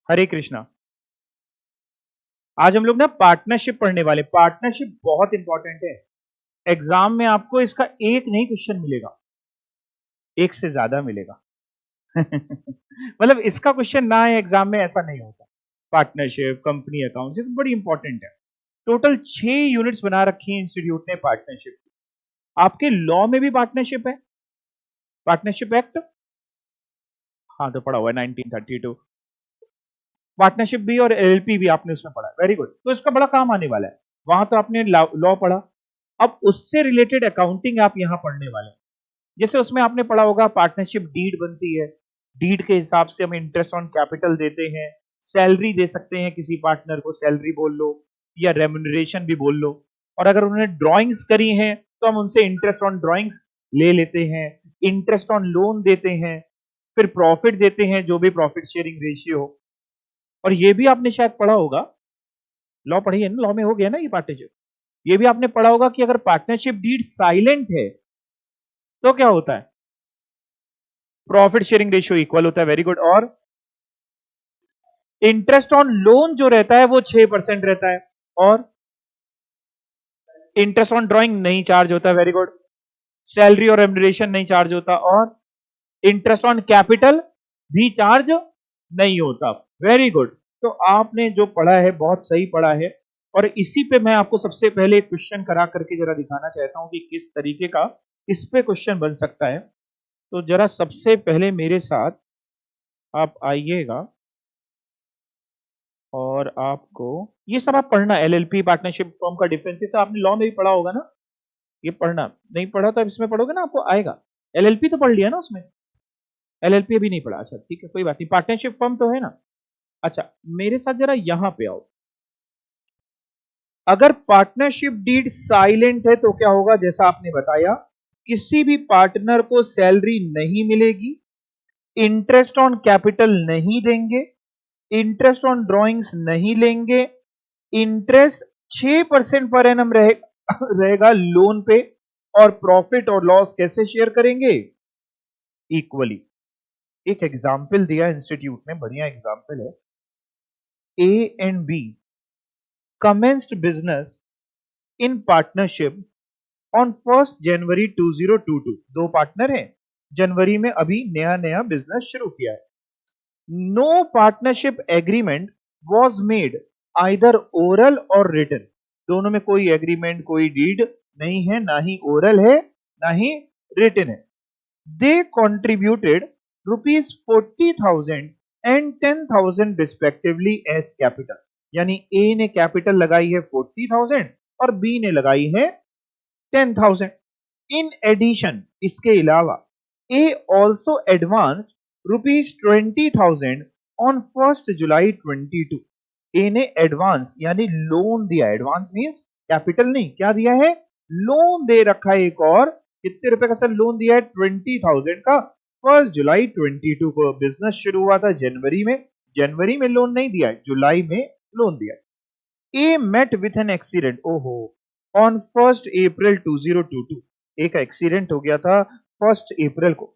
हरे कृष्णा। आज हम लोग ना पार्टनरशिप पढ़ने वाले। पार्टनरशिप बहुत इंपॉर्टेंट है। एग्जाम में आपको इसका एक नहीं क्वेश्चन मिलेगा, एक से ज्यादा मिलेगा। मतलब इसका क्वेश्चन ना है एग्जाम में, ऐसा नहीं होता। पार्टनरशिप, कंपनी अकाउंट्स, ये तो बड़ी इंपॉर्टेंट है। टोटल 6 यूनिट्स बना रखी है इंस्टीट्यूट ने पार्टनरशिप की। आपके लॉ में भी पार्टनरशिप है, पार्टनरशिप एक्ट। हाँ, तो पढ़ा हुआ है 1932। पार्टनरशिप भी और एलएलपी भी आपने उसमें पढ़ा। Very good. तो इसका बड़ा काम आने वाला है। वहां तो आपने लॉ पढ़ा, अब उससे रिलेटेड अकाउंटिंग आप यहां पढ़ने वाले हैं। जैसे उसमें आपने पढ़ा होगा पार्टनरशिप डीड बनती है, डीड के हिसाब से हम इंटरेस्ट ऑन कैपिटल देते हैं, सैलरी दे सकते हैं किसी पार्टनर को, सैलरी बोल लो या रेम्यूनरेशन भी बोल लो। और अगर उन्होंने ड्राइंग्स करी हैं तो हम उनसे इंटरेस्ट ऑन ड्राइंग्स ले लेते हैं, इंटरेस्ट ऑन लोन देते हैं, फिर प्रॉफिट देते हैं जो भी प्रॉफिट शेयरिंग रेशियो हो। और ये भी आपने शायद पढ़ा होगा, लॉ पढ़ी है ना, लॉ में हो गया ना ये पार्टनरशिप। ये भी आपने पढ़ा होगा कि अगर पार्टनरशिप डीड साइलेंट है तो क्या होता है, प्रॉफिट शेयरिंग रेशियो इक्वल होता है। Very good. और इंटरेस्ट ऑन लोन जो रहता है वो 6% रहता है, और इंटरेस्ट ऑन ड्राइंग नहीं चार्ज होता। Very good. सैलरी और रेम्यूनरेशन नहीं चार्ज होता, और इंटरेस्ट ऑन कैपिटल भी चार्ज नहीं होता। Very good. तो आपने जो पढ़ा है बहुत सही पढ़ा है। और इसी पे मैं आपको सबसे पहले एक क्वेश्चन करा करके जरा दिखाना चाहता हूं कि किस तरीके का इस पे क्वेश्चन बन सकता है। तो जरा सबसे पहले मेरे साथ आप आइएगा, और आपको ये सब आप पढ़ना, एलएलपी, पार्टनरशिप फॉर्म का डिफरेंस, ये सब आपने लॉ में भी पढ़ा होगा ना। ये पढ़ना, नहीं पढ़ा तो अब इसमें पढ़ोगे ना आपको आएगा। एलएलपी तो पढ़ लिया ना उसमें, एलएलपी अभी नहीं पढ़ा। अच्छा ठीक है, कोई बात नहीं, पार्टनरशिप फॉर्म तो है ना। अच्छा मेरे साथ जरा यहां पे आओ। अगर पार्टनरशिप डीड साइलेंट है तो क्या होगा, जैसा आपने बताया, किसी भी पार्टनर को सैलरी नहीं मिलेगी, इंटरेस्ट ऑन कैपिटल नहीं देंगे, इंटरेस्ट ऑन ड्रॉइंग्स नहीं लेंगे, इंटरेस्ट 6% पर एनम रहेगा लोन पे, और प्रॉफिट और लॉस कैसे शेयर करेंगे, इक्वली। एक एग्जाम्पल दिया इंस्टीट्यूट ने, बढ़िया एग्जाम्पल है। A and B commenced business in partnership on 1st January 2022। दो पार्टनर हैं, जनवरी में अभी नया नया बिजनेस शुरू किया है। No partnership agreement was made either oral or written. दोनों में कोई एग्रीमेंट, कोई डीड नहीं है, ना ही ओरल है ना ही रिटन है। They contributed ₹40,000 and 10,000 respectively as capital. यानी ए ने कैपिटल लगाई है 40,000 और बी ने लगाई है 10,000। इन एडिशन, इसके अलावा, ए ऑल्सो एडवांस्ड ₹20,000 ऑन 1st जुलाई 22। ए ने एडवांस यानी लोन दिया, एडवांस मींस कैपिटल नहीं, क्या दिया है, लोन दे रखा है एक और। कितने रुपए का सर लोन दिया है, 20,000 का। 1st जुलाई 22 को बिजनेस शुरू हुआ था, जनवरी में। जनवरी में लोन नहीं दिया है, जुलाई में लोन दिया। A met with an accident, ओहो, ऑन 1st अप्रैल 2022। एक एक्सीडेंट हो गया था 1st अप्रैल को,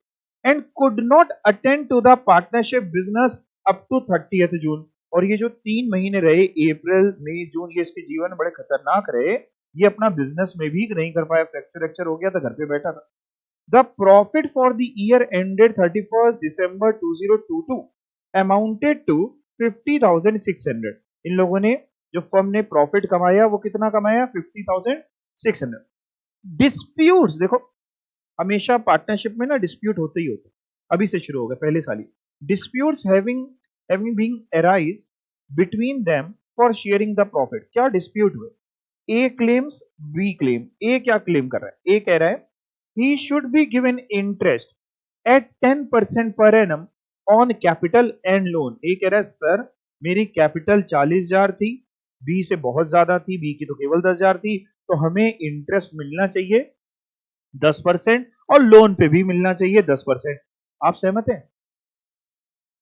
and could not attend to the partnership business up to 30th June. और ये जो 3 महीने रहे, अप्रैल मई जून, ये इसके जीवन बड़े खतरनाक रहे। ये अपना बिजनेस में भी नहीं कर पाया, फ्रैक्चर हो गया था, घर पे बैठा था। The profit for the year ended 31st December 2022 amounted to 50,600। इन लोगों ने, जो फर्म ने प्रॉफिट कमाया, वो कितना कमाया, 50,600। डिस्प्यूट्स, देखो हमेशा पार्टनरशिप में ना डिस्प्यूट होते ही होते, अभी से शुरू हो गए, पहले साल ही। Disputes having been arise between them for sharing the profit. क्या डिस्प्यूट हुए, A claims, B claim. A क्या क्लेम कर रहा है, ए कह रहा है he should be given interest at 10% per annum on capital and loan। ये कह रहा है सर मेरी कैपिटल 40,000 थी, बी से बहुत ज्यादा थी, बी की तो केवल 10,000 थी, तो हमें इंटरेस्ट मिलना चाहिए 10% और लोन पे भी मिलना चाहिए 10%। आप सहमत हैं,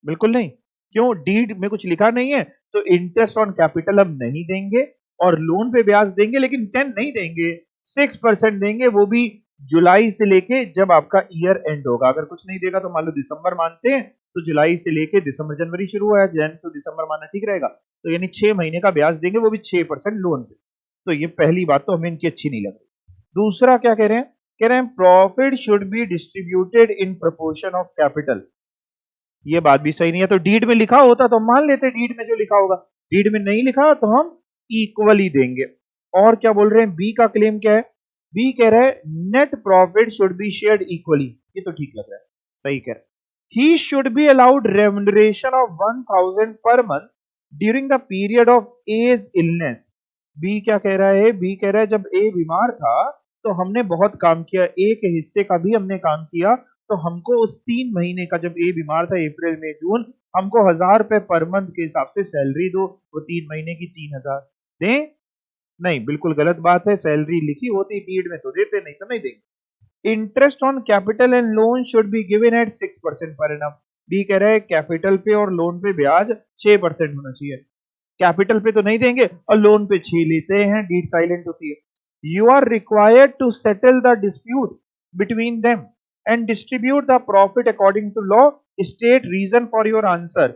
बिल्कुल नहीं, क्यों, डीड में कुछ लिखा नहीं है, तो इंटरेस्ट ऑन कैपिटल हम नहीं देंगे और लोन पे ब्याज देंगे, लेकिन 10 नहीं देंगे, 6% देंगे, वो भी जुलाई से लेके जब आपका ईयर एंड होगा। अगर कुछ नहीं देगा तो मान लो दिसंबर मानते हैं, तो जुलाई से लेके दिसंबर जनवरी शुरू हुआ है, जन तो दिसंबर माना ठीक रहेगा, तो यानी 6 महीने का ब्याज देंगे, वो भी 6% लोन पे। तो ये पहली बात तो हमें इनकी अच्छी नहीं लग रही। दूसरा क्या कह रहे हैं, कह रहे हैं profit should be distributed in proportion of capital. ये बात भी सही नहीं है, तो डीड में लिखा होता तो हम मान लेते, डीड में जो लिखा होगा, डीड में नहीं लिखा तो हम इक्वली देंगे। और क्या बोल रहे हैं, बी का क्लेम क्या है, बी कह रहा है net profit should be shared equally. ये तो ठीक लग रहा है, सही कह रहा है। He should be allowed remuneration of 1000 per month during the period of his illness. B क्या कह रहा है, बी कह रहा है जब ए बीमार था तो हमने बहुत काम किया, ए के हिस्से का भी हमने काम किया, तो हमको उस 3 महीने का, जब ए बीमार था अप्रैल मई जून, हमको 1000 रुपए पर मंथ के हिसाब से सैलरी दो, वो 3 महीने की 3000 दें। नहीं, बिल्कुल गलत बात है, सैलरी लिखी होती डीड में तो देते, नहीं तो नहीं देंगे। Interest on capital and loan should be given at 6% per annum. B कह रहा है कैपिटल पे और लोन पे ब्याज 6% होना चाहिए। कैपिटल पे तो नहीं देंगे और लोन पे 6 लेते हैं, डीड साइलेंट होती है। You are required to settle the dispute between them and distribute the profit according to law. State reason for your answer.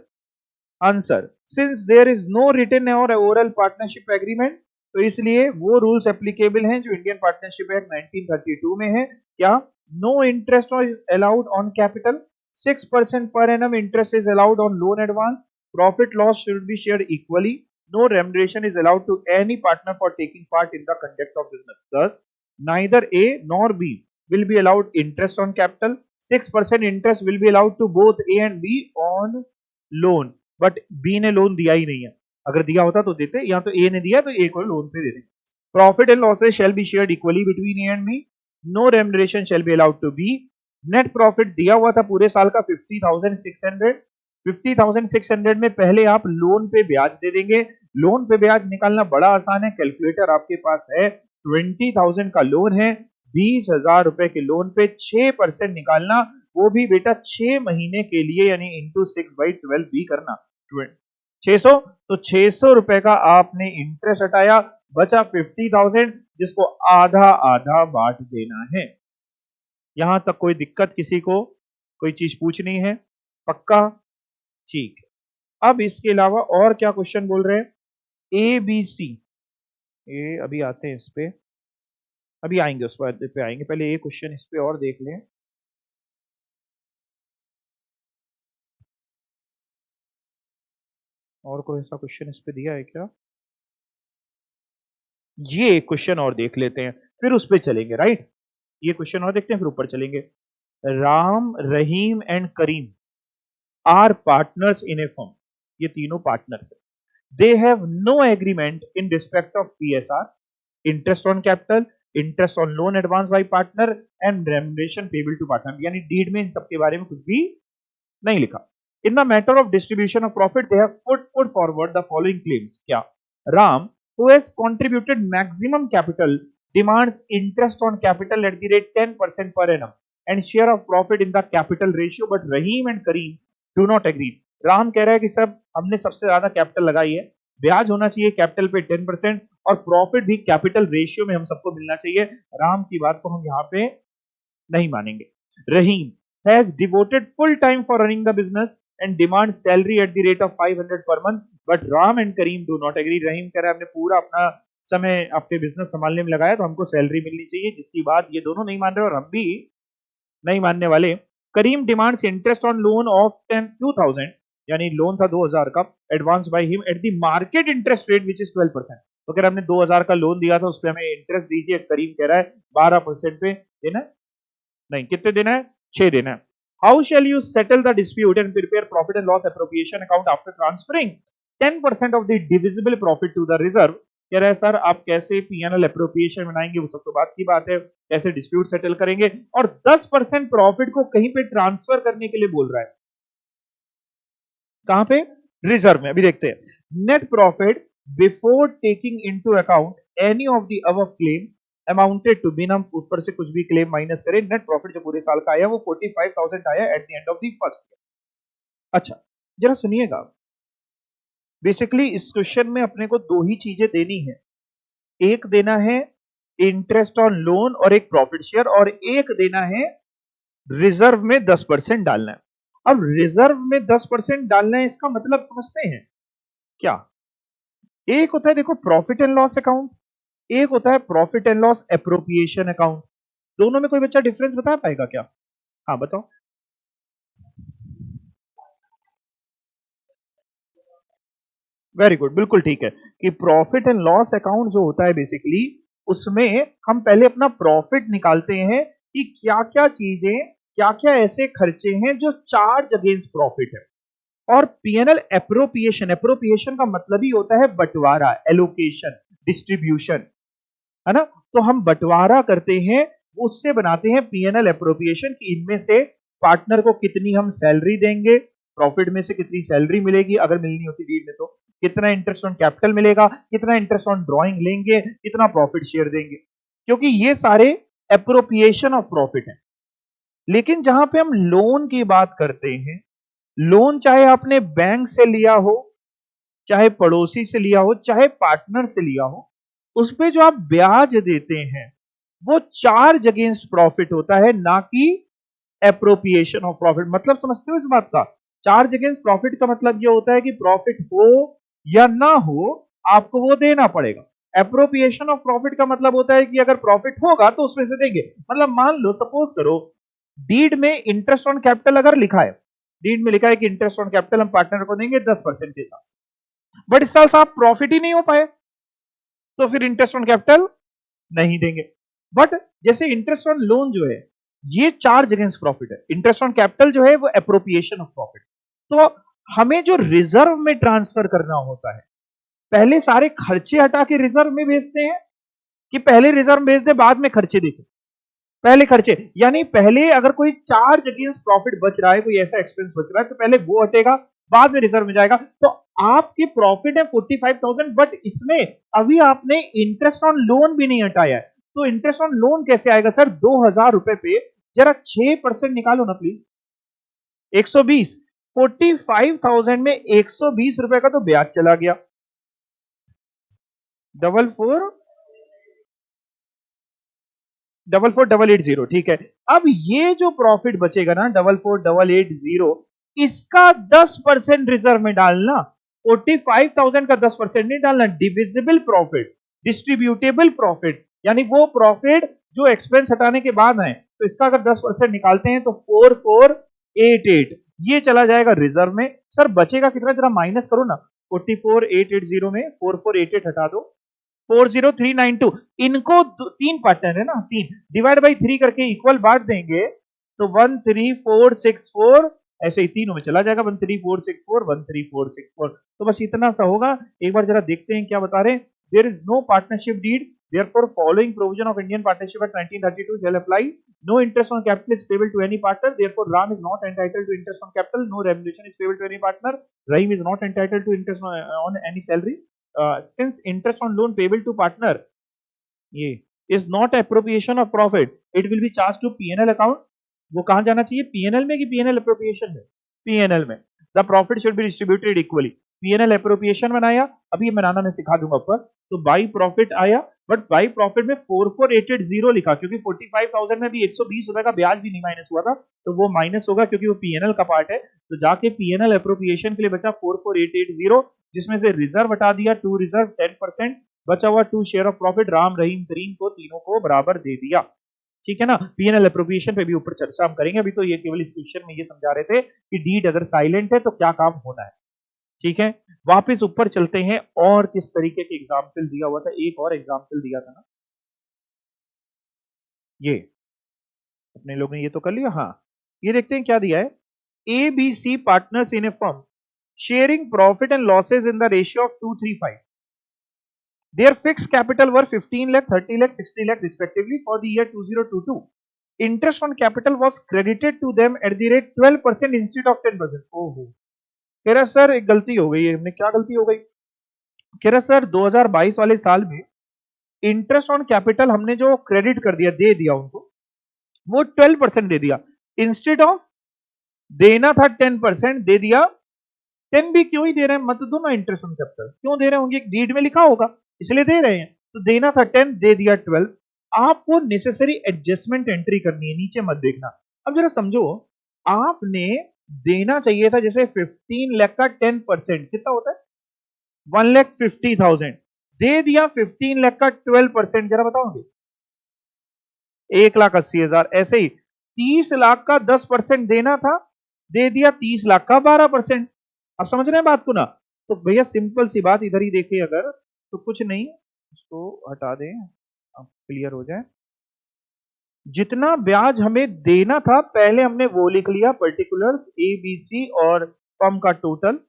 Since there is no written or oral partnership agreement, तो इसलिए वो rules applicable हैं जो Indian partnership act 1932 में है। क्या, no interest is allowed on capital, 6% per annum interest is allowed on loan advance, profit loss should be shared equally, no remuneration is allowed to any partner for taking part in the conduct of business. Thus, neither A nor B will be allowed interest on capital. 6% interest will be allowed to both A and B on loan. But B ने loan दिया ही नहीं है, अगर दिया होता तो देते, यहाँ तो A ने दिया तो A को लोन पे दे देंगे। Profit and losses shall be shared equally between A and B. No remuneration shall be allowed to B. Net profit दिया हुआ था पूरे साल का 50,600। 50,600 में पहले आप लोन पे ब्याज दे देंगे। लोन पे ब्याज निकालना बड़ा आसान है, कैलकुलेटर आपके पास है। 20,000 का लोन है, 20,000 रुपए के लोन पे 6% निकालना, वो भी बेटा 6 महीने के लिए, यानी इंटू 6/12 भी करना 600। तो 600 रुपए का आपने इंटरेस्ट हटाया, बचा 50,000, जिसको आधा आधा बांट देना है। यहां तक कोई दिक्कत किसी को, कोई चीज पूछनी है? पक्का? ठीक। अब इसके अलावा और क्या क्वेश्चन बोल रहे हैं, ए बी सी, ए अभी आते हैं इस पे, अभी आएंगे उस पे आएंगे, पहले ए क्वेश्चन इस पे और देख लें। और कोई ऐसा क्वेश्चन इस पे दिया है क्या? ये क्वेश्चन और देख लेते हैं, फिर उस पे चलेंगे, राइट। ये क्वेश्चन और देखते हैं, फिर ऊपर चलेंगे। Ram, Rahim and Karim are partners in a firm. ये तीनों पार्टनर्स हैं। They have no agreement in respect of PSR, interest on capital, interest on loan advance by partner and remuneration payable to partner। यानी डीड में इन सब के बारे में कुछ भी नहीं लिखा। In the matter of distribution of profit, they have put forward the following claims। क्या, Ram, who has contributed maximum capital, demands interest on capital at the rate 10% per annum and share of profit in the capital ratio, but Rahim and Kareem do not agree। Ram कह रहा है कि सब हमने सबसे ज्यादा capital लगाई है, ब्याज होना चाहिए कैपिटल पे 10% और प्रॉफिट भी कैपिटल रेशियो में हम सबको मिलना चाहिए। राम की बात को हम यहाँ पे नहीं मानेंगे। Rahim has devoted full time for running the business and demand salary at the rate of 500 per month, but Ram and Karim do not agree. Rahim कह रहा है हमने पूरा अपना समय अपने बिजनेस संभालने में लगाया, तो हमको सैलरी मिलनी चाहिए, जिसकी बात ये दोनों नहीं मान रहे और हम भी नहीं मानने वाले। Karim demands interest on loan of 2,000, यानी लोन था 2000 का, advance by him at the market interest rate which is 12%। तो अगर हमने 2000 का लोन दिया था, उस पर हमें इंटरेस्ट दीजिए। करीम कह रहा है 12% पे देना है, नहीं कितने देना है, 6 देना है। How shall you settle the dispute and prepare profit and loss appropriation account after transferring 10% of the divisible profit to the reserve. कह रहा है सर आप कैसे पीएनएल एप्रोप्रिएशन बनाएंगे, वो सब तो बात की बात है, कैसे डिस्प्यूट सेटल करेंगे, और 10% प्रॉफिट को कहीं पे ट्रांसफर करने के लिए बोल रहा है, कहां पे, रिजर्व में। अभी देखते हैं। Net profit before taking into account any of the above claim amounted to, बिना ऊपर से कुछ भी क्लेम माइनस करें, नेट प्रॉफिट जो पूरे साल का आया वो 45,000 आया at the end of the first year. अच्छा जरा सुनिएगा, बेसिकली इस क्वेश्चन में अपने को दो ही चीजें देनी है, एक देना है इंटरेस्ट ऑन लोन और एक प्रॉफिट शेयर, और एक देना है रिजर्व में 10% डालना है। अब रिजर्व में 10% डालना है, इसका मतलब समझते हैं क्या? एक होता है देखो प्रॉफिट एंड लॉस अकाउंट, एक होता है profit and loss appropriation account. दोनों में कोई बच्चा डिफरेंस बता पाएगा क्या? हाँ बताओ। वेरी गुड, बिल्कुल ठीक है कि प्रॉफिट एंड लॉस अकाउंट जो होता है बेसिकली उसमें हम पहले अपना प्रॉफिट निकालते हैं कि क्या क्या चीजें, क्या क्या ऐसे खर्चे हैं जो चार्ज अगेंस्ट प्रॉफिट है। और पीएनएल एप्रोप्रिएशन, एप्रोप्रिएशन का मतलब ही होता है बंटवारा, एलोकेशन, डिस्ट्रीब्यूशन, है ना। तो हम बंटवारा करते हैं, उससे बनाते हैं पीएनएल एप्रोप्रिएशन कि इनमें से पार्टनर को कितनी हम सैलरी देंगे, प्रॉफिट में से कितनी सैलरी मिलेगी अगर मिलनी होती डीड में, तो कितना इंटरेस्ट ऑन कैपिटल मिलेगा, कितना इंटरेस्ट ऑन ड्रॉइंग लेंगे, कितना प्रॉफिट शेयर देंगे, क्योंकि ये सारे एप्रोप्रिएशन ऑफ प्रॉफिट है। लेकिन जहां पे हम लोन की बात करते हैं, लोन चाहे आपने बैंक से लिया हो, चाहे पड़ोसी से लिया हो, चाहे पार्टनर से लिया हो, उस पे जो आप ब्याज देते हैं वो चार्ज अगेंस्ट प्रॉफिट होता है, ना कि एप्रोप्रिएशन ऑफ प्रॉफिट। मतलब समझते हो इस बात का? चार्ज अगेंस्ट प्रॉफिट का मतलब ये होता है कि प्रॉफिट हो या ना हो आपको वो देना पड़ेगा। एप्रोप्रिएशन ऑफ प्रॉफिट का मतलब होता है कि अगर प्रॉफिट होगा तो उसमें से देंगे। मतलब मान लो, सपोज करो डीड में इंटरेस्ट ऑन कैपिटल अगर लिखा है, डीड में लिखा है कि इंटरेस्ट ऑन कैपिटल हम पार्टनर को देंगे 10% के हिसाब से, बट इस साल साहब प्रॉफिट ही नहीं हो पाए, तो फिर इंटरेस्ट ऑन कैपिटल नहीं देंगे। बट जैसे इंटरेस्ट ऑन लोन जो है ये चार्ज अगेंस्ट प्रॉफिट है, इंटरेस्ट ऑन कैपिटल जो है वो एप्रोप्रिएशन ऑफ प्रॉफिट। तो हमें जो रिजर्व में ट्रांसफर करना होता है, पहले सारे खर्चे हटा के रिजर्व में भेजते हैं कि पहले रिजर्व भेज दे बाद में खर्चे देखें? पहले खर्चे, यानी पहले अगर कोई चार्ज अगेंस्ट प्रॉफिट बच रहा है, कोई ऐसा एक्सपेंस बच रहा है, तो पहले वो हटेगा, बाद में रिजर्व में जाएगा। तो आपके प्रॉफिट है 45,000, बट इसमें अभी आपने इंटरेस्ट ऑन लोन भी नहीं हटाया है, तो इंटरेस्ट ऑन लोन कैसे आएगा सर? 2,000 रुपए पे जरा 6% निकालो ना प्लीज, 120। 45,000 में 120 रुपए का तो ब्याज चला गया। 44,880, ठीक है। अब ये जो प्रॉफिट बचेगा ना 44,880, इसका 10% रिजर्व में डालना। 45,000 का 10% नहीं डालना। डिविजिबल प्रॉफिट, डिस्ट्रीब्यूटेबल प्रॉफिट, यानी वो प्रॉफिट जो एक्सपेंस हटाने के बाद है, तो इसका अगर 10% निकालते हैं तो 4488 ये चला जाएगा रिजर्व में। सर बचेगा कितना, जरा माइनस करो ना। 44,880 में 4488 हटा दो, 40392। इनको तीन पार्टनर है ना, तीन डिवाइड बाई 3 करके इक्वल बांट देंगे तो 13464, ऐसे ही तीनों में चला जाएगा, 13464 13464। तो बस इतना सा होगा। एक बार जरा देखते हैं क्या बता रहे हैं। There is no partnership deed, therefore following provision of Indian Partnership Act 1932 shall apply. No interest on capital is payable to any partner, therefore Ram is not entitled to interest on capital. No remuneration is payable to any partner. Rahim is not entitled to interest on any salary. Since interest on loan payable to partner ये is not appropriation of profit, it will be charged to P&L account. वो कहां जाना चाहिए? P&L में कि P&L appropriation में? P&L में। The profit should be distributed equally. P&L appropriation बनाया, अभी ये बनाना मैं सिखा दूंगा ऊपर। तो बाई प्रॉफिट आया, बट बाई प्रॉफिट में 44,880 लिखा, क्योंकि 45,000 में भी 120 रुपए का ब्याज भी नहीं माइनस हुआ था, तो वो माइनस होगा क्योंकि वो P&L का पार्ट है। तो जाके P&L appropriation के लिए बचा 44,880, जिसमें से रिजर्व हटा दिया, टू रिजर्व 10%, बचा हुआ to share of profit Ram Rahim Karim को तीनों को बराबर दे दिया। ठीक है ना। P&L एप्रोप्रिएशन पे भी ऊपर चर्चा हम करेंगे, अभी तो ये केवल इस क्वेश्चन में ये समझा रहे थे कि डीड अगर साइलेंट है तो क्या काम होना है। ठीक है, वापस ऊपर चलते हैं। और किस तरीके के एग्जाम्पल दिया हुआ था, एक और एग्जाम्पल दिया था ना, ये अपने लोगों ने ये तो कर लिया। हाँ, ये देखते हैं क्या दिया है। ABC partners in a firm sharing profit and losses in the ratio of 2:3:5. Their fixed capital were 15 lakh, 30 lakh, 60 lakh respectively for the year 2022. Interest on capital was credited to them at the rate 12% instead of 10%. ओहो, कह रहा sir एक गलती हो गई है। हमने क्या गलती हो गई? कह रहा सर 2022 वाले साल में इंटरेस्ट ऑन कैपिटल हमने जो क्रेडिट कर दिया, दे दिया उनको, वो 12% दे दिया। इंस्टेड ऑफ देना था 10%, दे दिया 10। भी क्यों ही दे रहे हैं, मत दो ना इंटरेस्ट ऑन कैपिटल, क्यों दे रहे होंगे? डीड में लिखा होगा इसलिए दे रहे हैं। तो देना था 10, दे दिया 12। आपको नेसेसरी एडजस्टमेंट एंट्री करनी है, नीचे मत देखना। अब जरा समझो, आपने देना चाहिए था जैसे 15 लाख का 10% कितना होता है 1,50,000, दे दिया 15 लाख का 12%, जरा बताओगे 1,80,000। ऐसे ही 30 लाख का 10% देना था, दे दिया 30 लाख का 12%। आप समझ रहे हैं बात को ना? तो भैया सिंपल सी बात, इधर ही देखिए अगर, तो कुछ नहीं, इसको हटा दें, अब क्लियर हो जाए। जितना ब्याज हमें देना था पहले हमने वो लिख लिया, पर्टिकुलर्स ए बी सी और फर्म का total,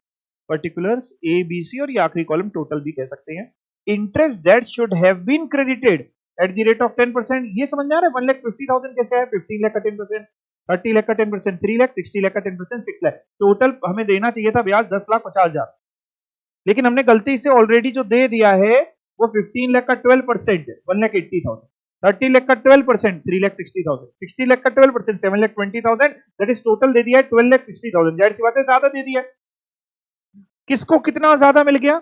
particulars A B C और ये आखिरी कॉलम टोटल भी कह सकते हैं। Interest that should have been credited at the rate of 10%, ये समझ में आ रहा है? 1,50,000 कैसे है? 15 लाख का 10%, 30 लाख का 10%, 3 लाख, 60 लाख का 10%, 6 लाख, टोटल हमें देना चाहिए था ब्याज 10,50,000, लेकिन हमने गलती से ऑलरेडी जो दे दिया है वो 15 लाख का 12%, 1,80,000, 30 लाख का 12%, 3,60,000, 60 लाख का 12%, 7,20,000, दैट इज टोटल दे दिया है 12,60,000। जाहिर सी बात है ज्यादा दे दिया। किसको कितना ज्यादा मिल गया?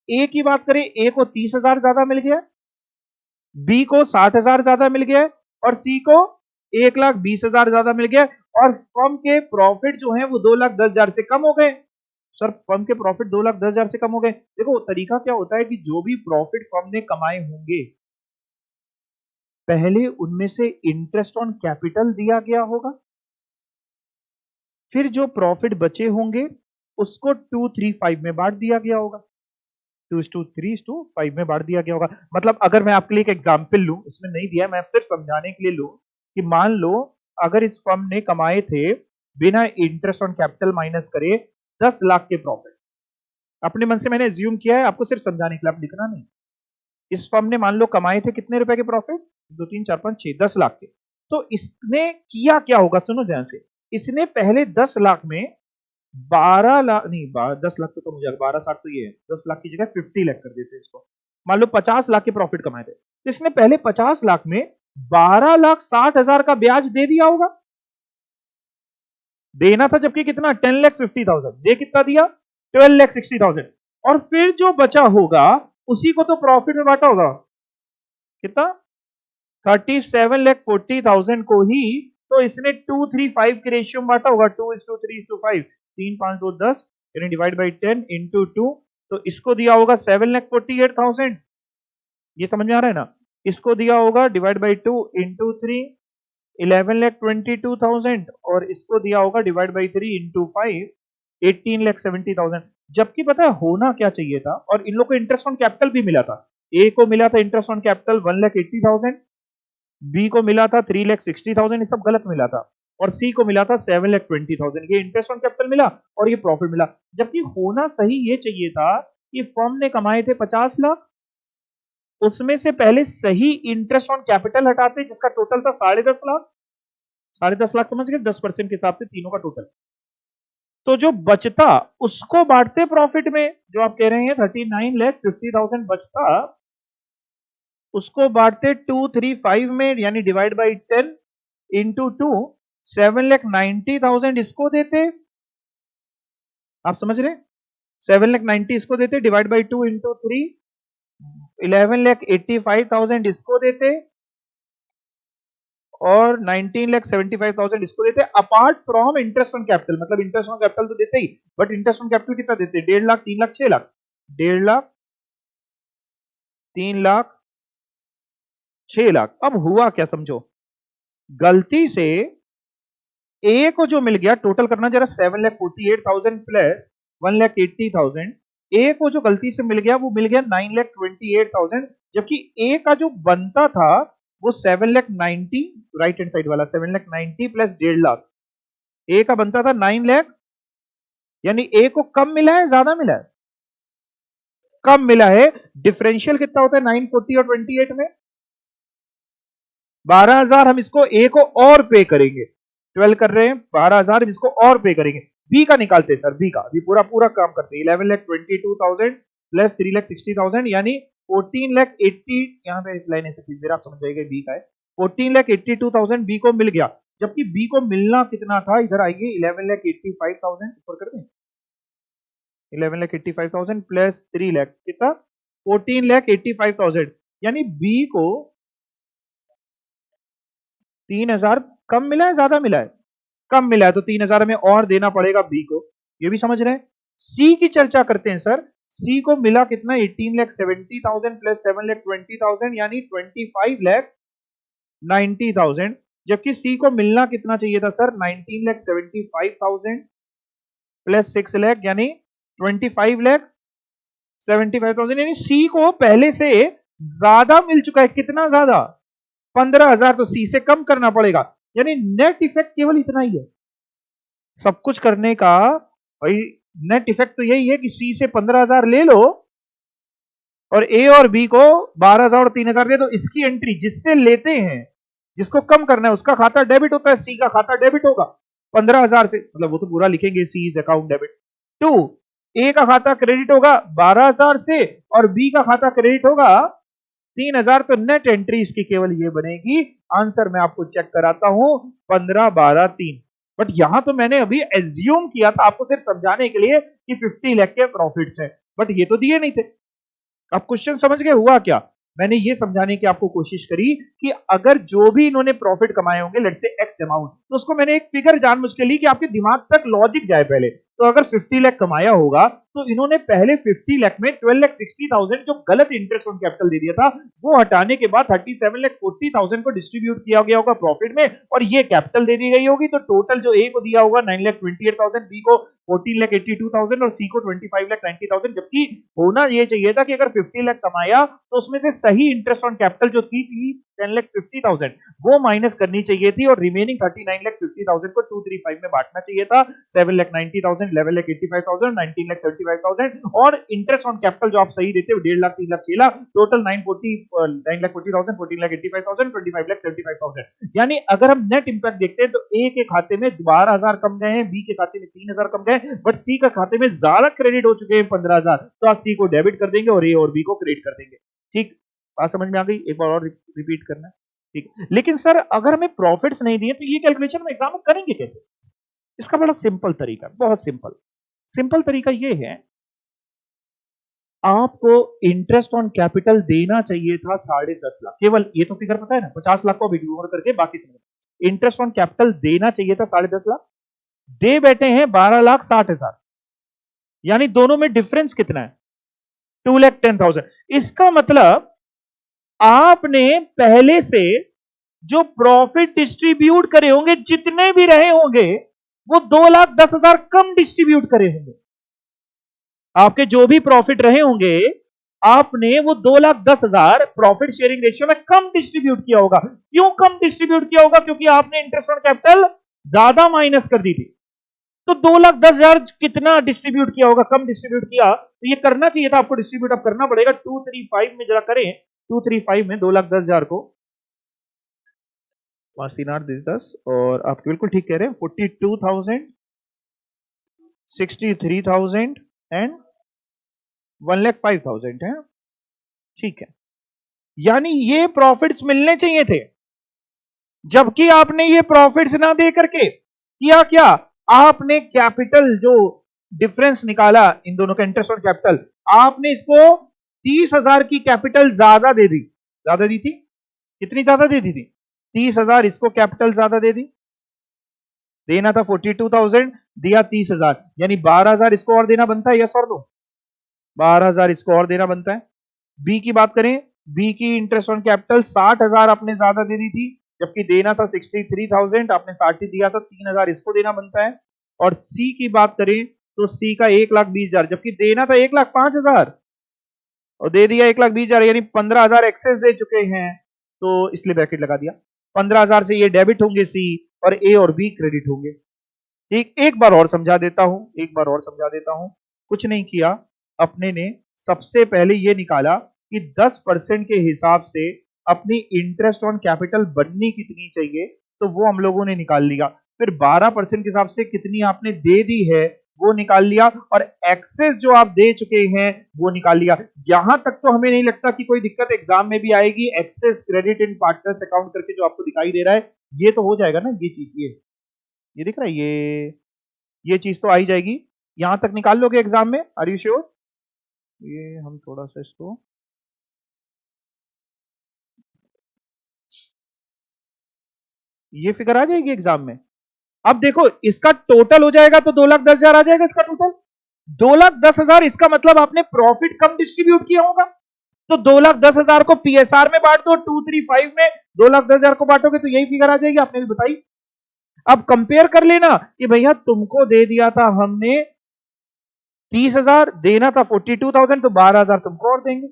ए की बात करें, ए को 30,000 ज्यादा मिल गया, बी को 60,000 ज्यादा मिल गया और सी को 1,20,000 ज्यादा मिल गया। और फर्म के प्रॉफिट जो है वो 2,10,000 से कम हो गए। सर फर्म के प्रॉफिट 2,10,000 से कम हो गए। देखो तरीका क्या होता है कि जो भी प्रॉफिट फर्म ने कमाए होंगे पहले उनमें से इंटरेस्ट ऑन कैपिटल दिया गया होगा, फिर जो प्रॉफिट बचे होंगे उसको 2-3-5 में बांट दिया गया होगा, 2:3:5 में बांट दिया गया होगा। मतलब अगर मैं आपके लिए एक एग्जांपल लूं, इसमें नहीं दिया, मैं सिर्फ समझाने के लिए लूं कि मान लो अगर इस फर्म ने कमाए थे बिना इंटरेस्ट ऑन कैपिटल माइनस करे 10 लाख के प्रॉफिट, अपने मन से मैंने एज्यूम किया है, आपको सिर्फ समझाने के लिए, आप लिखना नहीं। इस फर्म ने मान लो कमाए थे कितने रुपए के प्रॉफिट? 2 3 4 5 6 10 लाख के। तो इसने किया क्या होगा, सुनो ध्यान से। इसने पहले 10 लाख में 12 लाख नहीं, 10 लाख तो कम हो जाएगा, 12/60 तो ये है, 10 लाख की जगह 50 लाख कर देते इसको। मान लो 50 लाख के प्रॉफिट कमाए थे, तो इसने पहले 50 लाख में 12,60,000 का ब्याज दे दिया होगा। देना था जबकि कितना? 10,50,000, दे कितना दिया? 12,60,000। और फिर जो बचा होगा उसी को तो प्रॉफिट में बांटा होगा, कितना? 37,40,000 को ही तो इसने 2:3:5 के रेशियो में बांटा होगा, 2:3:5, 3 5 2 10 यानी डिवाइड बाई 10 इंटू 2, तो इसको दिया होगा 7,48,000। ये समझ में आ रहा है ना? इसको दिया होगा डिवाइड बाई 2 इंटू 3 11,22,000 और इसको दिया होगा डिवाइड बाई 3 इंटू 5 18,70,000। जबकि पता है होना क्या चाहिए था, और इन लोग को इंटरेस्ट ऑन कैपिटल भी मिला था। ए को मिला था इंटरेस्ट ऑन कैपिटल 1,80,000, बी को मिला था 3,60,000, ये सब गलत मिला था, और सी को मिला था 7,20,000। ये इंटरेस्ट ऑन कैपिटल मिला और ये प्रॉफिट मिला। जबकि होना सही ये चाहिए था कि फर्म ने कमाए थे 50 लाख, उसमें से पहले सही इंटरेस्ट ऑन कैपिटल हटाते जिसका टोटल था 10.5 लाख, 10.5 लाख समझ गए, 10% के हिसाब से तीनों का टोटल। तो जो बचता उसको बांटते प्रॉफिट में, जो आप कह रहे हैं 39,50,000 बचता, उसको बांटते 2:3:5 में यानी डिवाइड बाई 10 इंटू 2, 7,90,000 इसको देते, आप समझ रहे? 7,90,000 इसको देते, डिवाइड बाई 2 इंटू 3, 11,85,000 इसको देते और 19,75,000 इसको देते, apart from interest on capital. मतलब इंटरेस्ट ऑन कैपिटल तो देते ही, बट इंटरेस्ट ऑन कैपिटल कितना देते? 1.5 लाख, 3 लाख, 6 लाख, 1.5 लाख, 3 लाख, 6 लाख। अब हुआ क्या समझो, गलती से ए को जो मिल गया, टोटल करना जरा, 7,48,000 प्लस 1,80,000, ए को जो गलती से मिल गया वो मिल गया 9,28,000, जबकि ए का जो बनता था वो 7,90,000, राइट हैंड साइड वाला 7,90,000 प्लस 1.5 लाख, ए का बनता था 9 लाख, यानी ए को कम मिला है ज्यादा मिला है? कम मिला है। डिफरेंशियल कितना होता है 940 और 28 में? 12,000 हम इसको ए को और पे करेंगे, 12 कर रहे हैं, 12,000 हम इसको और पे करेंगे। बी का निकालते हैं सर, बी का अभी पूरा पूरा काम करते हैं। 11,22,000 प्लस 3,60,000 यानी 14,80,000, यहाँ पे लाइन ऐसे खींच दे रहा, आप समझ जाएगा बी का है। 14,82,000 बी को मिल गया, जबकि बी को मिलना कितना था, इधर आइए, 11,85,000 ऊपर कर दें, 11,85,000 प्लस 3 लाख कितना? 14,85,000, यानी बी को 3,000 कम मिला है ज्यादा मिला है? कम मिला है तो 3000 में और देना पड़ेगा बी को, ये भी समझ रहे हैं। सी की चर्चा करते हैं सर। सी को मिला कितना, 18,70,000 प्लस 7,20,000 यानी 25,90,000, जबकि सी को मिलना कितना चाहिए था सर, 19,75,000 प्लस 6 लाख यानी 25,75,000, यानी सी को पहले से ज्यादा मिल चुका है। कितना ज्यादा, 15,000, तो सी से कम करना पड़ेगा, यानी नेट इफेक्ट केवल इतना ही है सब कुछ करने का। भाई नेट इफेक्ट तो यही है कि सी से 15,000 ले लो और ए और बी को 12,000 और 3,000 दे दो। इसकी एंट्री जिससे लेते हैं, जिसको कम करना है उसका खाता डेबिट होता है, सी का खाता डेबिट होगा 15,000 से, मतलब वो तो पूरा लिखेंगे सी इज अकाउंट डेबिट टू, ए का खाता क्रेडिट होगा 12,000 से और बी का खाता क्रेडिट होगा 3,000। तो नेट एंट्री इसकी केवल ये बनेगी, आंसर मैं आपको चेक कराता हूं, 15, 12, 3। बट यहां तो मैंने अभी एज्यूम किया था आपको सिर्फ समझाने के लिए कि 50 लाख के प्रॉफिट्स हैं, बट ये तो दिए नहीं थे। आप क्वेश्चन समझ गए हुआ क्या, मैंने ये समझाने की आपको कोशिश करी कि अगर जो भी इन्होंने प्रॉफिट कमाए होंगे लेट्स से एक्स अमाउंट, तो उसको मैंने एक फिगर जानबूझ के ली कि आपके दिमाग तक लॉजिक जाए पहले। तो अगर 50 लाख कमाया होगा तो इन्होंने पहले 50 लाख में 12,60,000 जो गलत इंटरेस्ट ऑन कैपिटल दे दिया था वो हटाने के बाद 37,40,000 को डिस्ट्रीब्यूट किया गया होगा प्रॉफिट में, और ये कैपिटल दे दी गई होगी। तो टोटल जो ए को दिया होगा 9,28,000, बी को 14,82,000 और सी को 25,90,000, जबकि होना ये चाहिए था कि अगर 50 लाख कमाया तो उसमें से सही इंटरेस्ट ऑन कैपिटल जो थी 10,50,000 वो माइनस करनी चाहिए थी और रिमेनिंग 39,50,000 को 235 में बांटना चाहिए था। 7,90,000, 11,85,000, 19,75,000 और इंटरेस्ट ऑन कैपिटल जो आप सही देते हो 1.5 लाख, 3 लाख, 6 लाख, टोटल 9,40,000, 14,85,000, 25,75,000। यानी अगर हम नेट इंपैक्ट देखते हैं तो ए के खाते में 12,000 कम गए हैं, बी के खाते में 3,000 कम गए, बट सी का खाते में ज्यादा क्रेडिट हो चुके हैं 15,000, तो आप सी को डेबिट कर देंगे और ए और बी को क्रेडिट कर देंगे। ठीक, बात समझ में आ गई, एक बार और रिपीट करना। ठीक, लेकिन सर अगर हमें प्रॉफिट्स नहीं दिए तो ये कैलकुलेशन हम एग्जाम में करेंगे कैसे? इसका बड़ा सिंपल तरीका, बहुत सिंपल सिंपल तरीका ये है, आपको इंटरेस्ट ऑन कैपिटल देना चाहिए था 10.5 लाख, केवल ये तो फिगर पता है ना, 50 लाख को इग्नोर करके बाकी समझ। इंटरेस्ट ऑन कैपिटल देना चाहिए था 10.5 लाख, दे बैठे हैं 12,60,000, यानी दोनों में डिफरेंस कितना है, 2,10,000। इसका मतलब आपने पहले से जो प्रॉफिट डिस्ट्रीब्यूट करे होंगे जितने भी रहे होंगे वो 2,10,000 कम डिस्ट्रीब्यूट करे होंगे। आपके जो भी प्रॉफिट रहे होंगे आपने वो 2,10,000 प्रॉफिट शेयरिंग रेशियो में कम डिस्ट्रीब्यूट किया होगा। क्यों कम डिस्ट्रीब्यूट किया होगा? क्योंकि आपने इंटरेस्ट ऑन कैपिटल ज्यादा माइनस कर दी थी। तो 2,10,000 कितना डिस्ट्रीब्यूट किया होगा, कम डिस्ट्रीब्यूट किया, तो ये करना चाहिए था आपको डिस्ट्रीब्यूट, अब करना पड़ेगा 235 में जरा करें, 235 में 2,10,000 को 5,3,8,10 और आप बिल्कुल ठीक कह रहे हैं, 42,000, 63,000 एंड 1,05,000 है। ठीक है, यानी ये प्रॉफिट्स मिलने चाहिए थे, जबकि आपने ये प्रॉफिट्स ना दे करके किया क्या, आपने कैपिटल जो डिफरेंस निकाला इन दोनों का इंटरेस्ट ऑन कैपिटल, आपने इसको 30,000 की कैपिटल ज्यादा दे दी, ज्यादा दी थी, कितनी ज्यादा दे दी थी, 30,000, इसको कैपिटल ज्यादा दे दी, देना था 42,000, दिया 30,000, यानी 12,000 इसको और देना बनता है, यस और नो, 12,000 इसको और देना बनता है। बी की बात करें, बी की इंटरेस्ट ऑन कैपिटल 60,000 आपने ज्यादा दे दी थी, जबकि देना था 63,000, आपने 60 ही दिया था, 3,000 इसको देना बनता है। और सी की बात करें तो सी का 1,20,000, जबकि देना था 1,05,000 और दे दिया 1,20,000, यानी 15,000 एक्सेस दे चुके हैं, तो इसलिए ब्रैकेट लगा दिया। 15,000 से ये डेबिट होंगे सी और ए और बी क्रेडिट होंगे। ठीक, एक बार और समझा देता हूं, एक बार और समझा देता हूं। कुछ नहीं किया, अपने ने सबसे पहले ये निकाला कि 10% के हिसाब से अपनी इंटरेस्ट ऑन कैपिटल बननी कितनी चाहिए, तो वो हम लोगों ने निकाल लिया। फिर 12% के हिसाब से कितनी आपने दे दी है वो निकाल लिया, और एक्सेस जो आप दे चुके हैं वो निकाल लिया। यहां तक तो हमें नहीं लगता कि कोई दिक्कत एग्जाम में भी आएगी। Excess credit in partners account करके जो आपको दिखाई दे रहा है ये तो हो जाएगा ना, ये चीज, ये दिख रहा है, ये चीज तो आ ही जाएगी। यहां तक निकाल लोगे एग्जाम में, आर यू श्योर? ये हम थोड़ा सा इसको, ये फिगर आ जाएगी एग्जाम में, अब देखो इसका टोटल हो जाएगा तो 2,10,000 आ जाएगा इसका टोटल। 2,10,000 इसका मतलब आपने प्रॉफिट कम डिस्ट्रीब्यूट किया होगा। तो 2,10,000 को पीएसआर में बांट दो, 235 में 2,10,000 को बांटोगे तो यही फिगर आ जाएगी, आपने भी बताई। अब कंपेयर कर लेना कि भैया तुमको दे दिया था हमने 30,000, देना था 42,000, तो 12,000 तुमको और देंगे,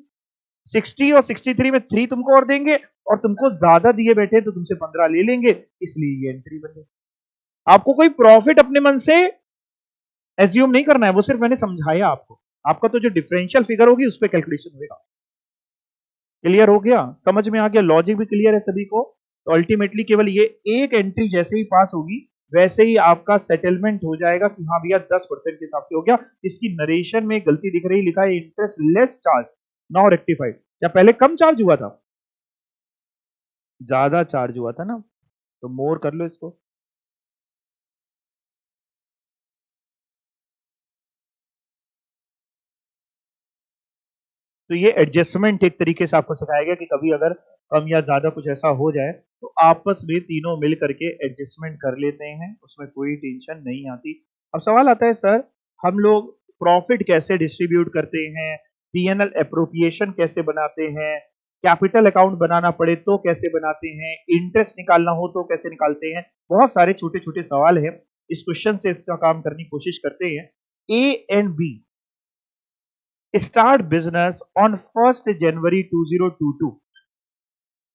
60 और 63 में 3 तुमको और देंगे, और तुमको ज्यादा दिए बैठे तो तुमसे 15 ले लेंगे, इसलिए ये एंट्री बन गई। आपको कोई प्रॉफिट अपने मन से एज्यूम नहीं करना है, वो सिर्फ मैंने समझाया आपको। आपका तो जो डिफरेंशियल फिगर होगी उस पर कैलकुलेशन होगा। क्लियर हो गया, समझ में आ गया, लॉजिक भी क्लियर है सभी को। तो अल्टीमेटली केवल ये एक एंट्री जैसे ही पास होगी वैसे ही आपका सेटलमेंट हो जाएगा कि हाँ भैया 10% के हिसाब से हो गया। इसकी नरेशन में गलती दिख रही, लिखा है interest less charge now rectified. क्या पहले कम चार्ज हुआ था? ज्यादा चार्ज हुआ था ना, तो मोर कर लो इसको। तो ये एडजस्टमेंट एक तरीके से आपको सिखाया गया कि कभी अगर कम या ज्यादा कुछ ऐसा हो जाए तो आपस में तीनों मिल करके एडजस्टमेंट कर लेते हैं, उसमें कोई टेंशन नहीं आती। अब सवाल आता है सर हम लोग प्रॉफिट कैसे डिस्ट्रीब्यूट करते हैं, पीएनएल एप्रोप्रिएशन कैसे बनाते हैं, कैपिटल अकाउंट बनाना पड़े तो कैसे बनाते हैं, इंटरेस्ट निकालना हो तो कैसे निकालते हैं। बहुत सारे छोटे छोटे सवाल हैं, इस क्वेश्चन से इसका काम करने की कोशिश करते हैं। A and B start business on 1st January 2022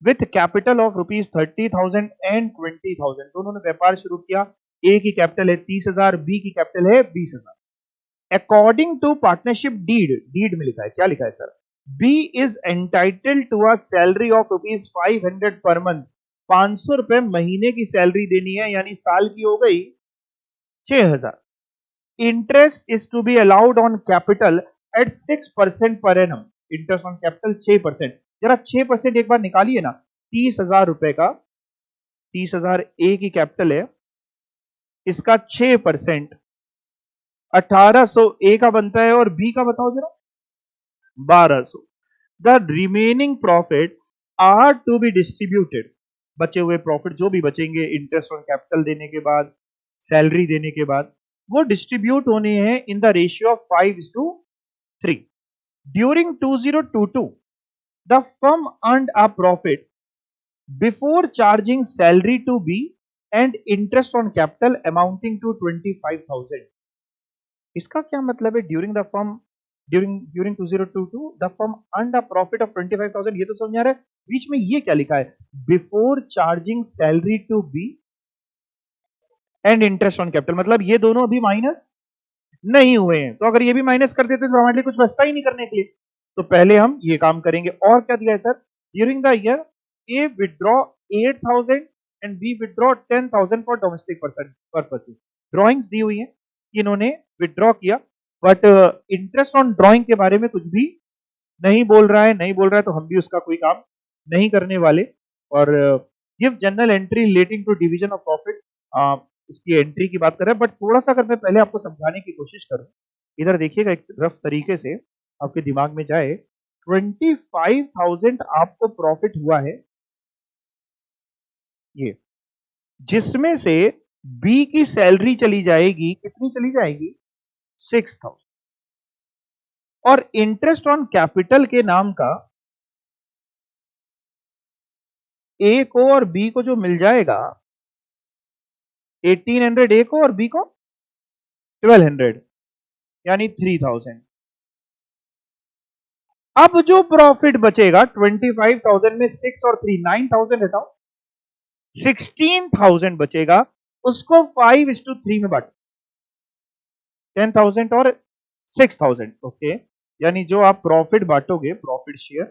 with capital of rupees 30,000 and 20,000। दोनों ने व्यापार शुरू किया। ए की कैपिटल है 30,000, बी की कैपिटल है 20,000। According to partnership deed, deed में लिखा है, क्या लिखा है sir? B is entitled to a salary of rupees 500 per month. 500 रुपए महीने की सैलरी देनी है, यानी साल की हो गई 6,000। Interest is to be allowed on capital at 6% per annum. Interest on capital 6%। जरा 6% एक बार निकालिए ना, 30,000 रुपए का, 30,000 ए की कैपिटल है, इसका 6% 1,800 ए का बनता है, और बी का बताओ जरा 1,200। The remaining profit are to be distributed. बचे हुए प्रॉफिट जो भी बचेंगे इंटरेस्ट ऑन कैपिटल देने के बाद, सैलरी देने के बाद, वो डिस्ट्रीब्यूट होने हैं इन the ratio of 5:3। During 2022, the firm earned a profit before charging salary to B and interest on capital amounting to 25,000। इसका क्या मतलब है? during 2022 the firm earned a profit of 25,000, ये तो समझ आ रहा है। बीच में ये क्या लिखा है? Before charging salary to B and interest on capital, मतलब ये दोनों अभी माइनस नहीं हुए हैं। तो अगर ये भी माइनस कर देते तो हमारे लिए कुछ बचता ही नहीं करने के लिए। तो पहले हम ये काम करेंगे। और क्या दिया है sir? During the year A withdraw 8,000 and B withdraw 10,000 for domestic purposes. Drawings दी हुई है, इन्होंने विथड्रॉ किया, बट इंटरेस्ट ऑन ड्रॉइंग के बारे में कुछ भी नहीं बोल रहा है, नहीं बोल रहा है, तो हम भी उसका कोई काम नहीं करने वाले। और give journal entry relating to division of profit, उसकी एंट्री की बात कर रहे हैं। बट थोड़ा सा अगर मैं पहले आपको समझाने की कोशिश करूं, इधर देखिएगा एक रफ तरीके से आपके दिमाग में जाए। 25,000 आपको प्रॉफिट हुआ है ये, जिसमें से बी की सैलरी चली जाएगी, कितनी चली जाएगी? 6,000। और इंटरेस्ट ऑन कैपिटल के नाम का ए को और बी को जो मिल जाएगा, 1,800 ए को और बी को 1,200, यानी 3,000। अब जो प्रॉफिट बचेगा 25,000 में 6 और 3 9,000 रहता हूं, 16,000 बचेगा, उसको 5:3 में बांटो, 10,000 और 6,000। ओके, यानी जो आप प्रॉफिट बांटोगे, प्रॉफिट शेयर,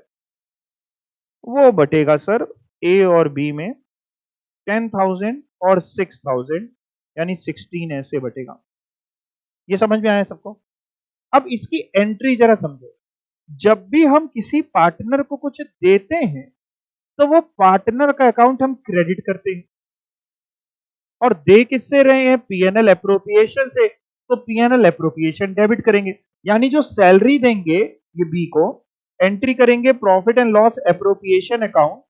वो बटेगा सर ए और बी में 10,000 और 6,000, यानी 16 ऐसे बटेगा। ये समझ में आया सबको? अब इसकी एंट्री जरा समझो। जब भी हम किसी पार्टनर को कुछ देते हैं तो वो पार्टनर का अकाउंट हम क्रेडिट करते हैं, और दे किससे रहे हैं? पीएनएल एप्रोप्रिएशन से, तो पीएनएल एप्रोप्रिएशन डेबिट करेंगे। यानी जो सैलरी देंगे ये बी को, एंट्री करेंगे profit and loss appropriation account,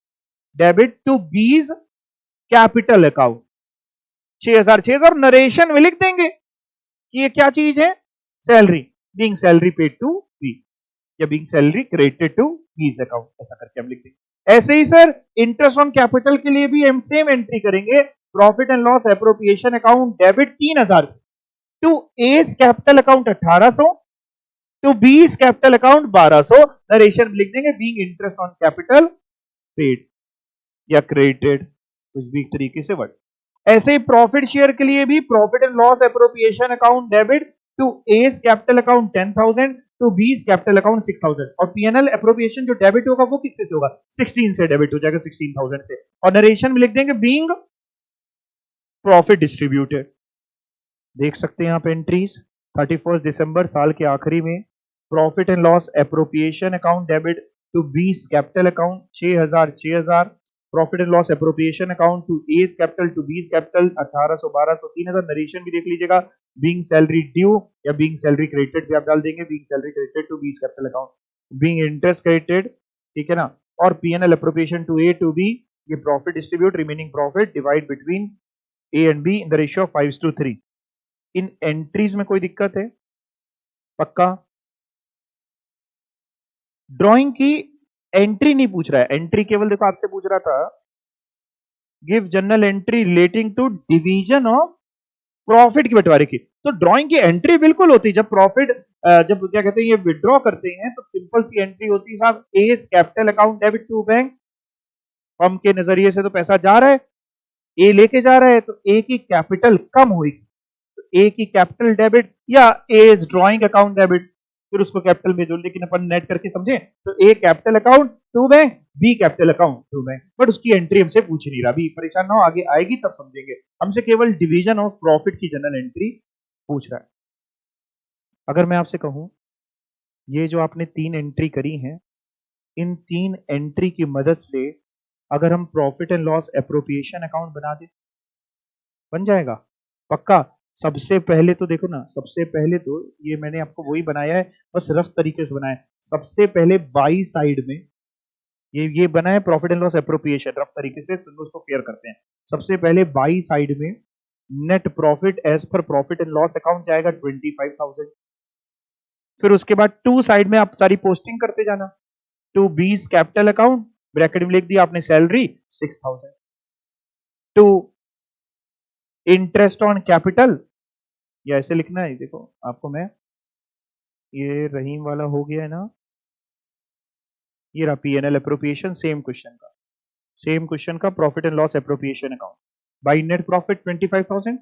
debit to B's capital account. 6,000 narration में लिख देंगे कि ये क्या चीज है, salary, being salary paid to B या being salary credited to B's account, ऐसा करके हम लिख देंगे। ऐसे ही सर इंटरेस्ट ऑन कैपिटल के लिए भी हम सेम एंट्री करेंगे, profit and loss appropriation account debit 3,000 से to A's capital account 1,800 to B's capital account 1,200, narration लिख देंगे being interest on capital paid या क्रेडिटेड, कुछ भी एक तरीके से वर्ड। ऐसे ही प्रॉफिट शेयर के लिए भी profit and loss appropriation account debit to A's capital account 10,000 to B's capital account 6,000, और पीएनएल एप्रोप्रिएशन जो डेबिट होगा वो किससे होगा, 16 से डेबिट हो जाएगा, 16,000 से, और नरेशन में लिख देंगे बीइंग प्रॉफिट डिस्ट्रीब्यूटेड। देख सकते हैं यहां पे एंट्रीज 31 दिसंबर साल के आखिरी में profit and loss appropriation account debit to B's capital account 6,000, profit and loss appropriation account to A's capital to B's capital 1,800, 1,200, 3,000, narration भी देख लीजिएगा बीइंग सैलरी ड्यू या बीइंग सैलरी क्रेडिटेड भी आप डाल देंगे, being salary credited to B's capital account, being interest credited, ठीक है ना, और PNL appropriation to A to B, ये profit distribute remaining profit divide between A and be in the ratio of 5:3। In entries में कोई दिक्कत है? पक्का? ड्राइंग की एंट्री नहीं पूछ रहा है, एंट्री केवल देखो आपसे पूछ रहा था give journal entry relating to division of profit की बंटवारे की, तो ड्राइंग की एंट्री बिल्कुल होती है जब प्रॉफिट जब क्या कहते हैं ये विड्रॉ करते हैं तो सिंपल सी एंट्री होती है साहब, A's capital account debit to bank, firm के नजरिए से तो पैसा जा रहा है, ए लेके जा रहा है तो ए की कैपिटल कम होगी, ए की कैपिटल डेबिट या ए ड्राइंग अकाउंट डेबिट, फिर उसको कैपिटल में जोड़, लेकिन अपन नेट करके समझे तो A capital account to bank, B capital account to bank, but उसकी एंट्री हमसे पूछ नहीं रहा, अभी परेशान ना हो, आगे आएगी तब समझेंगे, हमसे केवल डिवीजन ऑफ प्रॉफिट की जनरल एंट्री पूछ रहा है। अगर मैं आपसे कहूं ये जो आपने 3 एंट्री करी हैं, इन 3 एंट्री की मदद से अगर हम profit and loss appropriation account बना दे, बन जाएगा? पक्का? सबसे पहले तो देखो ना, सबसे पहले तो ये मैंने आपको वही बनाया है, बस रफ तरीके से बनाया है। सबसे पहले बाई साइड में ये बना है profit and loss appropriation, rough तरीके से सुनो, उसको क्लियर करते हैं। सबसे पहले बाई साइड में net profit as per profit and loss account जाएगा 25,000, फिर उसके बाद टू साइड में आप सारी पोस्टिंग करते जाना, to B's capital account bracket में लिख दिया आपने salary 6,000, to interest on capital, या ऐसे लिखना है, देखो आपको मैं ये रहीम वाला हो गया है ना, ये रहा पीएनएल एप्रोप्रिएशन, सेम क्वेश्चन का profit and loss appropriation account by net profit 25,000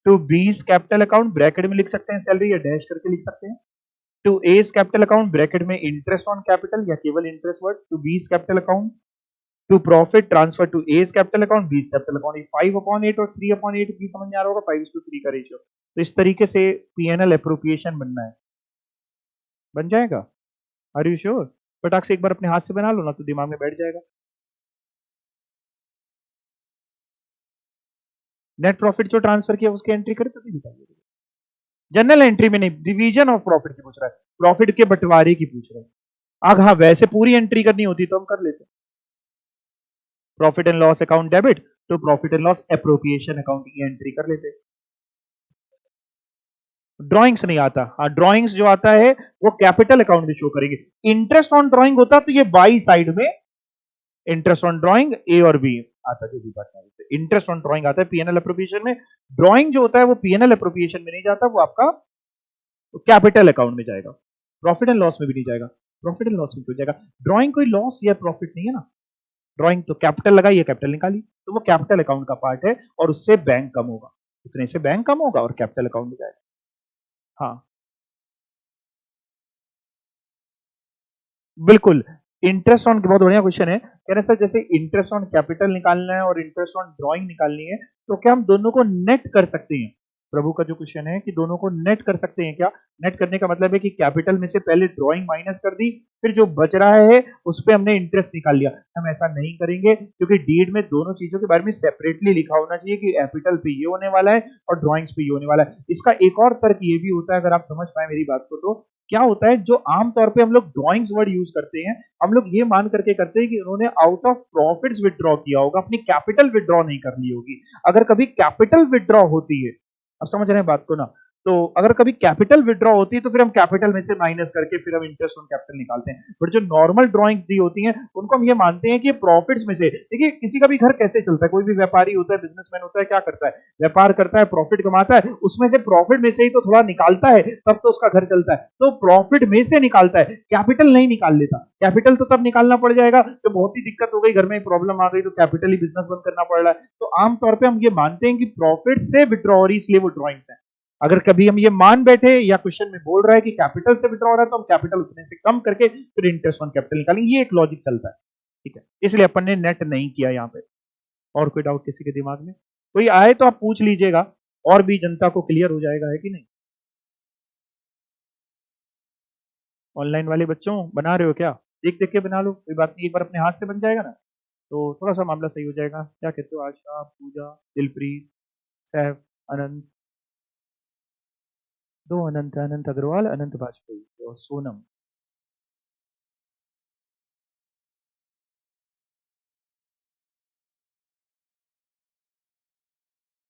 to B's capital account bracket में लिख सकते हैं सैलरी या डैश करके लिख सकते हैं, to A's capital account bracket में इंटरेस्ट ऑन कैपिटल या केवल interest word, to B's capital account to profit transfer to A's capital account B's capital account, 5/8 और 3/8 भी समझ में आ रहा होगा, 5:3 का रेशियो। तो इस तरीके से पीएनएल एप्रोप्रिएशन बनना है, बन जाएगा? Are you sure? फटाक से एक बार अपने हाथ से बना लो ना तो दिमाग में बैठ जाएगा। नेट प्रॉफिट जो ट्रांसफर किया उसकी एंट्री करें तो भी बताइए, जनरल एंट्री में नहीं, डिवीजन ऑफ प्रॉफिट की पूछ रहा है, प्रॉफिट के बंटवारे की पूछ रहा है। हाँ वैसे पूरी एंट्री करनी होती तो हम कर लेते, profit and loss account debit तो profit and loss appropriation account की एंट्री कर लेते। ड्राइंग्स नहीं आता, हाँ ड्राइंग्स जो आता है वो कैपिटल अकाउंट में शो करेंगे। इंटरेस्ट ऑन ड्राइंग होता तो ये बाई साइड में इंटरेस्ट ऑन ड्राइंग ए और बी आता, जो भी बात है इंटरेस्ट ऑन ड्राइंग आता है पीएनएल एप्रोप्रिएशन में, ड्राइंग जो होता है वो पीएनएल एप्रोप्रिएशन में नहीं जाता, वो आपका कैपिटल अकाउंट में जाएगा, प्रॉफिट एंड लॉस में भी नहीं जाएगा, प्रॉफिट एंड लॉस में क्यों जाएगा? ड्राइंग कोई लॉस या प्रॉफिट नहीं है ना, ड्राइंग तो कैपिटल लगाई है, कैपिटल निकाली, तो वो कैपिटल अकाउंट का पार्ट है और उससे बैंक कम होगा, उतने से बैंक कम होगा और कैपिटल अकाउंट में जाएगा। हाँ बिल्कुल, इंटरेस्ट ऑन, बहुत बढ़िया क्वेश्चन है, कह रहे सर जैसे इंटरेस्ट ऑन कैपिटल निकालना है और इंटरेस्ट ऑन ड्राइंग निकालनी है तो क्या हम दोनों को नेट कर सकते हैं? प्रभु का जो क्वेश्चन है कि दोनों को नेट कर सकते हैं क्या? नेट करने का मतलब है कि कैपिटल में से पहले ड्राइंग माइनस कर दी, फिर जो बच रहा है उस पर हमने इंटरेस्ट निकाल लिया। हम ऐसा नहीं करेंगे क्योंकि डीड में दोनों चीजों के बारे में सेपरेटली लिखा होना चाहिए कि कैपिटल पे ये होने वाला है और ड्राइंग्स पे ये होने वाला है। इसका एक और तर्क ये भी होता है, अगर आप समझ पाए मेरी बात को, तो क्या होता है, जो आमतौर पे हम लोग ड्राइंग्स वर्ड यूज करते हैं, हम लोग ये मान करके करते हैं कि उन्होंने आउट ऑफ प्रॉफिट्स विदड्रॉ किया होगा, अपनी कैपिटल विदड्रॉ नहीं कर ली होगी। अगर कभी कैपिटल विदड्रॉ होती है, अब समझ रहे हैं बात को ना, तो अगर कभी कैपिटल विदड्रॉ होती है तो फिर हम कैपिटल में से माइनस करके फिर हम इंटरेस्ट ऑन कैपिटल निकालते हैं। बट जो नॉर्मल ड्राइंग्स दी होती हैं उनको हम ये मानते हैं कि प्रॉफिट्स में से, देखिए किसी का भी घर कैसे चलता है, कोई भी व्यापारी होता है, बिजनेसमैन होता है, क्या करता है, व्यापार करता है, प्रॉफिट कमाता है, उसमें से प्रॉफिट में से ही तो थोड़ा निकालता है, तब तो उसका घर चलता है। तो प्रॉफिट में से निकालता है, कैपिटल नहीं निकाल लेता। कैपिटल तो तब निकालना पड़ जाएगा जब बहुत ही दिक्कत हो गई, घर में प्रॉब्लम आ गई, तो कैपिटल ही बिजनेस बंद करना पड़ रहा है। तो आमतौर पर हम ये मानते हैं कि प्रॉफिट से विड्रॉ हो रही, इसलिए वो ड्रॉइंग्स है। अगर कभी हम ये मान बैठे या क्वेश्चन में बोल रहा है कि कैपिटल से विड्रॉ हो रहा है, तो हम कैपिटल उतने से कम करके फिर इंटरेस्ट ऑन कैपिटल निकालेंगे, ये एक लॉजिक चलता है। ठीक है, इसलिए अपन ने नेट नहीं किया यहाँ पे। और कोई डाउट किसी के दिमाग में कोई आए तो आप पूछ लीजिएगा, और भी जनता को क्लियर हो जाएगा, है कि नहीं। ऑनलाइन वाले बच्चों बना रहे हो क्या, देख देख के बना लो, कोई बात नहीं, एक बार अपने हाथ से बन जाएगा ना तो थोड़ा सा मामला सही हो जाएगा। क्या कहते हो, आशा, पूजा, दिलप्रीत, सैफ, अनंत, दो अनंत, अनंत अग्रवाल, अनंत वाजपेयी और सोनम।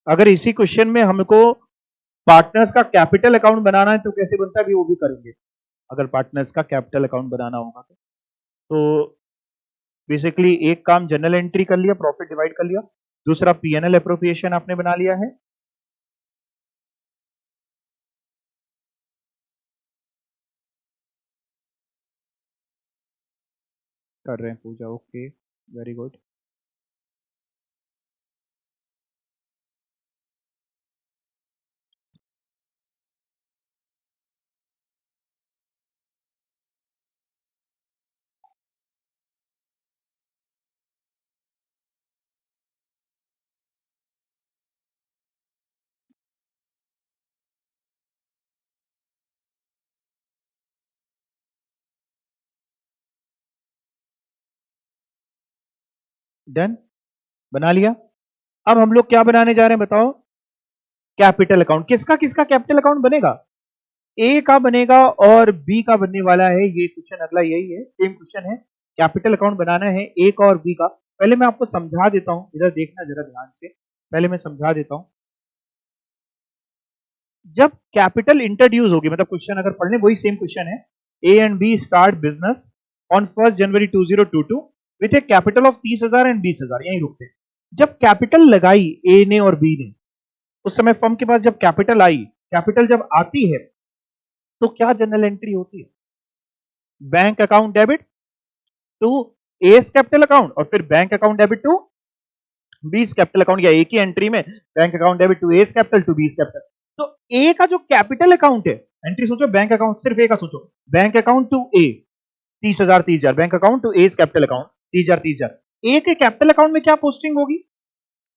अगर इसी क्वेश्चन में हमको पार्टनर्स का कैपिटल अकाउंट बनाना है तो कैसे बनता है, भी वो भी करेंगे। अगर पार्टनर्स का कैपिटल अकाउंट बनाना होगा तो बेसिकली एक काम जनरल एंट्री कर लिया, प्रॉफिट डिवाइड कर लिया, दूसरा पीएनएल एप्रोप्रिएशन आपने बना लिया है। कर रहे हैं पूजा, ओके, वेरी गुड। डन, बना लिया। अब हम लोग क्या बनाने जा रहे हैं बताओ, कैपिटल अकाउंट। किसका किसका कैपिटल अकाउंट बनेगा, ए का बनेगा और बी का बनने वाला है। ये क्वेश्चन अगला यही है, सेम क्वेश्चन है, कैपिटल अकाउंट बनाना है ए का और बी का। पहले मैं आपको समझा देता हूं, इधर देखना जरा ध्यान से, पहले मैं समझा देता हूं। जब कैपिटल इंट्रोड्यूस होगी, मतलब क्वेश्चन अगर पढ़ने, वही सेम क्वेश्चन है, A and B start business on 1 January 2022 with a capital of 30,000 and 20,000, यही रुकते हैं। जब कैपिटल लगाई ए ने और बी ने, उस समय फर्म के पास जब कैपिटल आई, कैपिटल जब आती है तो क्या जनरल एंट्री होती है, bank account debit to A's capital account और फिर bank account debit to B's capital account, या एक ही एंट्री में bank account debit to A's capital to B's capital. तो ए का जो कैपिटल अकाउंट है, एंट्री सोचो, बैंक अकाउंट सिर्फ ए का सोचो, bank account to A 30,000 30,000, bank account to A's capital account 30,000 30,000। A के कैपिटल अकाउंट में क्या पोस्टिंग होगी,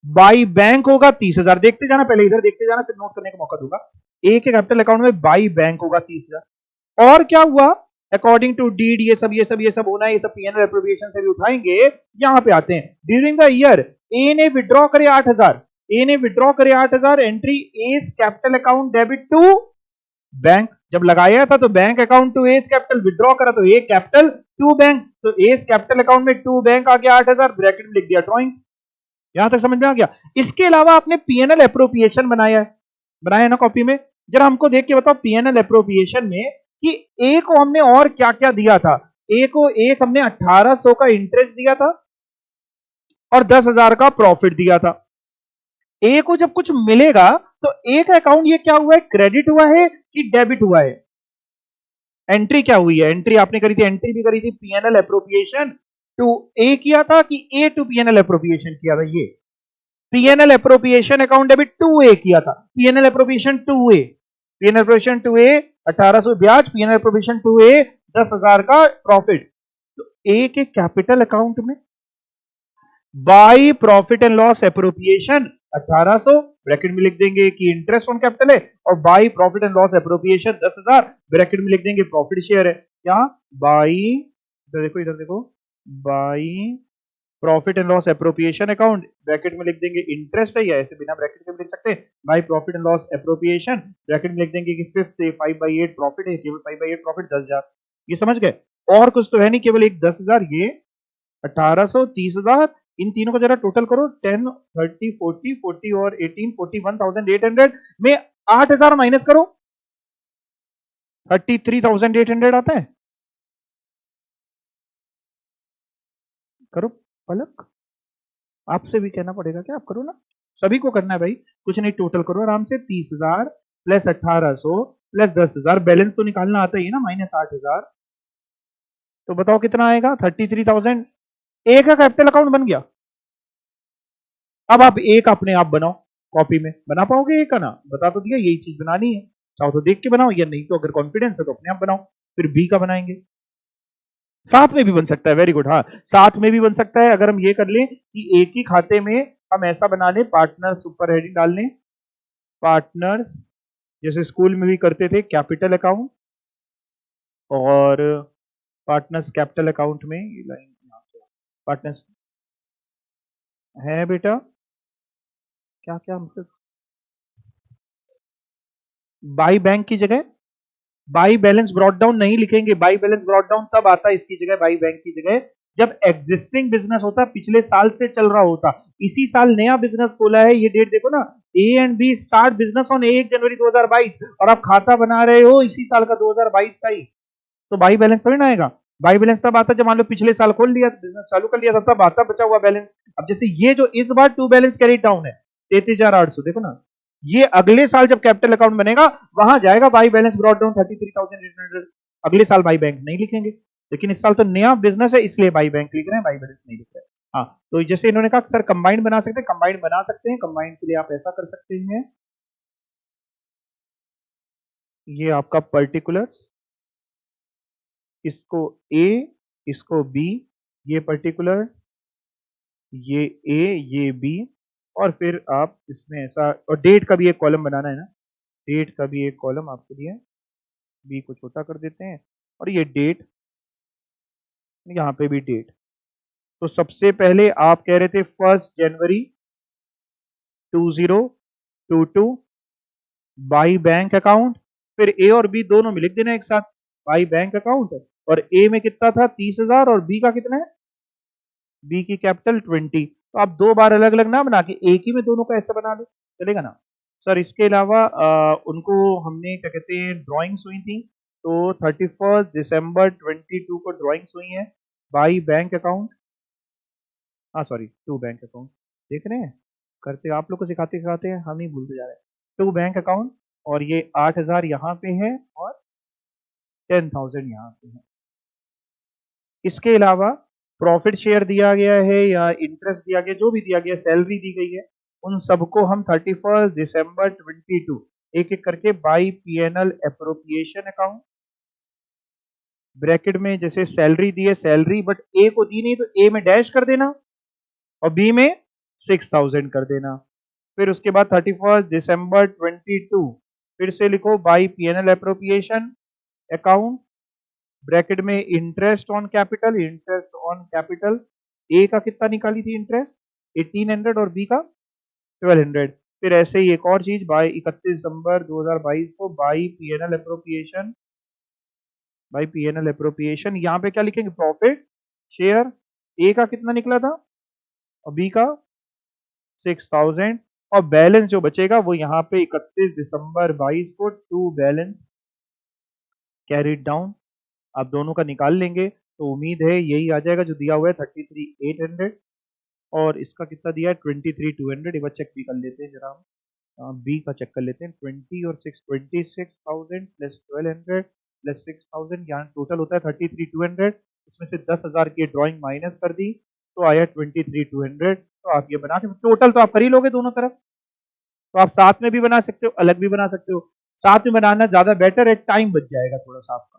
बाई बैंक होगा 30,000, देखते जाना, पहले इधर देखते जाना, फिर नोट करने का मौका दूंगा। ए के कैपिटल अकाउंट में बाई बैंक होगा 30,000। और क्या हुआ, अकॉर्डिंग टू डीड, ये सब होना है, ये सब पीएनएल एप्रोप्रिएशन से भी उठाएंगे। यहां पे आते हैं, ड्यूरिंग द ईयर ए ने विड्रॉ करे 8,000, ए ने विड्रॉ करे 8,000, entry A's capital account debit to bank. जब लगाया था तो bank account to A's capital, withdraw करा तो ए कैपिटल टू बैंक, तो एस कैपिटल अकाउंट में टू बैंक आ गया 8,000, ब्रैकेट में लिख दिया ड्रॉइंग्स। यहां तक समझ में आ गया। इसके अलावा आपने पीएनएल एप्रोप्रिएशन बनाया ना कॉपी में, जरा हमको देख के बताओ पीएनएल एप्रोप्रिएशन में कि ए को हमने और क्या क्या दिया था। ए को एक हमने 1800 का इंटरेस्ट दिया था और 10,000 का प्रॉफिट दिया था। ए को जब कुछ मिलेगा तो ए का अकाउंट ये क्या हुआ है, क्रेडिट हुआ है कि डेबिट हुआ है, एंट्री क्या हुई है, एंट्री आपने करी थी, एंट्री भी करी थी पीएनएल एप्रोप्रिएशन टू ए किया था कि ए टू पीएनएल एप्रोप्रिएशन किया था। ये PNL appropriation account debit to A किया था, PNL appropriation to A, PNL appropriation to A 1800 ब्याज, पीएनएल एप्रोप्रिएशन टू ए 10,000 का प्रॉफिट। तो ए के कैपिटल अकाउंट में by profit and loss appropriation 1800, bracket में लिख देंगे कि इंटरेस्ट ऑन कैपिटल है, और by profit and loss appropriation 10,000, bracket में लिख देंगे प्रॉफिट शेयर है। क्या बाई, इधर देखो by profit and loss appropriation account, bracket में लिख देंगे इंटरेस्ट है, या ऐसे बिना ब्रैकेट के भी लिख सकते हैं by profit and loss appropriation, bracket में लिख देंगे कि फिफ्थ 5/8 प्रॉफिट है, केवल 5/8 प्रॉफिट 10,000। ये समझ गए? और कुछ तो है नहीं, केवल एक 10,000, ये 1800, 30,000, इन तीनों को जरा टोटल करो, 10, 30, 40, 40 और 18, 41,800 में 8,000 माइनस करो, 33,800 आता है। करो पलक, आपसे भी कहना पड़ेगा क्या? आप करो ना, सभी को करना है भाई, कुछ नहीं, टोटल करो आराम से, 30,000 प्लस 1800 प्लस 10,000, बैलेंस तो निकालना आता ही ना, माइनस 8,000, तो बताओ कितना आएगा? 33,000। एक का कैपिटल अकाउंट बन गया। अब आप एक अपने आप बनाओ, कॉपी में बना पाओगे एक का ना? बता तो दिया यही चीज बनानी है, चाहो तो देख के बनाओ, या नहीं तो अगर कॉन्फिडेंस है तो अपने आप बनाओ। फिर बी का बनाएंगे, साथ में भी बन सकता है, वेरी गुड, हाँ साथ में भी बन सकता है। अगर हम ये कर लें कि एक ही खाते में हम ऐसा बना लें, पार्टनर्स ऊपर हेडिंग डाल लें, पार्टनर्स, जैसे स्कूल में भी करते थे, कैपिटल अकाउंट, और पार्टनर्स कैपिटल अकाउंट में ये लाइन पार्टनर्स है बेटा, क्या क्या मतलब बाई बैंक की जगह बाई बैलेंस ब्रॉट डाउन नहीं लिखेंगे, बाई बैलेंस ब्रॉट डाउन तब आता है इसकी जगह, बाई बैंक की जगह, जब एग्जिस्टिंग बिजनेस होता, पिछले साल से चल रहा होता, इसी साल नया बिजनेस खोला है, ये डेट देखो ना, A and B start business on 1 January 2022, और आप खाता बना रहे हो इसी साल का 2022 का ही, तो बाई बैलेंस थोड़ी ना आएगा। बाई बैलेंस तब आता जब मान लो पिछले साल खोल लिया, बिजनेस चालू कर लिया था, तब आता बचा हुआ बैलेंस। अब जैसे ये जो इस बार टू बैलेंस कैरी डाउन है 33,800, देखो ना, ये अगले साल जब कैपिटल अकाउंट बनेगा वहां जाएगा बाई बैलेंस ब्रॉट डाउन 33,800, अगले साल बाई बैंक नहीं लिखेंगे, लेकिन इस साल तो नया बिजनेस है इसलिए बाई बैंक लिख रहे हैं, बाई बैलेंस नहीं लिख रहे हैं। हाँ, तो जैसे इन्होंने कहा सर कंबाइंड बना सकते हैं, कंबाइंड बना सकते हैं, कंबाइंड के लिए आप ऐसा कर सकते हैं, ये आपका पर्टिकुलर्स, इसको ए, इसको बी, ये पर्टिकुलर्स, ये ए, ये बी, और फिर आप इसमें ऐसा, और डेट का भी एक कॉलम बनाना है ना, डेट का भी एक कॉलम आपके लिए, बी को छोटा कर देते हैं, और ये डेट, यहाँ पे भी डेट। तो सबसे पहले आप कह रहे थे 1 जनवरी 2022 बाई बैंक अकाउंट, फिर ए और बी दोनों में लिख देना एक साथ, बाई बैंक अकाउंट, और ए में कितना था 30,000, और बी का कितना है, बी की कैपिटल 20, तो आप दो बार अलग अलग ना बना के एक ही में दोनों का ऐसा बना लो, चलेगा ना सर? इसके अलावा उनको हमने क्या कहते हैं ड्राइंग्स हुई थी, तो 31 दिसंबर 22 को ड्राइंग्स हुई है बाई बैंक अकाउंट, हाँ सॉरी टू बैंक अकाउंट, देख रहे हैं करते आप लोग को सिखाते सिखाते हैं हम ही भूलते जा रहे हैं, टू बैंक अकाउंट, और ये 8,000 यहाँ पे है और 10,000 यहाँ पे है। इसके अलावा प्रॉफिट शेयर दिया गया है या इंटरेस्ट दिया गया, जो भी दिया गया, सैलरी दी गई है, उन सबको हम 31 दिसंबर 22 एक एक करके by PNL appropriation account, bracket में जैसे सैलरी दी है सैलरी, बट ए को दी नहीं तो ए में डैश कर देना और बी में 6,000 कर देना, फिर उसके बाद 31 दिसंबर 22 फिर से लिखो by PNL appropriation account, bracket में interest on capital, interest on capital, A का कितना निकाली थी इंटरेस्ट 1800 और बी का 1200, फिर ऐसे ही एक और चीज बाई 31 दिसंबर 2022 को by PNL appropriation, by PNL appropriation, यहाँ पे क्या लिखेंगे प्रॉफिट शेयर, ए का कितना निकला था और बी का 6,000, और बैलेंस जो बचेगा वो यहाँ पे 31 दिसंबर 22 को टू बैलेंस कैरिड डाउन, आप दोनों का निकाल लेंगे तो उम्मीद है यही आ जाएगा जो दिया हुआ है 33,800, और इसका कितना दिया है 23,200, एक बार चेक भी कर लेते हैं जरा, हम बी का चेक कर लेते हैं, 20 और 6 26,000 प्लस 1200 प्लस 6,000, यहाँ टोटल होता है 33,200, इसमें से 10,000 की ड्राइंग माइनस कर दी तो आया 23,200, तो आप ये बना के टोटल तो आप कर ही लोगे दोनों तरफ, तो आप साथ में भी बना सकते हो अलग भी बना सकते हो, साथ में बनाना ज्यादा बेटर है, टाइम बच जाएगा थोड़ा सा आपका,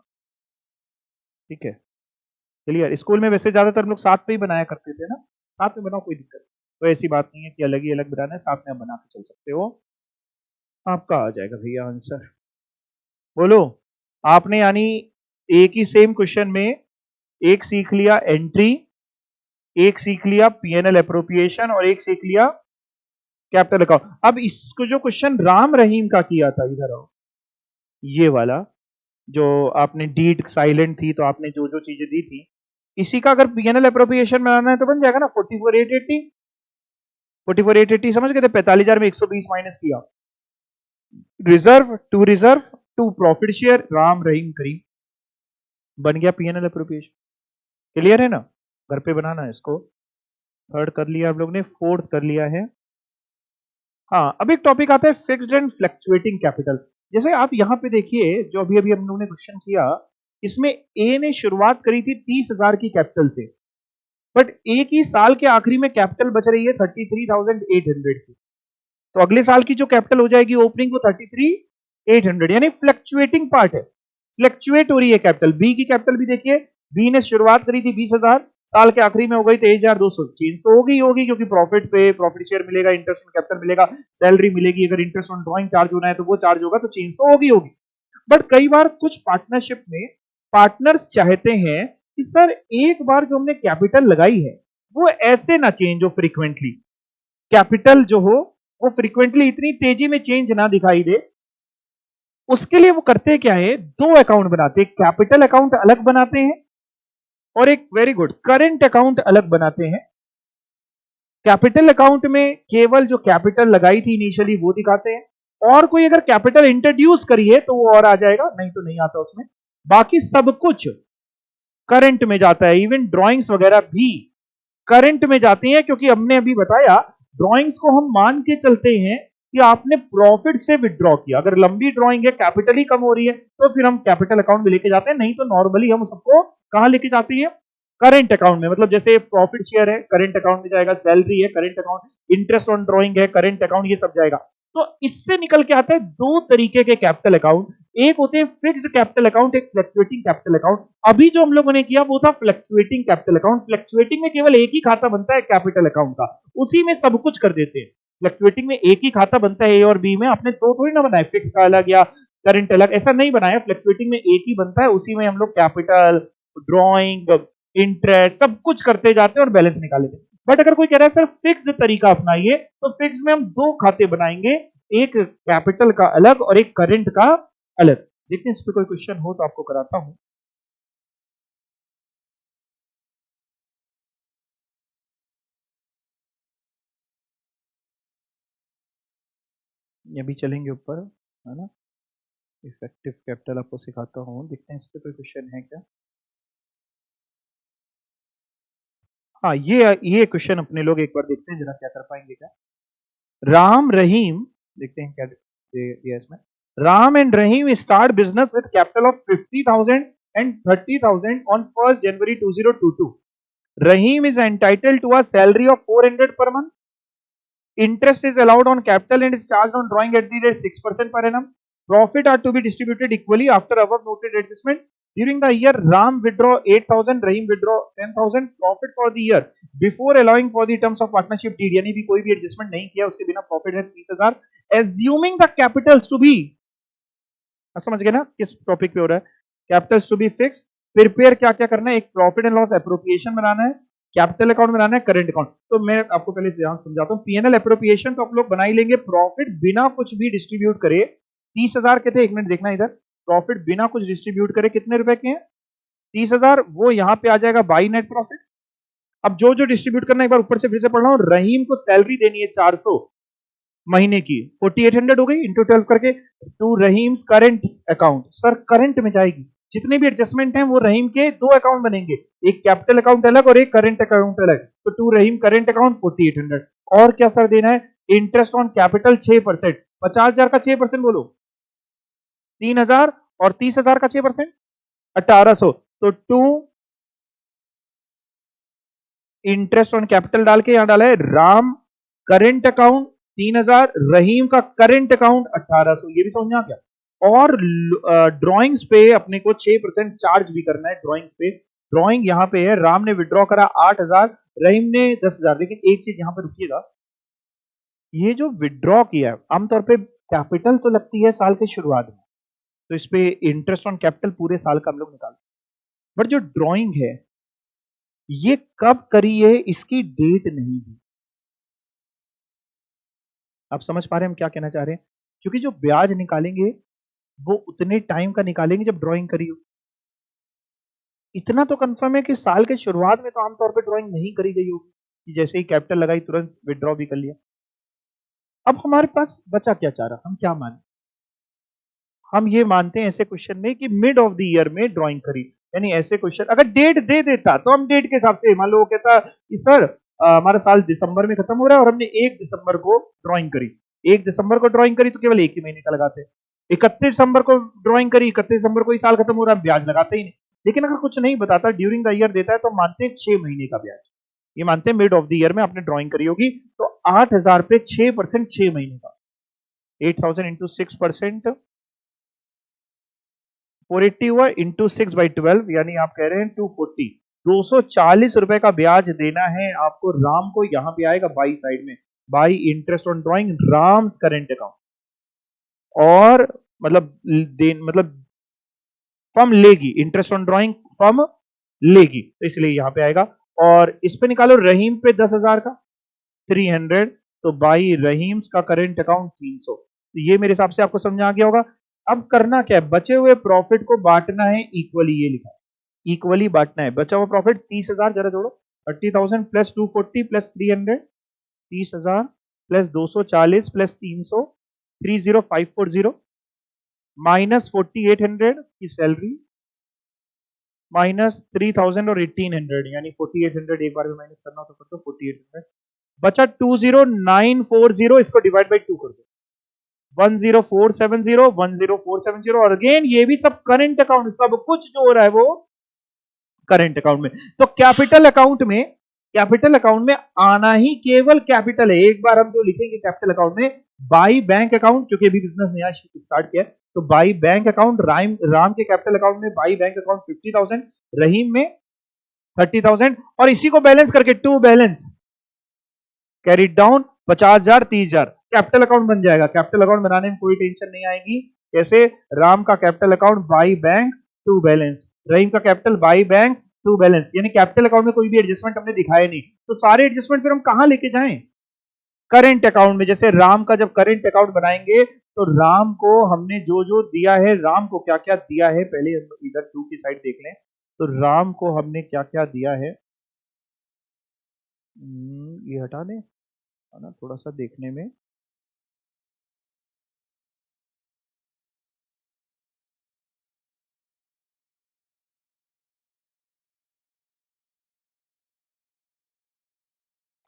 ठीक है क्लियर? स्कूल में वैसे ज्यादातर हम लोग साथ में ही बनाया करते थे ना, साथ में बनाओ कोई दिक्कत नहीं, तो ऐसी बात नहीं है कि अलग ही अलग बनाना है, साथ में आप बना के चल सकते हो, आपका आ जाएगा भैया आंसर। बोलो, आपने यानी एक ही सेम क्वेश्चन में एक सीख लिया एंट्री, एक सीख लिया पीएनएल एप्रोप्रिएशन और एक सीख लिया कैपिटल अकाउंट। अब इसको जो क्वेश्चन राम रहीम का किया था, इधर आओ, ये वाला जो आपने डीड साइलेंट थी तो आपने जो जो चीजें दी थी, इसी का अगर पीएनएल एप्रोप्रिएशन बनाना है तो बन जाएगा ना 44,880। 44,880 समझ गए थे, 45,000 में 120 माइनस किया, reserve to profit share, Ram Rahim Karim, बन गया पीएनएल एप्रोप्रिएशन। क्लियर है ना? घर पे बनाना है इसको। थर्ड कर लिया आप लोग ने, फोर्थ कर लिया है। हाँ, अब एक टॉपिक आता है फिक्स्ड एंड फ्लक्चुएटिंग कैपिटल। जैसे आप यहां पे देखिए, जो अभी अभी हम लोगों ने क्वेश्चन किया, इसमें ए ने शुरुआत करी थी 30,000 की कैपिटल से, बट एक ही साल के आखिरी में कैपिटल बच रही है 33,800 की, तो अगले साल की जो कैपिटल हो जाएगी ओपनिंग वो 33,800, यानी फ्लक्चुएटिंग पार्ट है, फ्लक्चुएट हो रही है कैपिटल। बी की कैपिटल भी देखिए, बी ने शुरुआत करी थी 20,000, साल के आखिरी में हो गई 23,200, चेंज तो होगी क्योंकि प्रॉफिट पे प्रॉफिट शेयर मिलेगा, इंटरेस्ट ऑन कैपिटल मिलेगा, सैलरी मिलेगी, अगर इंटरेस्ट ऑन ड्रॉइंग चार्ज होना है तो वो चार्ज होगा, तो चेंज तो होगी। बट कई बार कुछ पार्टनरशिप में पार्टनर्स चाहते हैं कि सर एक बार जो हमने कैपिटल लगाई है वो ऐसे ना चेंज हो फ्रीक्वेंटली, कैपिटल जो हो वो फ्रीक्वेंटली इतनी तेजी में चेंज ना दिखाई दे। उसके लिए वो करते क्या है, दो अकाउंट बनाते हैं, कैपिटल अकाउंट अलग बनाते हैं और एक वेरी गुड करंट अकाउंट अलग बनाते हैं। कैपिटल अकाउंट में केवल जो कैपिटल लगाई थी इनिशियली वो दिखाते हैं, और कोई अगर कैपिटल इंट्रोड्यूस करिए तो वो और आ जाएगा, नहीं तो नहीं आता उसमें। बाकी सब कुछ करंट में जाता है, इवन ड्राइंग्स वगैरह भी करंट में जाती हैं, क्योंकि हमने अभी बताया ड्राइंग्स को हम मान के चलते हैं कि आपने प्रॉफिट से विड्रॉ किया। अगर लंबी ड्राइंग है, कैपिटल ही कम हो रही है, तो फिर हम कैपिटल अकाउंट में लेके जाते हैं, नहीं तो नॉर्मली हम सबको कहां लेके जाते हैं, करंट अकाउंट में। मतलब जैसे प्रॉफिट शेयर है करंट अकाउंट में जाएगा, सैलरी है current account, interest on drawing है करंट अकाउंट, ये सब जाएगा। तो इससे निकल के आता है दो तरीके के कैपिटल अकाउंट, एक होते हैं फिक्स्ड कैपिटल अकाउंट, एक फ्लक्चुएटिंग कैपिटल अकाउंट। अभी जो हम लोगों ने किया वो था फ्लक्चुएटिंग कैपिटल अकाउंट। फ्लक्चुएटिंग में केवल एक ही खाता बनता है कैपिटल अकाउंट का, उसी में सब कुछ कर देते हैं। फ्लक्चुएटिंग में एक ही खाता बनता है ए और बी में, आपने दो थोड़ी ना बनाया, फिक्स का अलग या करंट अलग, ऐसा नहीं बनाया। फ्लक्चुएटिंग में एक ही बनता है, उसी में हम लोग कैपिटल, ड्रॉइंग, इंटरेस्ट सब कुछ करते जाते हैं और बैलेंस निकाल लेते हैं। बट अगर कोई कह रहा है सर फिक्स्ड तरीका अपनाइए, तो फिक्स में हम दो खाते बनाएंगे, एक कैपिटल का अलग और एक करंट का अलग। देखते हैं इस पे कोई क्वेश्चन हो तो आपको कराता हूं। अभी चलेंगे ऊपर, है ना, इफेक्टिव कैपिटल आपको सिखाता हूं, देखते हैं इस पे कोई क्वेश्चन है क्या। हाँ, ये क्वेश्चन अपने लोग एक बार देखते हैं जरा क्या कर पाएंगे क्या। राम रहीम, देखते हैं क्या दिया इसमें। Ram and Rahim start business with capital of 50,000 and 30,000 on 1st January 2022. Rahim is entitled to a salary of 400 per month. Interest is allowed on capital and is charged on drawing at the rate 6% per annum. Profit are to be distributed equally after above noted adjustment. During the year, Ram withdraw 8,000, Rahim withdraw 10,000. Profit for the year before allowing for the terms of partnership deed, यानी भी कोई भी adjustment नहीं किया उसके बिना profit है 30,000. Assuming the capitals to be, आप समझ गए ना किस टॉपिक पे हो रहा है, capitals to be fix. Prepare क्या क्या करना है, एक प्रॉफिट एंड लॉस एप्रोप्रिएशन बनाना है, कैपिटल अकाउंट बनाना है, करंट अकाउंट। तो मैं आपको पहले समझाता हूँ। पीएनएल एप्रोप्रिएशन तो आप लोग बना ही लेंगे, प्रॉफिट बिना कुछ भी डिस्ट्रीब्यूट करे 30,000 के थे, एक मिनट देखना इधर, प्रॉफिट बिना कुछ डिस्ट्रीब्यूट करे कितने रुपए के हैं, 30,000, वो यहां पे आ जाएगा बाई नेट प्रॉफिट। अब जो जो डिस्ट्रीब्यूट करना, एक बार ऊपर से फिर से पढ़ रहा हूं, रहीम को सैलरी देनी है 400 महीने की, 4800 हो गई इंटू 12 करके, to Rahim's current account. Sir current में जाएगी, जितने भी एडजस्टमेंट हैं वो रहीम के दो अकाउंट बनेंगे, एक कैपिटल अकाउंट अलग और एक करंट अकाउंट अलग। तो टू रहीम करंट अकाउंट 4800। और क्या सर देना है, इंटरेस्ट ऑन कैपिटल 6%, 50,000 का 6% बोलो 3,000 और 30,000 का 6% 1800। तो टू इंटरेस्ट ऑन कैपिटल डाल के यहां डाला है राम करंट अकाउंट 3,000, रहीम का करंट अकाउंट 1800, ये भी समझना क्या। और ड्राइंग्स पे अपने को 6% चार्ज भी करना है ड्राइंग्स पे। ड्राइंग यहां पे है, राम ने विड्रॉ करा 8,000, रहीम ने 10,000। लेकिन एक चीज यहां पे रुकिएगा, ये जो विड्रॉ किया है आमतौर पे कैपिटल तो लगती है साल के शुरुआत में, तो इस पे इंटरेस्ट ऑन कैपिटल पूरे साल का हम लोग निकालते हैं। बट जो ड्राइंग है ये कब करी है इसकी डेट नहीं दी। आप समझ पा रहे हैं हम क्या कहना चाह रहे हैं? क्योंकि जो ब्याज निकालेंगे वो उतने टाइम का निकालेंगे जब ड्राइंग करी हो। इतना तो कंफर्म है कि साल के शुरुआत में तो आमतौर पे ड्राइंग नहीं करी गई होगी कि जैसे ही कैपिटल लगाई तुरंत विड्रॉ भी कर लिया। अब हमारे पास बचा क्या चारा, हम क्या माने? हम ये मानते हैं ऐसे क्वेश्चन में कि मिड ऑफ द ईयर में ड्राइंग करी, यानी ऐसे क्वेश्चन अगर डेट दे देता तो हम डेट के हिसाब से, मान लो वो कहता कि सर हमारा साल दिसंबर में खत्म हो रहा है और हमने 1 दिसंबर को ड्राइंग करी, 1 दिसंबर को ड्राइंग करी तो केवल एक ही महीने का लगाते हैं। 31 दिसंबर को ड्राइंग करी, 31 दिसंबर को ही साल खत्म हो रहा है, ब्याज लगाते ही नहीं। लेकिन अगर कुछ नहीं बताता, ड्यूरिंग द ईयर देता है, तो मानते हैं 6 महीने का ब्याज। ये मानते हैं मिड ऑफ द ईयर में आपने ड्राइंग करी होगी तो 8000 पे 6%, 6 महीने का 8000 इंटू 6%, 480 हुआ इंटू 6/12, यानी आप कह रहे हैं 240, 240 रुपए का ब्याज देना है आपको राम को। यहां पे आएगा बाई साइड में, by interest on drawing Ram's current account, और मतलब फर्म लेगी इंटरेस्ट ऑन ड्राइंग, फर्म लेगी, तो इसलिए यहां पे आएगा। और इस पे निकालो रहीम पे 10,000 का 300, तो बाई रहीम्स का करेंट अकाउंट 300। तो ये मेरे हिसाब से आपको समझ आ गया होगा। अब करना क्या है, बचे हुए प्रॉफिट को बांटना है इक्वली, ये लिखा है इक्वली बांटना है। बचा हुआ प्रॉफिट 30,000, जरा जोड़ो 30,000 plus 240 plus 300, 30,000 plus 240 plus 300, 30540 minus 4800 की सैलरी, माइनस 3000 और 1800, यानी 4800 एक बार में माइनस करना हो तो कर दो 4800, बचा 20940, इसको डिवाइड बाई 2 कर दो, 10470, 10470, और अगेन ये भी सब करंट अकाउंट, सब कुछ जो हो रहा है वो करंट अकाउंट में। तो कैपिटल अकाउंट में आना ही केवल कैपिटल है। एक बार हम जो लिखेंगे कैपिटल अकाउंट में, बाई बैंक अकाउंट, क्योंकि अभी बिजनेस नया स्टार्ट किया है, तो बाई बैंक अकाउंट, राम के कैपिटल अकाउंट में बाई बैंक अकाउंट 50,000, रहीम में 30,000, और इसी को बैलेंस करके to balance carried down 50,000, 30,000, capital account बन जाएगा। कैपिटल अकाउंट बनाने में कोई टेंशन नहीं आएगी। कैसे? राम का capital account by bank to balance, Rahim का capital by bank to balance, यानी कैपिटल अकाउंट में कोई भी एडजस्टमेंट हमने दिखाया नहीं, तो सारे एडजस्टमेंट फिर हम कहां लेके जाएं? करंट अकाउंट में। जैसे राम का जब करंट अकाउंट बनाएंगे तो राम को हमने जो जो दिया है, राम को क्या क्या दिया है, पहले इधर टू की साइड देख लें, तो राम को हमने क्या क्या दिया है, ये हटा दें ना थोड़ा सा देखने में।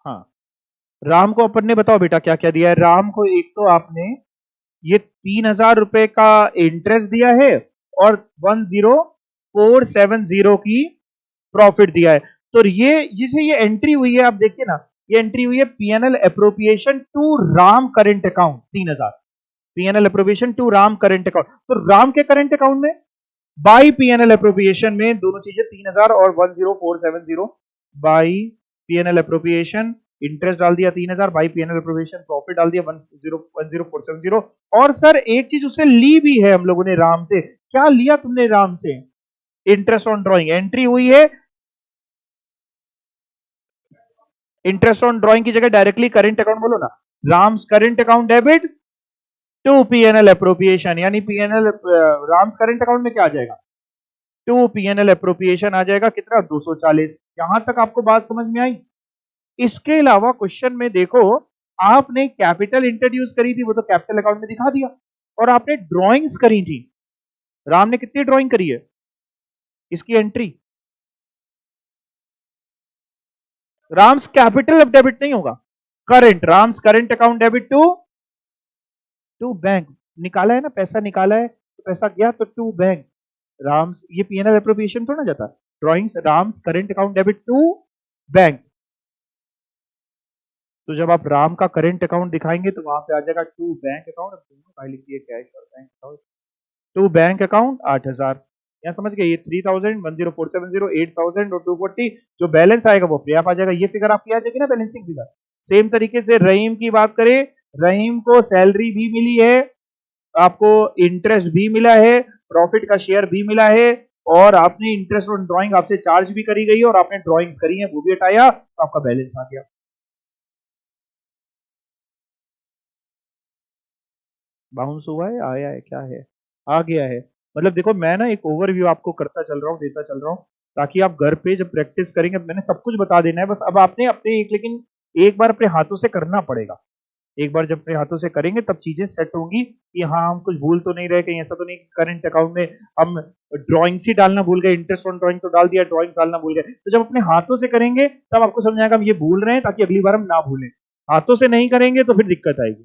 हाँ, राम को अपन ने बताओ बेटा क्या क्या दिया है। राम को एक तो आपने ये 3,000 रुपए का इंटरेस्ट दिया है और 10470 की प्रॉफिट दिया है। तो ये जिसे ये एंट्री हुई है, आप देखिए ना, ये एंट्री हुई है PNL appropriation to Ram current account 3,000, PNL appropriation to Ram current account. तो राम के करंट अकाउंट में बाई पीएनएल अप्रोप्रिएशन में दोनों चीजें 3,000 और 10470, बाई पीएनएल अप्रोप्रिएशन इंटरेस्ट डाल दिया 3,000, बाई पीएनएल अप्रोप्रिएशन प्रॉफिट डाल दिया 10470। और सर एक चीज उससे ली भी है हम लोगों ने राम से। क्या लिया तुमने राम से? Interest on drawing. एंट्री हुई है इंटरेस्ट ऑन ड्राइंग की जगह डायरेक्टली करंट अकाउंट बोलो ना, Ram's current account debit to PNL appropriation, यानी पीएनएल राम्स करंट अकाउंट में क्या आ जाएगा, टू पीएनएल अप्रोप्रिएशन आ जाएगा, कितना 240। यहां तक आपको बात समझ में आई? इसके अलावा क्वेश्चन में देखो, आपने कैपिटल इंट्रोड्यूस करी थी, वो तो कैपिटल अकाउंट में दिखा दिया, और आपने ड्रॉइंग्स करी थी। राम ने कितनी ड्रॉइंग करी है, इसकी एंट्री, राम्स कैपिटल अब डेबिट नहीं होगा, current, Ram's current account debit to bank, निकाला है ना पैसा, निकाला है तो पैसा गया तो टू बैंक, राम्स, ये पीएनएल अप्रोप्रिएशन थोड़ा जाता, drawings Ram's current account debit to bank. तो जब आप राम का करंट अकाउंट दिखाएंगे तो वहां पे आ जाएगा टू बैंक अकाउंट, दोनों लिख दिए कैश और bank account, to bank account 8,000, यहाँ समझ गए, ये 3,000, 10470, 8,000 और 240, जो बैलेंस आएगा वो अपने आप आ जाएगा। ये फिगर आपकी आ जाएगी ना बैलेंसिंग फिगर। सेम तरीके से रहीम की बात करें, रहीम को सैलरी भी मिली है, आपको इंटरेस्ट भी मिला है, प्रॉफिट का शेयर भी मिला है, और आपने इंटरेस्ट ऑन ड्राइंग आपसे चार्ज भी करी गई और आपने ड्राइंग्स करी है वो भी हटाया तो आपका बैलेंस आ गया। बाउंस हुआ है, आया है, क्या है, आ गया है। मतलब देखो मैं ना एक ओवरव्यू आपको करता चल रहा हूँ, देता चल रहा हूँ, ताकि आप घर पे जब प्रैक्टिस करेंगे, मैंने सब कुछ बता देना है, बस अब आपने अपने एक, लेकिन एक बार अपने हाथों से करना पड़ेगा। एक बार जब अपने हाथों से करेंगे तब चीजें सेट होंगी कि हाँ हम कुछ भूल तो नहीं रहे, कहीं ऐसा तो नहीं करंट अकाउंट में हम ड्राइंग्स ही डालना भूल गए, इंटरेस्ट ऑन ड्राइंग तो डाल दिया, ड्राइंग्स डालना भूल गए। तो जब अपने हाथों से करेंगे तब आपको समझ आएगा हम ये भूल रहे हैं, ताकि अगली बार हम ना भूलें। हाथों से नहीं करेंगे तो फिर दिक्कत आएगी।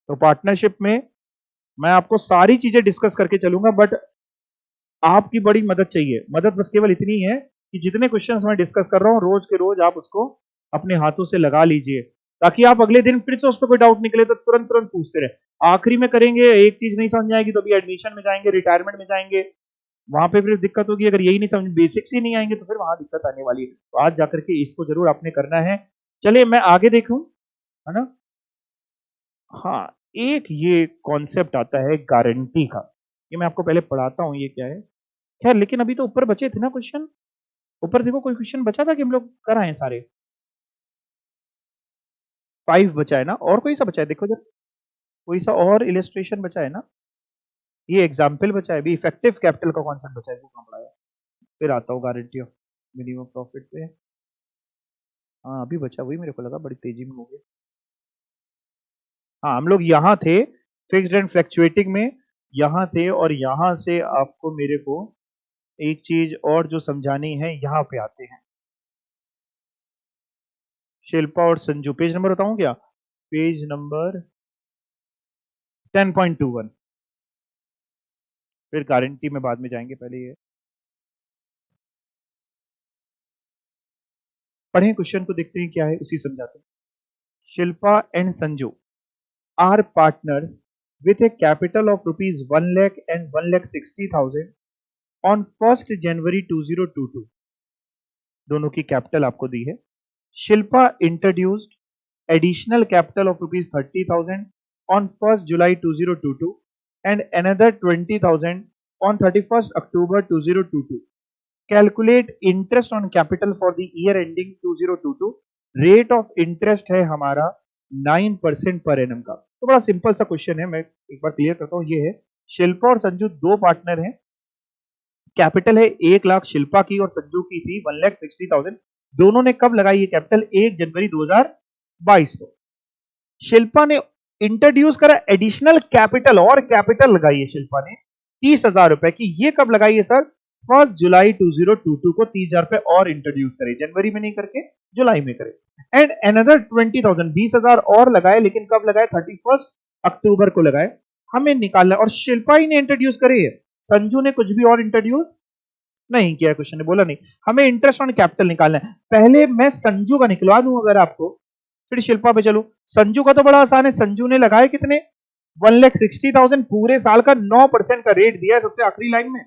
तो पार्टनरशिप में मैं आपको सारी चीजें डिस्कस करके चलूंगा, बट आपकी बड़ी मदद चाहिए। मदद बस केवल इतनी है कि जितने क्वेश्चंस मैं डिस्कस कर रहा हूं रोज के रोज आप उसको अपने हाथों से लगा लीजिए, ताकि आप अगले दिन फिर से उस पर कोई डाउट निकले तो तुरंत तुरंत पूछते रहे। आखिरी में करेंगे, एक चीज नहीं समझ आएगी तो अभी एडमिशन में जाएंगे, रिटायरमेंट में जाएंगे, वहां पे फिर दिक्कत होगी। अगर यही नहीं समझ, बेसिक्स ही नहीं आएंगे तो फिर वहां दिक्कत आने वाली है। तो आज जाकर के इसको जरूर आपने करना है। चलिए मैं आगे देखूं, है ना। हाँ, एक ये कॉन्सेप्ट आता है गारंटी का, ये मैं आपको पहले पढ़ाता हूं ये क्या है। खैर लेकिन अभी तो ऊपर बचे थे ना क्वेश्चन, ऊपर देखो कोई क्वेश्चन बचा था कि हम लोग कर आए सारे। 5 बचा है ना, और कोई सा बचा है देखो जरा, कोई सा और इलिस्ट्रेशन बचा है ना, ये एग्जाम्पल बचा है, भी इफेक्टिव कैपिटल का कॉन्सेप्ट बचा है, वो कहां पढ़ाया। फिर आता हूँ गारंटी ऑफ मिनिमम प्रॉफिट पे। हाँ अभी बचा, वही मेरे को लगा बड़ी तेजी में हो गया। हाँ हम लोग यहाँ थे फिक्स्ड एंड फ्लक्चुएटिंग में, यहाँ थे, और यहाँ से आपको मेरे को एक चीज और जो समझानी है, यहाँ पे आते हैं शिल्पा और संजू। पेज नंबर बताऊं क्या, पेज नंबर 10.21। फिर गारंटी में बाद में जाएंगे, पहले ये पढ़ें, क्वेश्चन को देखते हैं क्या है, उसी समझाते हैं। Shilpa and Sanju are partners with a capital of rupees 1 lakh and 1,60,000 on 1st January 2022। दोनों की कैपिटल आपको दी है। Shilpa introduced additional capital of rupees 30,000 on 1st July 2022 and another 20,000 on 31st October 2022। Calculate interest on capital for the year ending 2022। Rate of interest है हमारा 9% per annum का। तो बड़ा simple सा क्वेश्चन है, मैं एक बार क्लियर करता हूं। ये है शिल्पा और संजू दो पार्टनर हैं, कैपिटल है 1 लाख शिल्पा की और संजू की थी 1,60,000। दोनों ने कब लगाई ये कैपिटल, 1 जनवरी 2022 को। शिल्पा ने इंट्रोड्यूस करा एडिशनल कैपिटल, और कैपिटल लगाई है शिल्पा ने 30,000 रुपए की। ये कब लगाई है सर, 1 जुलाई 2022 को 30,000 रुपए और इंट्रोड्यूस करे, जनवरी में नहीं करके जुलाई में करे। एंड अनदर 20,000 20,000 और लगाए, लेकिन कब लगाए, 31 अक्टूबर को लगाए। हमें निकालना, और शिल्पा ही ने इंट्रोड्यूस करे है, संजू ने कुछ भी और इंट्रोड्यूस नहीं किया। क्वेश्चन ने बोला नहीं, हमें इंटरेस्ट ऑन कैपिटल निकालना है। पहले मैं संजू का निकलवा दूं अगर आपको, फिर शिल्पा पे चलो। संजू का तो बड़ा आसान है, संजू ने लगाए कितने, 1,60,000, पूरे साल का 9% का रेट दिया है सबसे आखिरी लाइन में।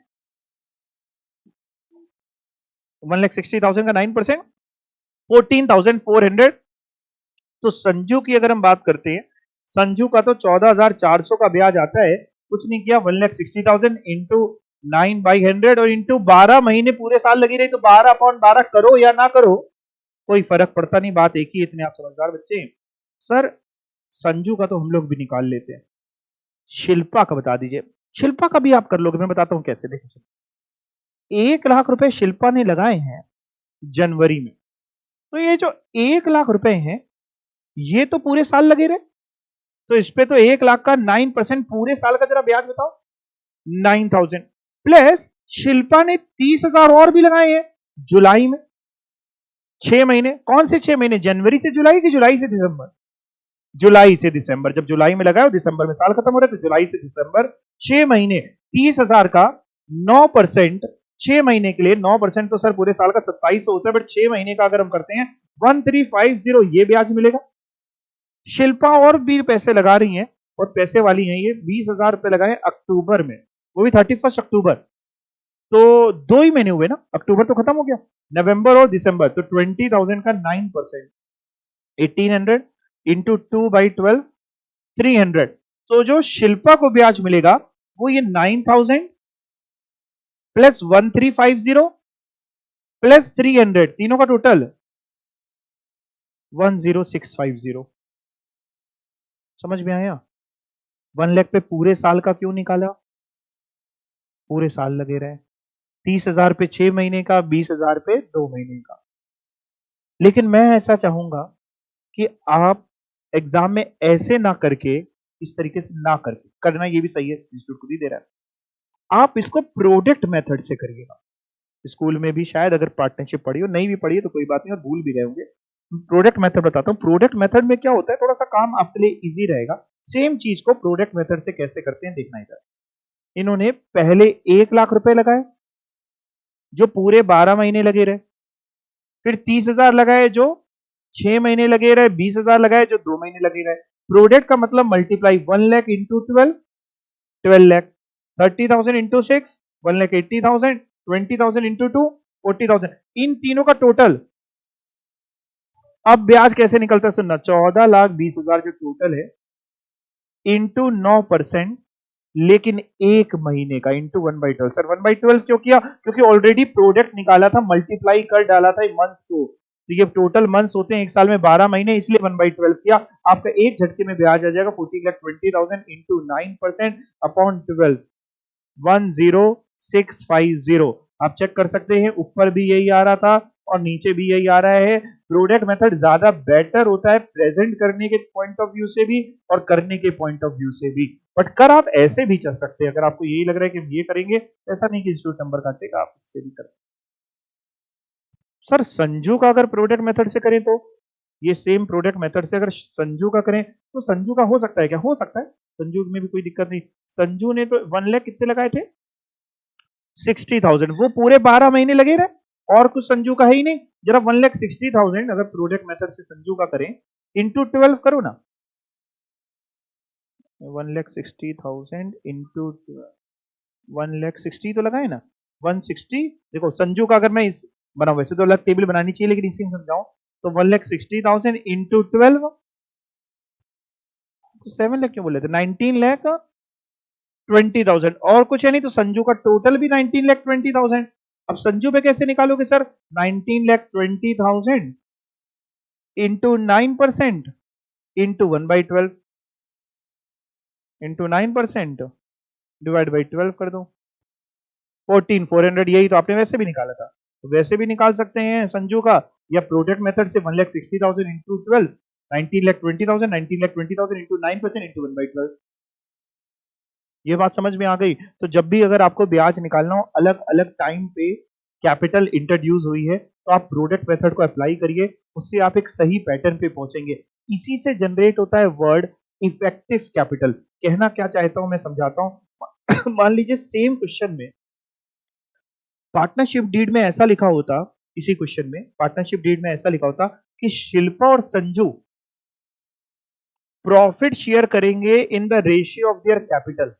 1,60,000 का 9%, 14,400। तो संजू की अगर हम बात करते हैं, संजू का तो 14,400 का ब्याज आता है। कुछ नहीं किया, 1,60,000 इंटू 9/100 और इंटू 12 महीने पूरे साल लगी रही, तो 12/12 करो या ना करो कोई फर्क पड़ता नहीं, बात एक ही। इतने आप समझदार बच्चे हैं। सर संजू का तो हम लोग भी निकाल लेते हैं, शिल्पा का बता दीजिए। शिल्पा का भी आप कर लोगे, मैं बताता हूं कैसे। देखो 1 लाख रुपए शिल्पा ने लगाए हैं जनवरी में, तो ये जो 1 लाख रुपए हैं ये तो पूरे साल लगे रहे, तो इस पे तो 1 लाख का 9% पूरे साल का जरा ब्याज बताओ, 9,000 प्लस शिल्पा ने 30,000 और भी लगाए हैं जुलाई में। 6 महीने, कौन से 6 महीने, जनवरी से जुलाई की जुलाई से दिसंबर, जुलाई से दिसंबर। जब जुलाई में लगाया दिसंबर में साल खत्म हो रहा है, तो जुलाई से दिसंबर 6 महीने, 30,000 का 9%, 6 महीने के लिए 9% तो सर पूरे साल का 2700 होता है, बट 6 महीने का अगर हम करते हैं 1350, ये ब्याज मिलेगा। शिल्पा और भी पैसे लगा रही हैं और पैसे वाली हैं, ये 20,000 रुपए लगाए अक्टूबर में, वो भी 31 अक्टूबर। तो 2 ही महीने हुए ना, अक्टूबर तो खत्म हो गया, नवंबर और दिसंबर। तो 20,000 का 9%, 1,800 इंटू 2/12, 300। तो जो शिल्पा को ब्याज मिलेगा वो ये 9,000 प्लस 1350 प्लस 300, तीनों का टोटल 10650। समझ में आया? 1 लाख पे पूरे साल का क्यों निकाला? पूरे साल लगे रहे। 30,000 पे 6 महीने का, 20,000 पे 2 महीने का। लेकिन मैं ऐसा चाहूंगा कि आप एग्जाम में ऐसे ना करके, इस तरीके से ना करके, करना ये भी सही है, इंस्टीट्यूट खुद ही दे रहा है, आप इसको प्रोडक्ट मेथड से करिएगा। स्कूल में भी शायद अगर पार्टनरशिप पढ़ी हो, नहीं भी पढ़ी है तो कोई बात नहीं, और भूल भी गए होंगे। प्रोडक्ट मेथड बताता हूं। प्रोडक्ट मेथड में क्या होता है, थोड़ा सा काम आपके लिए इजी रहेगा। सेम चीज को प्रोडक्ट मेथड से कैसे करते हैं देखना इधर। इन्होंने पहले 1 लाख रुपए लगाए जो पूरे 12 महीने लगे रहे, फिर 30,000 लगाए जो 6 महीने लगे रहे, 20,000 लगाए जो 2 महीने लगे रहे। प्रोडक्ट का मतलब multiply 1 lakh into 12, 12 lakh, 30,000 into 6, 1,80,000, 20,000 into 2, 40,000। इन तीनों का टोटल। अब ब्याज कैसे निकलता है सुनना, 14,20,000 जो टोटल है इंटू 9%, लेकिन 1 महीने का इंटू 1/12। सर 1/12 क्यों किया? क्योंकि ऑलरेडी प्रोडक्ट निकाला था, मल्टीप्लाई कर डाला था मंथ्स को, तो ये टोटल मंथ्स होते हैं एक साल में 12 महीने, इसलिए 1/12 किया। आपका एक झटके में ब्याज आ जाएगा 14,20,000 इंटू 9% अपॉन 12, 10650। आप चेक कर सकते हैं, ऊपर भी यही आ रहा था और नीचे भी यही आ रहा है। प्रोडक्ट मेथड ज्यादा बेटर होता है प्रेजेंट करने के पॉइंट ऑफ व्यू से भी और करने के पॉइंट ऑफ व्यू से भी। बट कर आप ऐसे भी चल सकते हैं, अगर आपको यही लग रहा है कि हम ये करेंगे, ऐसा नहीं कि इंस्टीट्यूट नंबर काटेगा, आप इससे भी कर सकते। सर संजू का अगर प्रोडक्ट मेथड से करें तो, ये सेम प्रोडक्ट मेथड से अगर संजू का करें तो संजू का हो सकता है क्या? हो सकता है, संजू में भी कोई दिक्कत नहीं। संजू ने तो 1 लाख कितने लगाए थे? 60,000। वो पूरे 12 महीने लगे रहे, और कुछ संजू का है ही नहीं। जरा 1,60,000 अगर प्रोडक्ट मेथड से संजू का करें, इंटू 12 करो ना, 1,60,000 इंटू 1,60,000 तो लगाए ना, 160। देखो संजू का अगर मैं इस बनाऊं, वैसे तो अलग टेबल बनानी चाहिए लेकिन इसी में समझाऊं, तो 1,60,000 इंटू 12, 7 लाख क्यों बोले थे, 19,20,000। और कुछ है नहीं, तो संजू का टोटल भी 19,20,000। अब संजू पे कैसे निकालोगे sir? 19,20,000 into 9% into 1/12 into 9% divide by 12 कर दो, 14,400। यही तो आपने वैसे भी निकाला था, तो वैसे भी निकाल सकते हैं संजू का, या प्रोडक्ट मेथड से 1,60,000 इंटू 12, 19,20,000, 19,20,000 इंटू 9% इंटू 1/12। ये बात समझ में आ गई? तो जब भी अगर आपको ब्याज निकालना हो, अलग अलग टाइम पे कैपिटल इंट्रोड्यूस हुई है, तो आप प्रोडक्ट मेथड को अप्लाई करिए, उससे आप एक सही पैटर्न पे पहुंचेंगे। इसी से जनरेट होता है वर्ड इफेक्टिव कैपिटल। कहना क्या चाहता हूं मैं समझाता हूं। मान लीजिए सेम क्वेश्चन में पार्टनरशिप डीड में ऐसा लिखा होता, इसी क्वेश्चन में पार्टनरशिप डीड में ऐसा लिखा होता कि शिल्पा और संजू प्रॉफिट शेयर करेंगे इन the ratio of their capital.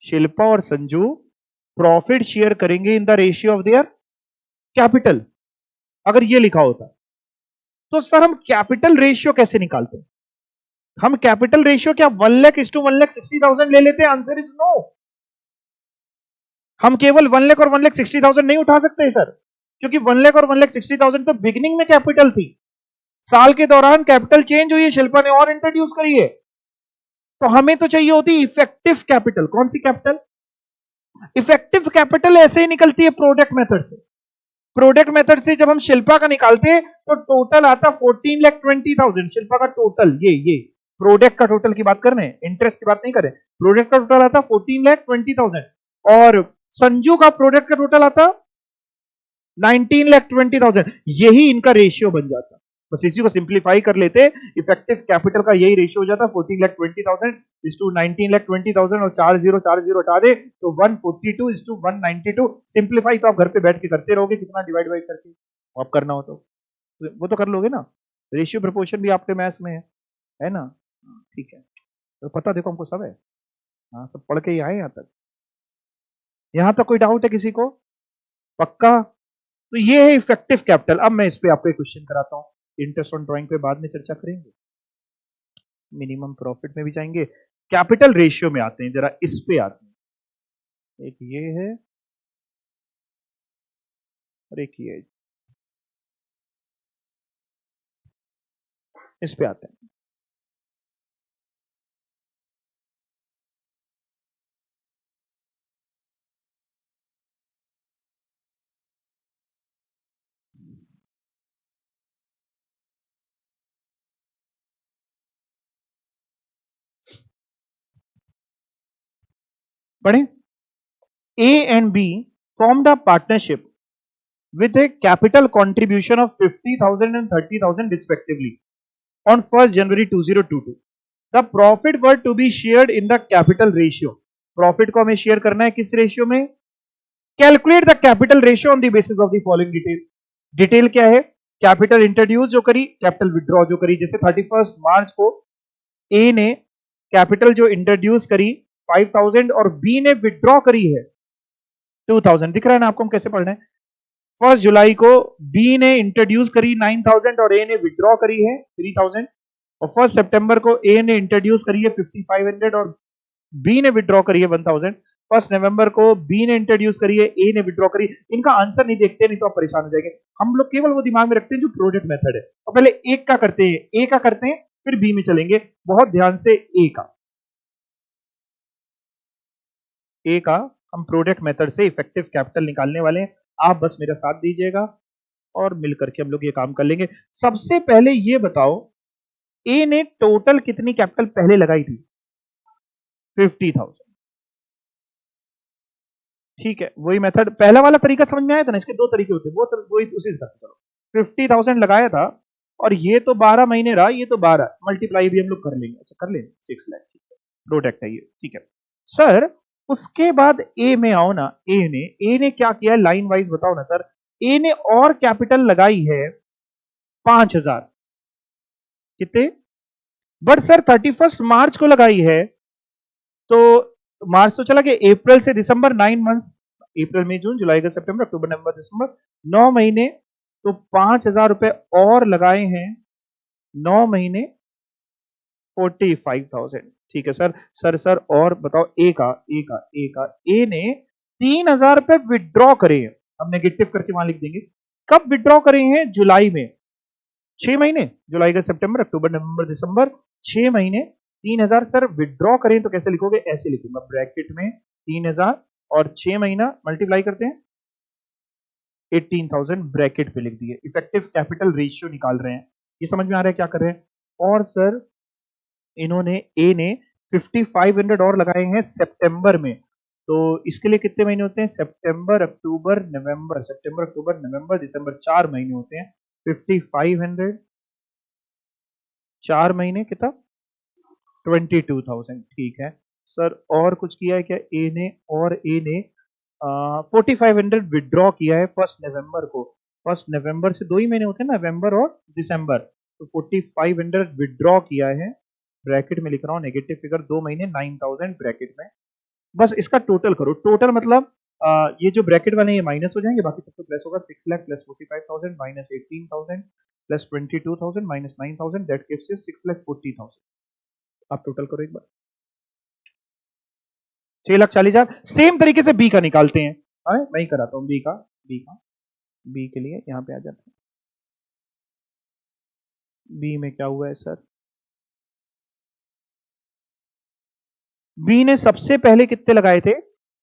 Shilpa और संजू प्रॉफिट शेयर करेंगे इन the ratio of their capital. अगर ये लिखा होता तो सर हम कैपिटल रेशियो कैसे निकालते? हम कैपिटल रेशियो क्या 1 लाख इस टू 1,60,000 ले लेते? Answer is no. हम केवल 1 लाख और 1,60,000 नहीं उठा सकते सर, क्योंकि 1 लाख और 1,60,000 तो बिगिनिंग में कैपिटल थी, साल के दौरान कैपिटल चेंज हुई है, शिल्पा ने और इंट्रोड्यूस करी है। तो हमें तो चाहिए होती इफेक्टिव कैपिटल। कौन सी कैपिटल? इफेक्टिव कैपिटल ऐसे ही निकलती है प्रोडक्ट मेथड से। प्रोडक्ट मेथड से जब हम शिल्पा का निकालते हैं तो टोटल आता 14,20,000। शिल्पा का टोटल, ये प्रोडक्ट का टोटल की बात कर रहे हैं, इंटरेस्ट की बात नहीं कर रहे। प्रोडक्ट का टोटल आता 14,20,000 और संजू का प्रोडक्ट का टोटल आता 19,20,000। यही इनका रेशियो बन जाता। बस इसी को सिंप्लीफाई कर लेते, इफेक्टिव कैपिटल का यही रेशियो हो जाता 14,20,000 इस टू 19,20,000 और 40 हटा दे तो 142 इस टू 192। सिंप्लीफाई तो आप घर पे बैठ के करते रहोगे, कितना डिवाइड बाई करके आप करना हो तो वो तो कर लोगे ना। रेशियो प्रोपोर्शन भी आपके मैथ्स में है ना? ठीक है, तो पता देखो हमको सब है, हाँ सब पढ़ के ही आए यहाँ तक कोई डाउट है किसी को? पक्का? तो ये है इफेक्टिव कैपिटल। अब मैं इस पे आपको एक क्वेश्चन कराता हूँ, इंटरेस्ट ऑन ड्राइंग पे बाद में चर्चा करेंगे, मिनिमम प्रॉफिट में भी जाएंगे, कैपिटल रेशियो में आते हैं, जरा इस पे आते हैं। एक ये है और एक ये, इस पे आते हैं। पढ़े, A and B formed a partnership with a capital contribution of 50,000 and 30,000 respectively on 1st January 2022. The profit were to be shared in the capital ratio. Profit को हमें शेयर करना है किस रेशियो में? Calculate the capital ratio on the basis of the following detail. Detail क्या है? Capital introduce जो करी, कैपिटल विड्रॉ जो करी। जैसे 31 मार्च को ए ने कैपिटल जो इंट्रोड्यूस करी 5,000 और बी ने विड्रॉ करी है 2,000। दिख रहा है ना आपको हम कैसे पढ़ रहे हैं? 1 जुलाई को बी ने इंट्रोड्यूस करी 9,000 और ए ने विड्रॉ करी है 3,000, और 1 सितंबर को ए ने इंट्रोड्यूस करी है 5,500 और बी ने विड्रॉ करी है 1,000। 1 नवंबर को बी ने इंट्रोड्यूस करी है, ए ने विड्रॉ करी। इनका आंसर नहीं देखते, नहीं तो आप परेशान हो जाएंगे। हम लोग केवल वो दिमाग में रखते हैं जो प्रोडक्ट मेथड है, और पहले एक का करते हैं, ए का करते हैं, फिर बी में चलेंगे। बहुत ध्यान से ए का हम प्रोडक्ट मेथड से इफेक्टिव कैपिटल निकालने वाले हैं। आप बस मेरा साथ दीजिएगा और मिलकर के हम लोग ये काम कर लेंगे। सबसे पहले ये बताओ, ए ने टोटल कितनी कैपिटल पहले लगाई थी? 50,000। ठीक है, वही मेथड, पहला वाला तरीका समझ में आया था ना? इसके दो तरीके होते हैं, वो उसी से करते। चलो 50,000 लगाया था, और ये तो 12 महीने रहा, ये तो 12 मल्टीप्लाई भी हम लोग कर लेंगे। अच्छा कर लेंगे, 6 लाख। ठीक है, प्रोडक्ट है ये। ठीक है सर, उसके बाद ए में आओ ना। ए ने क्या किया, लाइन वाइज बताओ ना सर। ए ने और कैपिटल लगाई है 5,000। कितने? बट सर 31 मार्च को लगाई है, तो मार्च तो चला गया, अप्रैल से दिसंबर 9 मंथ्स, अप्रैल मई जून जुलाई अगस्त सितंबर अक्टूबर नवंबर दिसंबर 9 महीने, तो 5,000 रुपए और लगाए हैं 9 महीने 45,000। ठीक है सर और बताओ ए ने 3,000 रुपए विड्रॉ करे हैं। अब नेगेटिव करके वहां लिख देंगे। कब विड्रॉ करे हैं? जुलाई में। 6 महीने, जुलाई का सितंबर अक्टूबर नवंबर दिसंबर, 6 महीने 3,000 सर विड्रॉ करें तो कैसे लिखोगे? ऐसे लिखूंगा, ब्रैकेट में 3,000 और 6 महीना मल्टीप्लाई करते हैं 18,000 ब्रैकेट पे लिख दिए। इफेक्टिव कैपिटल रेशियो निकाल रहे हैं। ये समझ में आ रहा है क्या कर रहे हैं? और सर इन्होंने ए ने 5,500 और लगाए हैं सितंबर में, तो इसके लिए कितने महीने होते हैं? सितंबर अक्टूबर नवंबर दिसंबर, 4 महीने होते हैं। 5,500 4 महीने कितना? 22,000। ठीक है सर, और कुछ किया है क्या ए ने? और ए ने 4,500 विड्रॉ किया है 1 नवंबर को। 1 नवंबर से 2 ही महीने होते हैं, नवंबर और दिसंबर, तो 4,500 विड्रॉ किया है। ब्रैकेट में लिख रहा हूँ नेगेटिव फिगर, 2 महीने 9,000 ब्रैकेट में। बस इसका टोटल करो। टोटल मतलब ये जो ब्रैकेट वाले ये माइनस हो जाएंगे, बाकी सब तो प्लस होगा। 6 lakh plus 45,000 minus 18,000 plus 22,000 minus 9,000, that gives you 6,40,000। आप टोटल करो एक बार, 6,40,000। सेम तरीके से बी का निकालते हैं। मैं ही कराता हूं बी के लिए यहां पे आ जाते हैं। बी में क्या हुआ है सर? बी ने सबसे पहले कितने लगाए थे?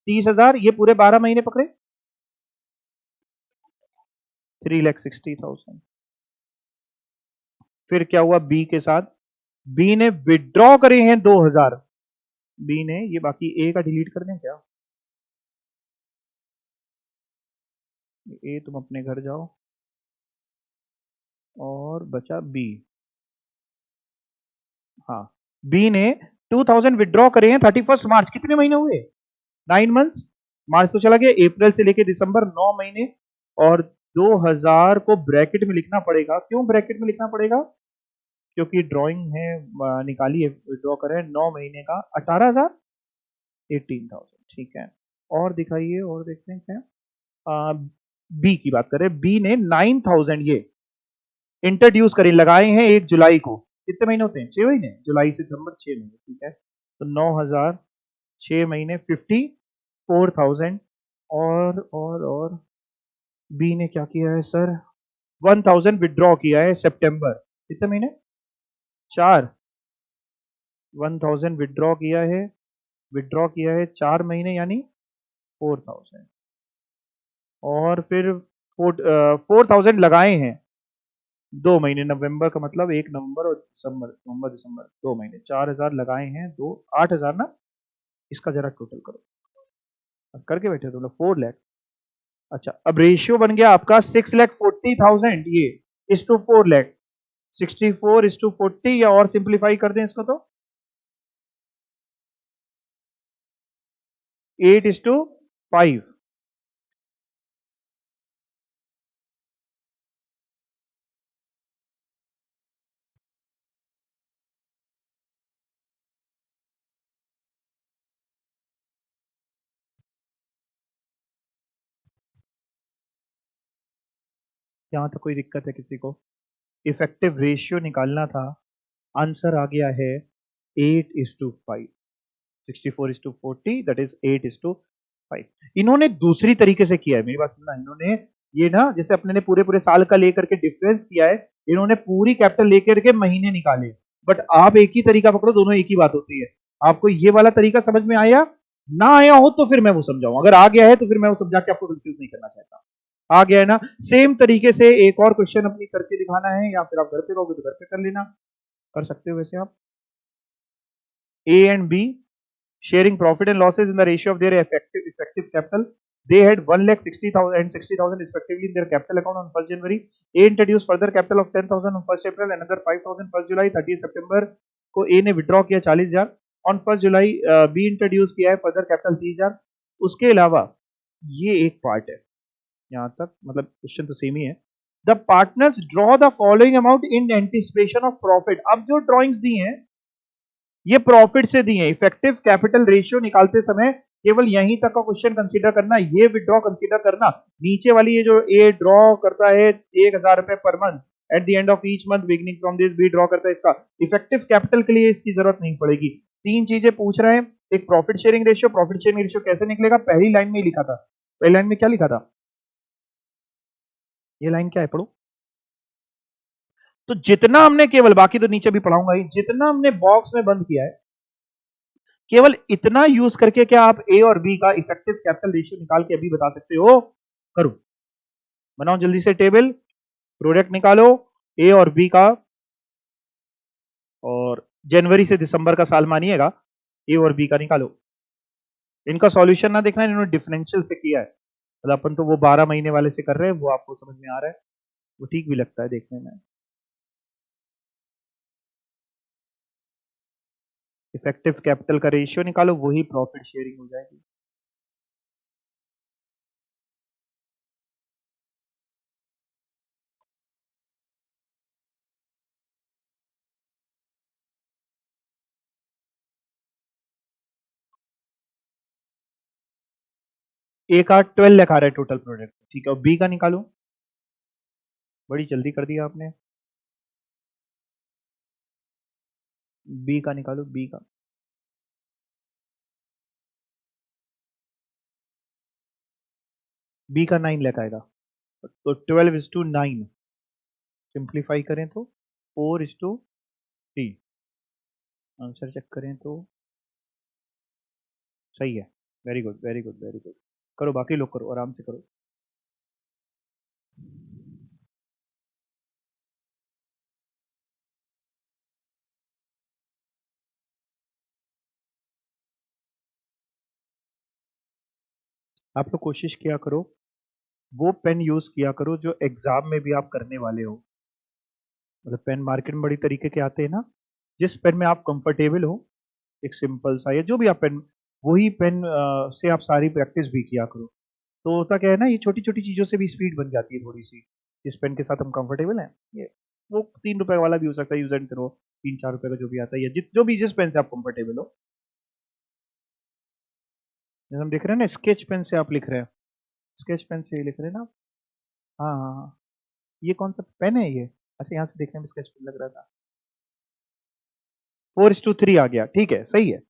30,000। ये पूरे 12 महीने पकड़े, 3,60,000। फिर क्या हुआ बी के साथ? बी ने विड्रॉ करे हैं 2,000। बी ने, ये बाकी ए का डिलीट कर दें क्या? ए तुम अपने घर जाओ, और बचा बी। हाँ, बी ने 2,000 विड्रॉ करे हैं 31 मार्च। कितने महीने हुए? 9 मंथ्स। मार्च तो चला गया, अप्रैल से लेके दिसंबर 9 महीने, और 2,000 को ब्रैकेट में लिखना पड़ेगा। क्यों ब्रैकेट में लिखना पड़ेगा? क्योंकि ड्राइंग है, निकाली है, विड्रॉ करें 9 महीने का 18,000, 18,000। ठीक है, और दिखाइए, और देखते हैं क्या। बी की बात करें, बी ने 9,000 ये इंट्रोड्यूस करें, लगाए हैं 1 जुलाई को। कितने महीने होते हैं? 6 महीने, जुलाई से दिसंबर 6 महीने। ठीक है, तो 9,000 6 महीने 54,000, और बी ने क्या किया है सर, 1000 विड्रॉ किया है सितंबर, कितने महीने, 4, 1000 विड्रॉ किया है 4 महीने यानी 4000, और फिर 4000 लगाए हैं 2 महीने, नवंबर का मतलब 1 नवंबर और नवंबर दिसंबर 2 महीने, 4000 लगाए हैं, 8000 ना, इसका जरा टोटल करो, करके बैठे तुम लोग, 4 लाख। अच्छा, अब रेशियो बन गया आपका 6,40,000 ये इस टू 4 लाख, 64:40, या और सिंप्लीफाई कर दें इसको तो 8:5। यहां तक कोई दिक्कत है किसी को? इफेक्टिव रेशियो निकालना था, आंसर आ गया है 8:5, 64:40, दैट इज 8:5। इन्होंने दूसरी तरीके से किया है, मेरी बात सुनना, इन्होंने ये ना, जैसे अपने ने पूरे पूरे साल का लेकर के डिफरेंस किया है, इन्होंने पूरी कैपिटल लेकर के महीने निकाले, बट आप एक ही तरीका पकड़ो, दोनों एक ही बात होती है। आपको ये वाला तरीका समझ में आया, ना आया हो तो फिर मैं वो समझाऊं, अगर आ गया है तो फिर मैं वो समझा के आपको कंफ्यूज नहीं करना चाहता। आ गया है ना? सेम तरीके से एक और क्वेश्चन अपनी करके दिखाना है, या फिर आप घर पे रहोगे तो घर पे कर लेना, कर सकते हो वैसे आप। A and B sharing profit and losses in the ratio of their effective capital. They had 1,60,000 and 60,000 respectively in their capital account on 1st January. A introduced further capital of 10,000 on 1st April, another 5,000 1st July, 30th September को A ने withdraw किया 40,000, on 1st July B introduce किया है further capital 30,000। उसके अलावा ये एक part है, यहां तक मतलब क्वेश्चन तो सेम ही है। The partners draw the following amount in anticipation of profit. अब जो ड्रॉइंग्स दी हैं ये प्रॉफिट से दी है, इफेक्टिव कैपिटल रेशियो निकालते समय केवल यहीं तक का क्वेश्चन कंसीडर करना, ये विड्रॉ कंसीडर करना, नीचे वाली ये जो ए ड्रॉ करता है 1,000 रुपए per month at the end of each month beginning from this, B draw करता है, इसका इफेक्टिव कैपिटल के लिए इसकी जरूरत नहीं पड़ेगी। 3 चीजें पूछ रहे हैं, एक profit sharing ratio, profit sharing ratio कैसे निकलेगा, पहली लाइन में ही लिखा था, पहली लाइन में क्या लिखा था, ये लाइन क्या है पढ़ो तो, जितना हमने केवल, बाकी तो नीचे भी पढ़ाऊंगा ही, जितना हमने बॉक्स में बंद किया है केवल इतना यूज करके क्या आप ए और बी का इफेक्टिव कैपिटल रेशियो निकाल के अभी बता सकते हो? करो, बनाओ जल्दी से टेबल, प्रोडक्ट निकालो ए और बी का, और जनवरी से दिसंबर का साल मानिएगा, ए और बी का निकालो। इनका सॉल्यूशन ना देखना, इन्होंने डिफरेंशियल से किया है, मतलब अपन तो वो 12 महीने वाले से कर रहे हैं, वो आपको समझ में आ रहा है, वो ठीक भी लगता है देखने में। इफेक्टिव कैपिटल का रेशियो निकालो, वही प्रॉफिट शेयरिंग हो जाएगी। ए का 12 लाख आ रहा है टोटल प्रोडक्ट, ठीक है, और बी का निकालो, बड़ी जल्दी कर दिया आपने, बी का निकालो, बी का, बी का 9 लाख आएगा, तो 12:9, सिंप्लीफाई करें तो 4:3, आंसर चेक करें तो सही है, very good very good very good. करो, बाकी लोग करो, आराम से करो। आप लोग कोशिश किया करो, वो पेन यूज किया करो जो एग्जाम में भी आप करने वाले हो, मतलब पेन मार्केट में बड़ी तरीके के आते हैं ना, जिस पेन में आप कंफर्टेबल हो, एक सिंपल सा या जो भी आप पेन, वही पेन से आप सारी प्रैक्टिस भी किया करो, तो होता क्या है ना, ये छोटी छोटी चीजों से भी स्पीड बन जाती है थोड़ी सी, जिस पेन के साथ हम कंफर्टेबल हैं, ये वो 3 रुपए वाला भी हो सकता है, यूज एंड थ्रो 3-4 रुपए का जो भी आता है, या जो भी जिस पेन से आप कंफर्टेबल हो। जैसे हम देख रहे हैं ना, स्केच पेन से आप लिख रहे हैं, स्केच पेन से लिख रहे हैं ना, हाँ हाँ हाँ, ये कौन सा पेन है ये, अच्छा यहाँ से देखने में स्केच पेन लग रहा था, 4:3 आ गया, ठीक है, सही है।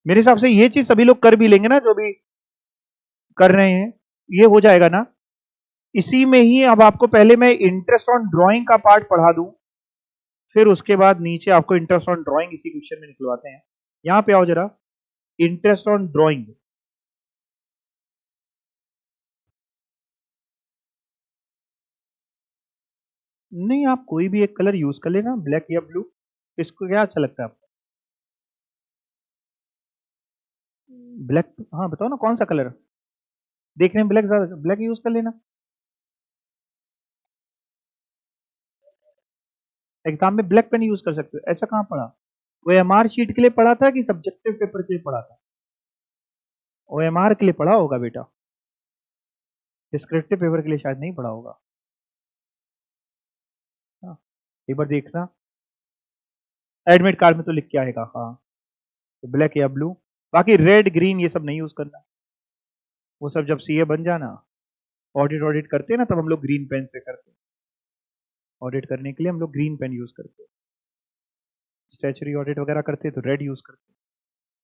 मेरे हिसाब से ये चीज सभी लोग कर भी लेंगे ना, जो भी कर रहे हैं, ये हो जाएगा ना। इसी में ही अब आपको पहले मैं इंटरेस्ट ऑन ड्राइंग का पार्ट पढ़ा दूं, फिर उसके बाद नीचे आपको इंटरेस्ट ऑन ड्राइंग इसी क्वेश्चन में निकलवाते हैं। यहां पे आओ जरा, इंटरेस्ट ऑन ड्राइंग। नहीं, आप कोई भी एक कलर यूज कर लेना, ब्लैक या ब्लू, इसको क्या अच्छा लगता है आपको? ब्लैक, हाँ बताओ ना कौन सा कलर देखने में ब्लैक ज्यादा, ब्लैक यूज कर लेना। एग्जाम में ब्लैक पेन यूज कर सकते हो, ऐसा कहाँ पढ़ा? ओएमआर शीट के लिए पढ़ा था कि सब्जेक्टिव पेपर के लिए पढ़ा था? ओएमआर के लिए पढ़ा होगा बेटा, डिस्क्रिप्टिव पेपर के लिए शायद नहीं पढ़ा होगा। हाँ, एक बार देखना, एडमिट कार्ड में तो लिख के आएगा। हाँ, तो ब्लैक या ब्लू, बाकी रेड ग्रीन ये सब नहीं यूज करना। वो सब जब सीए बन जाना, ऑडिट ऑडिट करते हैं ना, तब हम लोग ग्रीन पेन से करते हैं। ऑडिट करने के लिए हम लोग ग्रीन पेन यूज करते हैं, स्टैचुरी ऑडिट वगैरह करते हैं तो रेड यूज करते हैं,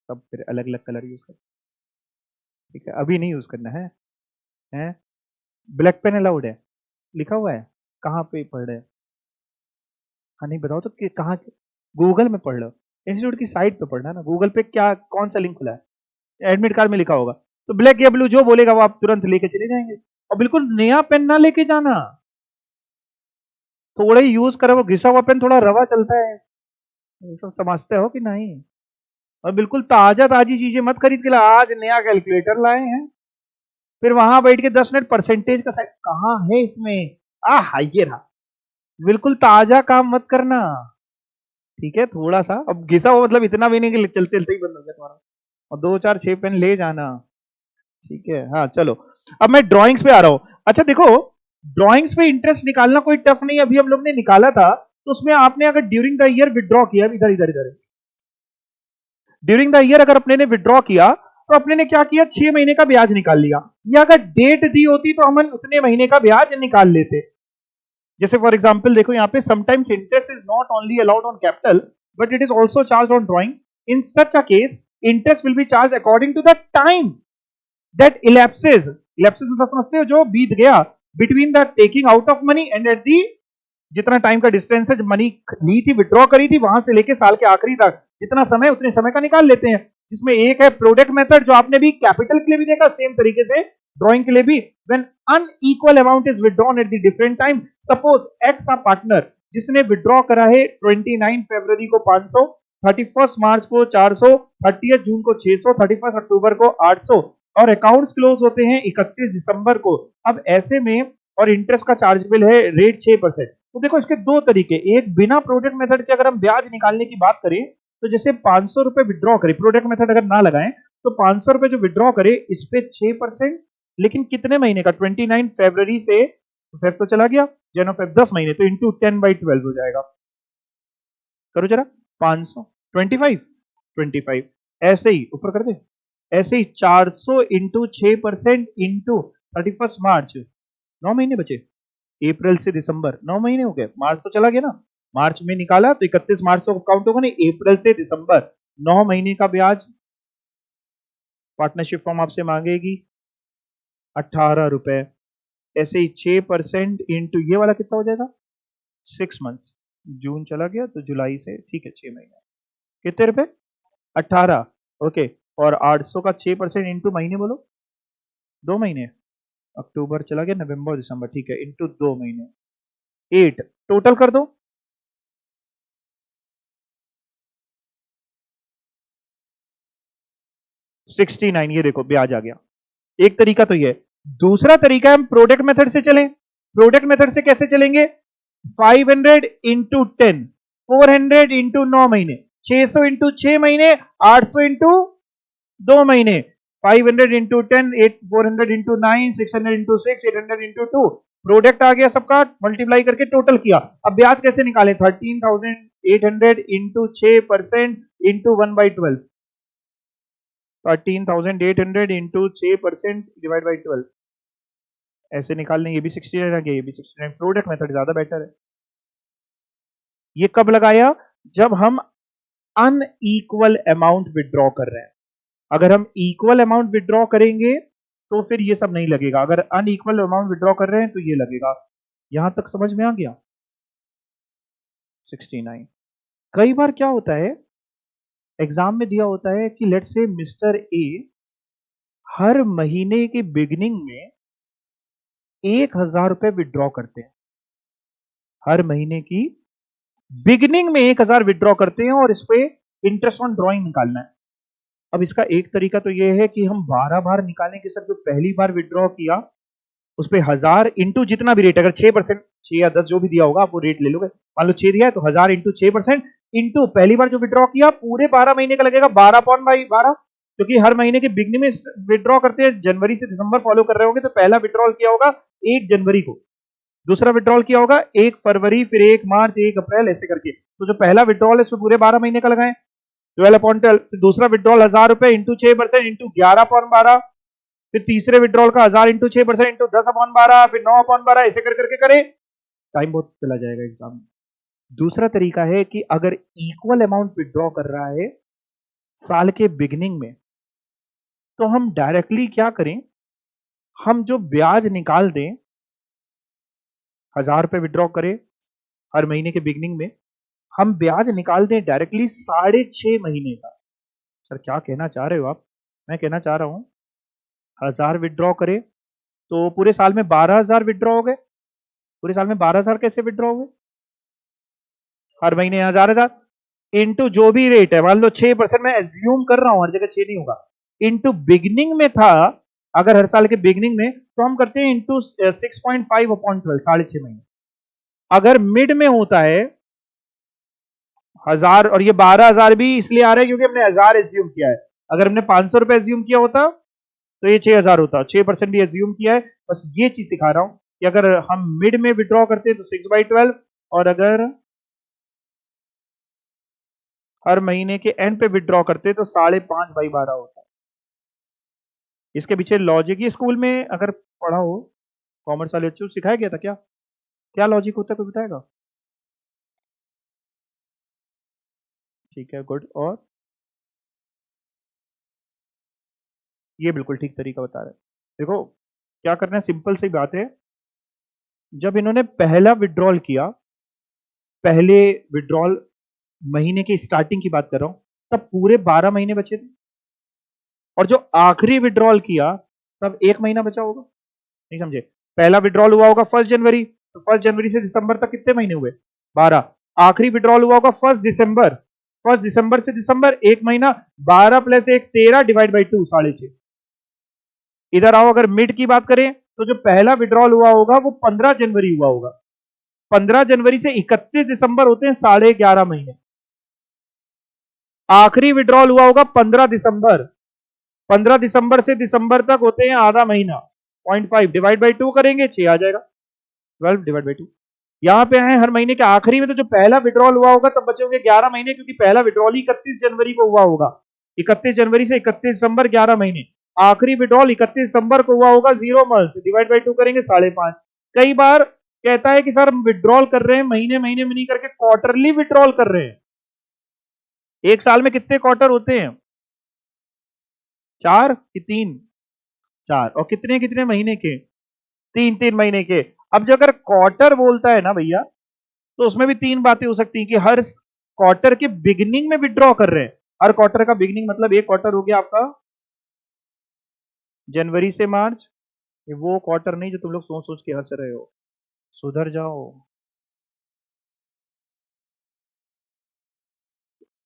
तब फिर अलग अलग कलर यूज करते हैं। ठीक है, अभी नहीं यूज करना है। हैं, ब्लैक पेन अलाउड है, लिखा हुआ है, कहाँ पे पढ़ रहे हैं? हाँ नहीं बताओ तो कि कहाँ? गूगल में पढ़ लो, इंस्टीट्यूट की साइट पे पढ़ना ना, गूगल पे क्या कौन सा लिंक खुला है? एडमिट कार्ड में लिखा होगा। तो ब्लैक या ब्लू जो बोलेगा वो आप तुरंत लेके चले जाएंगे, और बिल्कुल नया पेन ना लेके जाना, थोड़ा ही यूज करा, वो घिसा हुआ पेन थोड़ा रवा चलता है, ये सब समझते हो कि नहीं? और बिल्कुल ताजा ताजी चीजें मत खरीद के ला, आज नया कैलकुलेटर लाए हैं, फिर वहां बैठ के 10 मिनट परसेंटेज का साइड कहाँ है इसमें, ये रहा। बिल्कुल ताजा काम मत करना, ठीक है? थोड़ा सा, अब घिसा हुआ मतलब इतना भी नहीं कि चलते चलते ही बंद हो गया तुम्हारा, और 2 4 6 पेन ले जाना। ठीक है, हाँ चलो, अब मैं ड्राइंग्स पे आ रहा हूं। अच्छा देखो, ड्राइंग्स पे इंटरेस्ट निकालना कोई टफ नहीं, अभी हम लोग ने निकाला था, तो उसमें आपने अगर ड्यूरिंग द ईयर विड्रॉ किया, इधर इधर इधर, ड्यूरिंग द ईयर अगर अपने ने विड्रॉ किया, तो अपने ने क्या किया, 6 महीने का ब्याज निकाल लिया, या अगर डेट दी होती तो हम उतने महीने का ब्याज निकाल लेते। जैसे फॉर एग्जाम्पल देखो यहाँ पे, sometimes interest is not only allowed on capital but it is also charge on drawing. In such a case interest will be charge according to the time that elapses, elapses मतलब समझते हो, जो बीत गया, between the taking out of money and at the, जितना time का distance है, money ली थी, विड्रॉ करी थी, वहां से लेके साल के आखिरी तक जितना समय, उतने समय का निकाल लेते हैं। जिसमें एक है प्रोडक्ट मेथड, जो आपने भी कैपिटल के लिए भी देखा, सेम तरीके से ड्राइंग के लिए भी, when unequal amount is withdrawn at the different time, suppose x a partner जिसने विड्रॉ करा है 29 फरवरी को 500, 31 मार्च को 400, 30 जून को 600, 31 अक्टूबर को 800, और अकाउंट्स क्लोज होते हैं 31 दिसंबर को। अब ऐसे में, और इंटरेस्ट का चार्जेबल है रेट 6%। तो देखो इसके दो तरीके, एक बिना प्रोडक्ट मेथड के अगर हम ब्याज निकालने की बात करें, तो जैसे 500 रुपए विड्रॉ करें, प्रोडक्ट मेथड अगर ना लगाएं, तो 500 रुपए जो विड्रॉ करे इस पे 6%, लेकिन कितने महीने का, 29 फरवरी से, फेब तो चला गया, जनो फेब 10 महीने, तो इंटू 10/12 हो जाएगा। करो जरा, 500 25 25, ऐसे ही ऊपर कर दे, ऐसे ही 400 इंटू 6% इंटू 31 मार्च, 9 महीने बचे, अप्रैल से दिसंबर 9 महीने हो गए, मार्च तो चला गया ना, मार्च में निकाला तो 31 मार्च को काउंट होगा नहीं, अप्रैल से दिसंबर 9 महीने का ब्याज। पार्टनरशिप फॉर्म आपसे मांगेगी 18 रुपए, ऐसे ही 6% इंटू ये वाला कितना हो जाएगा, 6 मंथ्स, जून चला गया तो जुलाई से, ठीक है 6 महीने, कितने रुपए, 18, ओके। और 800 का 6% इंटू महीने बोलो, 2 महीने, अक्टूबर चला गया, नवंबर दिसंबर, ठीक है, इंटू 2 महीने, 8, टोटल कर दो, 69, ये देखो ब्याज आ गया। एक तरीका तो ये है। दूसरा तरीका हम प्रोडक्ट मेथड से चलें। प्रोडक्ट मेथड से कैसे चलेंगे, 500 इंटू 10, 400 इंटू 9 महीने, 600 इंटू 6 महीने, 800 इंटू 2 महीने, 500 into 10, 400 into 9, 600 into 6, 800 into 2, product आ गया सबका, मल्टीप्लाई करके टोटल किया। अब ब्याज कैसे निकाले, 13,800 into 6% into 1/12, 13,800 into 6% divide by 12, ऐसे निकालने, ये भी 69 आ गया, ये भी 69, प्रोडक्ट मेथड ज्यादा बेटर है। ये कब लगाया, जब हम अनइक्वल अमाउंट विड्रॉ कर रहे हैं, अगर हम इक्वल अमाउंट विड्रॉ करेंगे तो फिर ये सब नहीं लगेगा, अगर अनइक्वल अमाउंट विड्रॉ कर रहे हैं तो ये लगेगा। यहां तक समझ में आ गया? 69। कई बार क्या होता है, एग्जाम में दिया होता है कि लेट्स से मिस्टर ए हर महीने के बिगिनिंग में 1,000 रुपए विड्रॉ करते हैं। हर महीने की बिगिनिंग में 1,000 विड्रॉ करते हैं और इस पे इंटरेस्ट ऑन ड्रॉइंग निकालना है। अब इसका एक तरीका तो यह है कि हम 12 बार निकालें कि सर जो पहली बार विड्रॉ किया उस पे 1,000 इंटू जितना भी रेट, अगर 6%, 6 या 10 जो भी दिया होगा आप वो रेट ले लोगे, मान लो 6 दिया है तो 1,000 इंटू 6% इंटू पहली बार जो विड्रॉ किया पूरे 12 महीने का लगेगा 12/12, क्योंकि हर महीने के बिगनिंग में विड्रॉ करते हैं। जनवरी से दिसंबर फॉलो कर रहे होंगे तो पहला विड्रॉल किया होगा 1 जनवरी को, दूसरा विड्रॉल किया होगा 1 फरवरी, फिर 1 मार्च, 1 अप्रैल, ऐसे करके। तो जो पहला विड्रॉल है उसमें पूरे 12 महीने का लगाएं 12/12, फिर दूसरा विड्रॉल 1,000 रुपए इंटू 6% इंटू 11/12, फिर तीसरे विड्रॉल का 1,000 इंटू 6% इंटू 10/12, फिर 9/12, ऐसे कर करके करें, टाइम बहुत चला जाएगा एग्जाम में। दूसरा तरीका है कि अगर इक्वल अमाउंट विड्रॉ कर रहा है साल के बिगिनिंग में, तो हम डायरेक्टली क्या करें, हम जो ब्याज निकाल दें, 1,000 रुपए विड्रॉ करें हर महीने के बिगिनिंग में, हम ब्याज निकाल दें डायरेक्टली 6.5 महीने का। सर क्या कहना चाह रहे हो आप? मैं कहना चाह रहा हूं 1,000 विड्रॉ करें तो पूरे साल में 12,000 विड्रॉ हो गए। पूरे साल में 12,000 कैसे विड्रॉ हो गए? हर महीने 1,000 इंटू जो भी रेट है, मान लो 6%, मैं एज्यूम कर रहा हूं हर जगह 6 नहीं होगा, इंटू बिगनिंग में था, अगर हर साल के बिगनिंग में, तो हम करते हैं इंटू 6.5/12, 6.5 महीने। अगर मिड में होता है 1,000, और ये 12,000 भी इसलिए आ रहा है क्योंकि हमने 1,000 एज्यूम किया है, अगर हमने 500 रुपए एज्यूम किया होता तो ये 6,000 होता, 6% भी एज्यूम किया है। बस ये चीज सिखा रहा हूं कि अगर हम मिड में विड्रॉ करते हैं तो 6/12, और अगर हर महीने के एंड पे विड्रॉ करते तो 5.5/12 होता है। इसके पीछे लॉजिक, ये स्कूल में अगर पढ़ा हो, कॉमर्स वाले बच्चों सिखाया गया था क्या? क्या लॉजिक होता है, कोई बताएगा? ठीक है, गुड। और ये बिल्कुल ठीक तरीका बता रहे हैं। देखो क्या करना है, सिंपल सी बात है, जब इन्होंने पहला विड्रॉल किया, पहले विड्रॉल महीने की स्टार्टिंग की बात कर रहा हूं, तब पूरे 12 महीने बचे थे, और जो आखिरी विड्रॉल किया तब 1 महीना बचा होगा। नहीं समझे? पहला विड्रॉल हुआ होगा 1 जनवरी, तो 1 जनवरी से दिसंबर तक कितने महीने हुए? 12। आखिरी विड्रॉल हुआ होगा 1 दिसंबर, 1 दिसंबर से दिसंबर 1 महीना, 12 + 1 13 डिवाइड बाई 2 6.5। इधर आओ, अगर मिड की बात करें तो जो पहला विड्रॉल हुआ होगा वो 15 जनवरी हुआ होगा, 15 जनवरी से 31 दिसंबर होते हैं 11.5 महीने। आखिरी विड्रॉल हुआ होगा 15 दिसंबर, 15 दिसंबर से दिसंबर तक होते हैं आधा महीना, 0.5 डिवाइड बाई 2 करेंगे 6 आ जाएगा, 12 डिवाइड बाई 2। यहां पे आए हर महीने के आखिरी में, तो जो पहला विड्रॉल हुआ होगा तब बचे होंगे 11 महीने, क्योंकि पहला विड्रॉल 31 जनवरी को हुआ होगा, 31 जनवरी से 31 दिसंबर 11 महीने। आखिरी विड्रॉल 31 दिसंबर को हुआ होगा 0 मंथ, डिवाइड बाई 2 करेंगे 5.5। कई बार कहता है कि सर हम विड्रॉल कर रहे हैं महीने महीने में नहीं करके क्वार्टरली विड्रॉल कर रहे हैं। एक साल में कितने क्वार्टर होते हैं? 4 कि 3? 4। और कितने कितने महीने के? 3-3 महीने के। अब जो अगर क्वार्टर बोलता है ना भैया, तो उसमें भी 3 बातें हो सकती हैं कि हर क्वार्टर के बिगिनिंग में विड्रॉ कर रहे हैं। हर क्वार्टर का बिगिनिंग मतलब एक क्वार्टर हो गया आपका जनवरी से मार्च, ये वो क्वार्टर नहीं जो तुम लोग सोच सोच के हंस रहे हो, सुधर जाओ।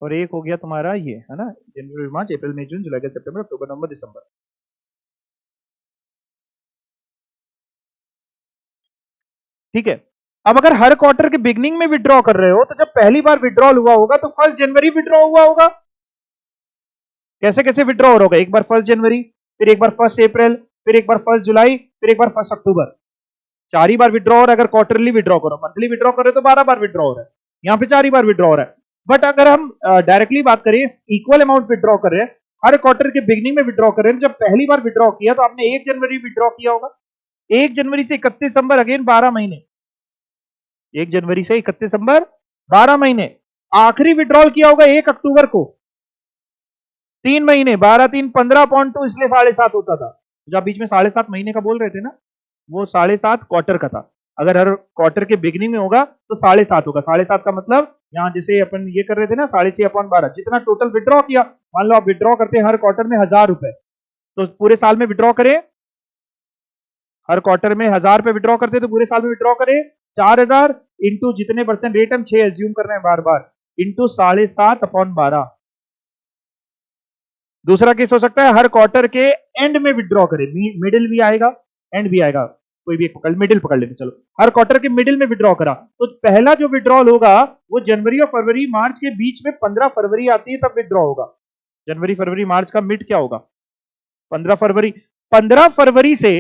और एक हो गया तुम्हारा ये, है ना, जनवरी मार्च अप्रैल मई जून जुलाई अगस्त सितंबर अक्टूबर नवंबर दिसंबर। ठीक है। अब अगर हर क्वार्टर के बिगनिंग में विड्रॉ कर रहे हो, तो जब पहली बार विड्रॉल हुआ होगा तो 1 जनवरी विड्रॉ हुआ होगा। कैसे कैसे विड्रॉ होगा? एक बार 1 जनवरी, फिर एक बार 1 अप्रैल, फिर एक बार 1 जुलाई, फिर एक बार 1 अक्टूबर। 4 ही बार विड्रॉ हो रहा है। अगर क्वार्टरली विड्रॉ करो, मंथली विड्रॉ करो तो 12 बार विड्रॉ हो रहा है, यहां पे 4 ही बार विड्रॉ हो रहा है। बट अगर हम डायरेक्टली बात करें, इक्वल अमाउंट विड्रॉ कर रहे हैं, हर क्वार्टर के बिगनिंग में विड्रॉ कर रहे हैं, तो जब पहली बार विड्रॉ किया तो आपने 1 जनवरी विड्रॉ किया होगा, 1 जनवरी से 31 दिसंबर, अगेन 12 महीने, 1 जनवरी से 31 दिसंबर 12 महीने। आखिरी विड्रॉल किया होगा 1 अक्टूबर को, 3 महीने 12 3 15.2, इसलिए 7.5 होता था। जो आप बीच में 7.5 महीने का बोल रहे थे ना, वो 7.5 क्वार्टर का था। अगर हर क्वार्टर के बिगनिंग में होगा तो 7.5 होगा। 7.5 का मतलब यहाँ जैसे अपन ये कर रहे थे ना, 6.5/12, जितना टोटल विड्रॉ किया, मान लो आप विड्रॉ करते हैं हर क्वार्टर में 1000 रुपए, तो पूरे साल में विड्रॉ करें, हर क्वार्टर में 1000 रुपए विड्रॉ करते तो पूरे साल में विड्रॉ करें 4000 इंटू जितने परसेंट रेट हम 6 एज्यूम कर रहे हैं बार बार, इंटू 7.5/12। दूसरा केस हो सकता है हर क्वार्टर के एंड में विड्रॉ करें, मिडिल भी आएगा एंड भी आएगा, कोई भी एक मिडिल पकड़ लेते, चलो हर क्वार्टर के मिडिल में विड्रॉ करा, तो पहला जो विड्रॉल होगा वो जनवरी और फरवरी मार्च के बीच में 15 फरवरी आती है तब विड्रॉ होगा। जनवरी फरवरी मार्च का मिड क्या होगा? 15 फरवरी। 15 फरवरी से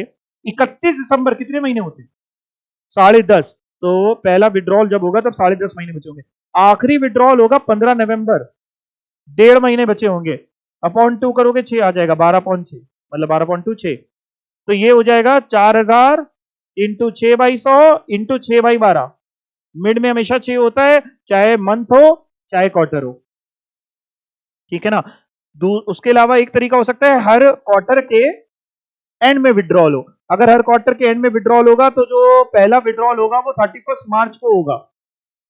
31 दिसंबर कितने महीने होते हैं? 10.5। तो पहला विड्रॉल जब होगा तब 10.5 महीने बचे होंगे। आखिरी विड्रॉल होगा 15 नवंबर, 1.5 महीने बचे होंगे, अपॉन 2 करोगे 6 आ जाएगा, 12.6 मतलब 12.2 6, तो ये हो जाएगा 4000 इंटू 6/100 इंटू 6/12। मिड में हमेशा 6 होता है, चाहे मंथ हो चाहे क्वार्टर हो, ठीक है ना। उसके अलावा एक तरीका हो सकता है हर क्वार्टर के एंड में विड्रॉल हो। अगर हर क्वार्टर के एंड में विड्रॉल होगा तो जो पहला विड्रॉल होगा वो 31 मार्च को होगा,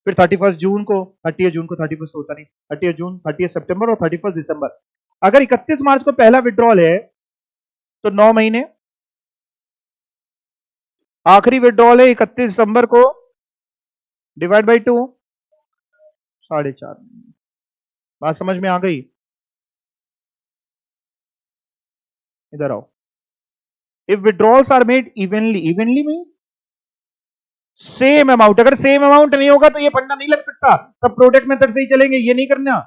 फिर 31 जून को, 30 जून को, 31 होता नहीं, 30 जून, 30 सितंबर और 31 दिसंबर। अगर 31 मार्च को पहला विड्रॉल है तो 9 महीने, आखिरी विड्रॉल है 31 दिसंबर को, डिवाइड बाई 2, 4.5 महीने। बात समझ में आ गई? इधर आओ। If withdrawals are made evenly, evenly means same amount, अगर सेम अमाउंट नहीं होगा तो ये फंडा नहीं लग सकता, तब प्रोडक्ट मेथड से ही चलेंगे, ये नहीं करना।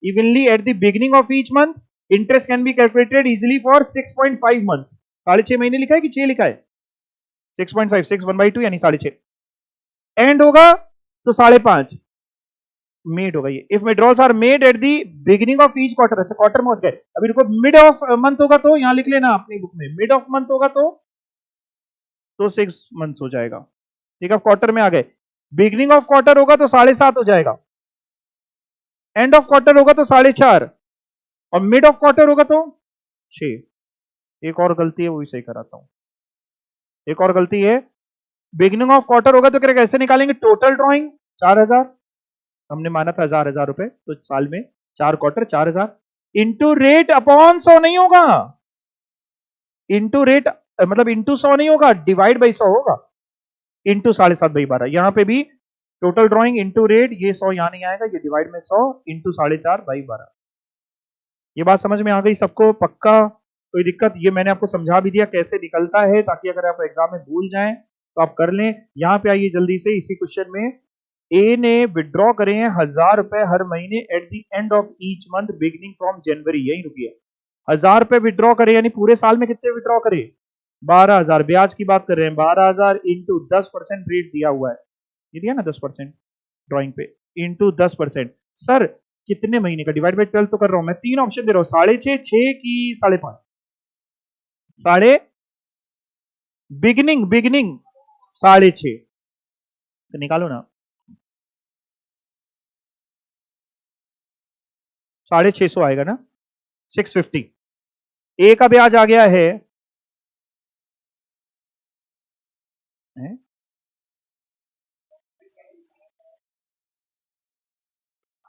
Evenly eight the beginning of each month interest can be calculated easily for 6.5 months. 6.5 महीने लिखा है कि 6 लिखा है? 6.5, 6 1/2 यानी 6.5। एंड होगा तो 5.5 मेड होगा ये। If withdrawals are made at the beginning of each quarter, अच्छा क्वार्टर में हो गए, अभी रुको, मिड ऑफ मंथ होगा तो यहां लिख लेना अपनी बुक में, मिड ऑफ मंथ होगा तो 6 मंथ्स हो जाएगा, ठीक है। क्वार्टर में आ गए, बिगिनिंग ऑफ क्वार्टर होगा तो 7.5 हो जाएगा, एंड ऑफ क्वार्टर होगा तो 4.5, और मिड ऑफ क्वार्टर होगा तो 6। एक और गलती है वो भी सही कराता हूं, एक और गलती है, बिगिनिंग ऑफ क्वार्टर होगा तो कैसे निकालेंगे? टोटल ड्रॉइंग 4000, हमने माना था 1000 रुपए, तो साल में 4 क्वार्टर 4000, इंटू रेट अपॉन 100 नहीं होगा, इंटू रेट मतलब इंटू 100 नहीं होगा, डिवाइड बाई 100 होगा, इंटू 7.5/12। यहां पे भी टोटल ड्रॉइंग इंटू रेट, ये 100 यहां नहीं आएगा, ये डिवाइड में 100 इंटू 4.5/12। ये बात समझ में आ गई सबको? पक्का? कोई दिक्कत? ये मैंने आपको समझा भी दिया कैसे निकलता है, ताकि अगर आप एग्जाम में भूल जाएं तो आप कर लें। यहां पे आइए जल्दी से, इसी क्वेश्चन में ए ने विड्रॉ करे हैं 1000 रुपए हर महीने eight the end of each month beginning from January, यही रुकिए, 1000 रुपए विड्रॉ करे, यानी पूरे साल में कितने विड्रॉ करे? 12,000। ब्याज की बात कर रहे हैं, 12,000 इंटू 10% रेट दिया हुआ है, ये दिया ना 10% ड्रॉइंग पे, इंटू 10%। सर कितने महीने का? डिवाइड बाई 12 तो कर रहा हूं मैं, 3 ऑप्शन दे रहा हूं, 6.5, 6 की 5.5, साढ़े बिगिनिंग 6.5, तो निकालो ना, 650 आएगा ना, 650। ए का ब्याज आ गया है,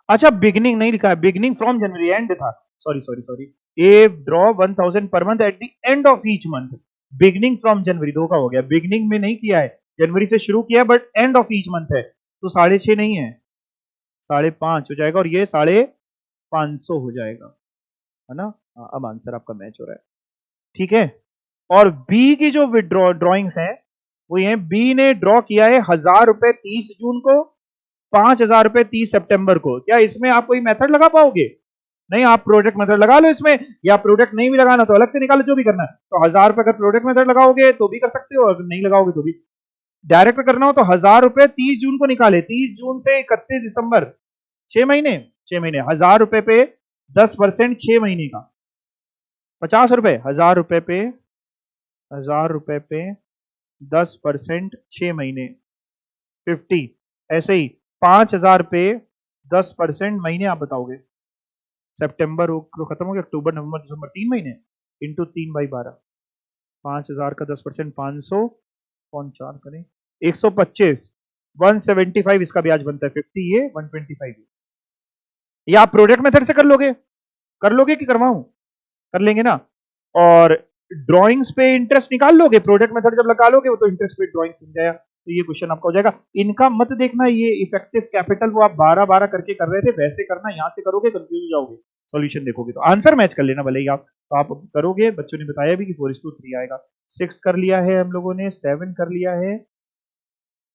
अच्छा बिगिनिंग नहीं लिखा है, बिगिनिंग फ्रॉम जनवरी, एंड था, sorry sorry sorry. A draw 1000 per month at the end of each month, beginning from January, दो का हो गया, बिगिनिंग में नहीं किया है, जनवरी से शुरू किया but and of each month है, तो 6.5 नहीं है, 5.5 हो जाएगा, और ये 550 हो जाएगा, है ना। अब आंसर आपका मैच हो रहा है, ठीक है। और बी की जो विड्रॉ ड्रॉइंग्स हैं वो ये, बी ने ड्रॉ किया है 1000 रुपए 30 जून को, 5000 रुपए 30 सितंबर को। क्या इसमें आप कोई मेथड लगा पाओगे? नहीं, आप प्रोडक्ट मेथड लगा लो इसमें, या प्रोडक्ट नहीं भी लगाना तो अलग से निकालो, जो भी करना है। तो 1000 रुपए अगर प्रोडक्ट मेथड लगाओगे तो भी कर सकते हो, अगर नहीं लगाओगे तो भी। डायरेक्ट करना हो तो 1000 रुपए 30 जून को निकाले, 30 जून से 31 दिसंबर, 6 महीने, 6 महीने, 1000 रुपए पे 10% 6 महीने का 50 रुपए, 1000 रुपए पे 1000 रुपए पे 10% 6 महीने 50, ऐसे ही 5000 पे 10% महीने, आप बताओगे सितंबर तो खत्म हो गया, अक्टूबर नवंबर दिसंबर 3 महीने इंटू 3/12, 5,000 का 10%, 500 कौन 4 करें, 125, 175 इसका ब्याज बनता है, 50 ये 125 ये आप प्रोडक्ट मेथड से कर लोगे कि करवाऊं? कर लेंगे ना। और ड्राइंग्स पे इंटरेस्ट निकाल लोगे, प्रोडक्ट मेथड जब लगा लोगे वो तो इंटरेस्ट पे ड्राइंग बन जाएगा, तो ये क्वेश्चन आपका हो जाएगा। इनका मत देखना, ये इफेक्टिव कैपिटल वो आप 12-12 करके कर रहे थे वैसे करना, यहां से करोगे कंफ्यूज हो जाओगे, सॉल्यूशन देखोगे तो आंसर मैच कर लेना भले ही आप, तो आप करोगे। बच्चों ने बताया भी कि 4:3 आएगा। 6 कर लिया है हम लोगों ने, 7 कर लिया है,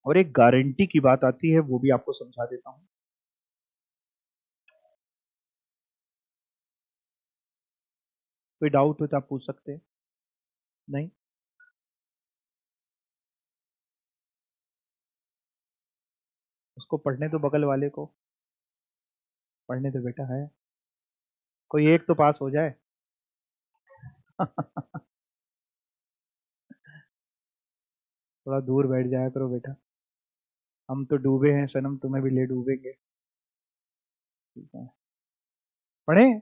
और एक गारंटी की बात आती है वो भी आपको समझा देता हूं। कोई डाउट हो तो आप पूछ सकते हैं। नहीं, उसको पढ़ने दो, बगल वाले को पढ़ने दो बेटा, है कोई एक तो पास हो जाए। थोड़ा दूर बैठ जाया करो बेटा, हम तो डूबे हैं सनम, तुम्हें भी ले डूबेंगे। ठीक है, पढ़े।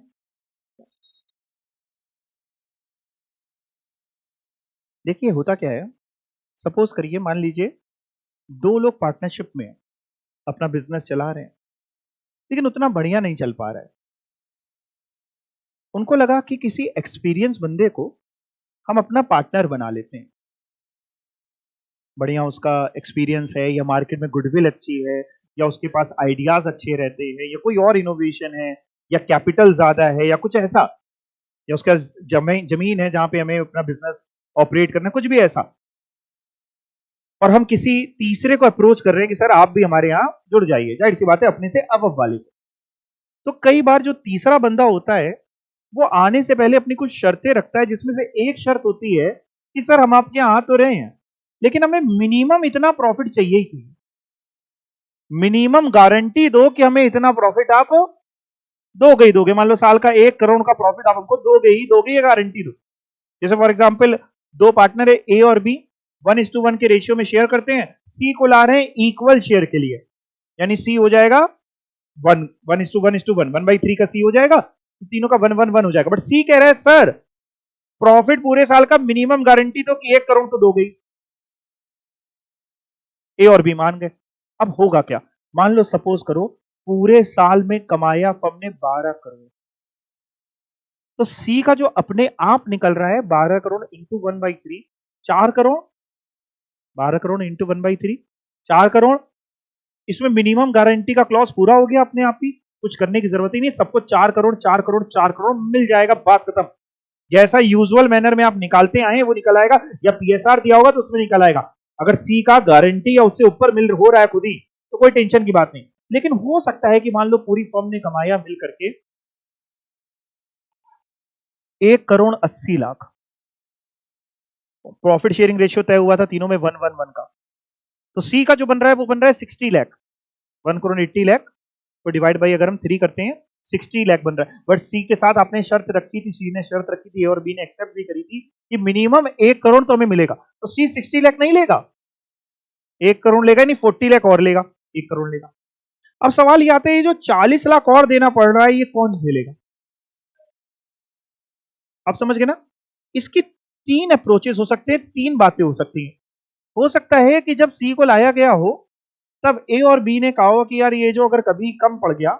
देखिए होता क्या है, सपोज करिए, मान लीजिए दो लोग पार्टनरशिप में अपना बिजनेस चला रहे हैं, लेकिन उतना बढ़िया नहीं चल पा रहा है। उनको लगा कि किसी एक्सपीरियंस बंदे को हम अपना पार्टनर बना लेते हैं, बढ़िया उसका एक्सपीरियंस है, या मार्केट में गुडविल अच्छी है, या उसके पास आइडियाज अच्छे रहते हैं, या कोई और इनोवेशन है, या कैपिटल ज्यादा है, या कुछ ऐसा, या उसका जमीन है जहां पे हमें अपना बिजनेस ऑपरेट करना है, कुछ भी ऐसा। और हम किसी तीसरे को अप्रोच कर रहे हैं कि सर आप भी हमारे यहां जुड़ जाइए, जाहिर सी बात है अपने से अब वाले को। तो कई बार जो तीसरा बंदा होता है वो आने से पहले अपनी कुछ शर्तें रखता है, जिसमें से एक शर्त होती है कि सर हम आपके यहां आ तो रहे हैं, लेकिन हमें मिनिमम इतना प्रॉफिट चाहिए ही चाहिए, मिनिमम गारंटी दो कि हमें इतना प्रॉफिट आप दोगे ही दोगे। मान लो साल का 1 करोड़ का प्रॉफिट आप हमको दोगे, ये गारंटी दो। जैसे फॉर एग्जाम्पल दो पार्टनर है ए और बी, 1:1 के रेशियो में शेयर करते हैं, सी को ला रहे हैं इक्वल शेयर के लिए, यानी सी हो जाएगा 1:1:1, 1/3 का सी हो जाएगा, तो तीनों का 1:1 हो जाएगा। बट सी कह रहा है सर प्रॉफिट पूरे साल का मिनिमम गारंटी तो कि 1 करोड़ तो दोगे ही। ए और बी मान गए। अब होगा क्या, मान लो सपोज करो पूरे साल में कमाया फर्म ने 12 करोड़, तो सी का जो अपने आप निकल रहा है 12 करोड़ इंटू 1/3, 4 करोड़, 12 करोड़ इंटू 1/3, 4 करोड़। इसमें मिनिमम गारंटी का क्लॉज पूरा हो गया अपने आप ही, कुछ करने की जरूरत ही नहीं, सबको 4 करोड़ 4 करोड़ 4 करोड़ मिल जाएगा, बात खत्म। जैसा यूजुअल मैनर में आप निकालते आए वो निकल आएगा, या पीएसआर दिया होगा तो उसमें निकल आएगा। अगर सी का गारंटी या उससे ऊपर मिल हो रहा है खुद ही, तो कोई टेंशन की बात नहीं। लेकिन हो सकता है कि मान लो पूरी फर्म ने कमाया मिल करके 1,80,00,000, प्रॉफिट शेयरिंग रेशियो तय हुआ था तीनों में 1:1 का, तो सी का जो बन रहा है वो बन रहा है 60 लाख, 1,80,00,000 को डिवाइड बाई अगर हम 3 करते हैं 60 लाख बन रहा है। बट सी के साथ आपने शर्त रखी थी, सी ने शर्त रखी थी, ए और बी ने एक्सेप्ट भी करी थी कि मिनिमम 1 करोड़ तो हमें मिलेगा, तो सी 60 लाख नहीं लेगा, 1 करोड़ लेगा, नहीं 40 लाख और लेगा, 1 करोड़ लेगा। अब सवाल ये आता है, ये जो 40 लाख और देना पड़ रहा है ये कौन झेलेगा? आप समझ गए ना? इसकी 3 अप्रोचेस हो सकते हैं, 3 बातें हो सकती हैं। हो सकता है कि जब सी को लाया गया हो तब ए और बी ने कहा हो कि यार ये जो अगर कभी कम पड़ गया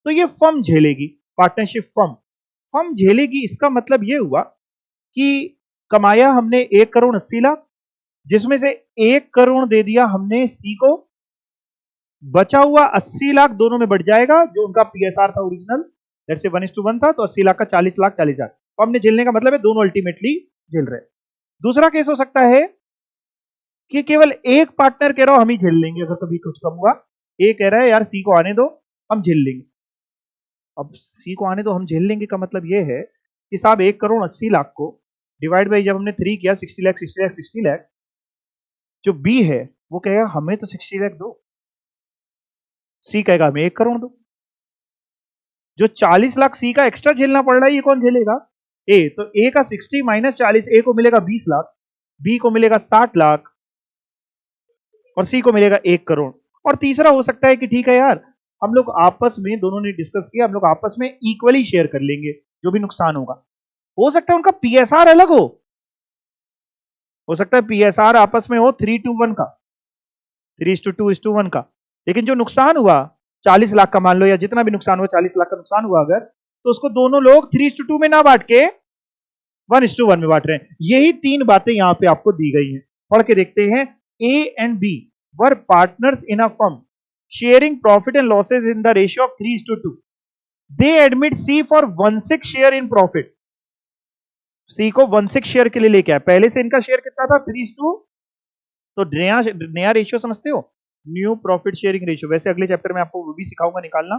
तो ये फर्म झेलेगी, पार्टनरशिप फर्म झेलेगी। इसका मतलब ये हुआ कि कमाया हमने 1,80,00,000, जिसमें से 1 करोड़ दे दिया हमने सी को, बचा हुआ 80 लाख दोनों में बढ़ जाएगा, जो उनका पीएसआर था ओरिजिनल, लेट्स से 1:1 था, तो 80 लाख का 40 लाख 40 लाख, तो हमने झेलने का मतलब है दोनों अल्टीमेटली झेल रहे। दूसरा केस हो सकता है कि केवल एक पार्टनर कह रहा हो हम ही झेल लेंगे अगर कभी कुछ कम हुआ, ए कह रहा है यार सी को आने दो हम झेल लेंगे। अब सी को आने दो हम झेल लेंगे का मतलब ये है कि साहब 1,80,00,000 को डिवाइड बाई जब हमने 3 किया 60 लाख 60 लाख 60 लाख, जो बी है वो कहेगा हमें तो 60 लाख दो, सी कहेगा हमें 1 करोड़ दो। जो 40 लाख सी का एक्स्ट्रा झेलना पड़ रहा है ये कौन झेलेगा? ए। तो ए का 60 माइनस 40, ए को मिलेगा 20 लाख, बी को मिलेगा 60 लाख, और सी को मिलेगा 1 करोड़। और तीसरा हो सकता है कि ठीक है यार हम लोग आपस में दोनों ने डिस्कस किया, हम लोग आपस में इक्वली शेयर कर लेंगे जो भी नुकसान होगा। हो सकता है उनका पीएसआर अलग हो सकता है पीएसआर आपस में हो 3:1 का, 3:2:1 का, लेकिन जो नुकसान हुआ 40 लाख का मान लो, या जितना भी नुकसान हुआ 40 लाख का नुकसान हुआ अगर, तो उसको दोनों लोग 3:2 में ना बांट के 1:1 में बांट रहे हैं। यही तीन बातें यहां पे आपको दी गई हैं, पढ़ के देखते हैं। A and B were partners in a firm sharing profit and losses in the ratio of 3:2। They admit C for 1/6 share in profit. C को 1/6 शेयर के लिए लेके आया, पहले से इनका शेयर कितना था 3:2, तो नया रेशियो समझते हो, न्यू प्रॉफिट शेयरिंग रेशियो। वैसे अगले चैप्टर में आपको वो भी सिखाऊंगा निकालना,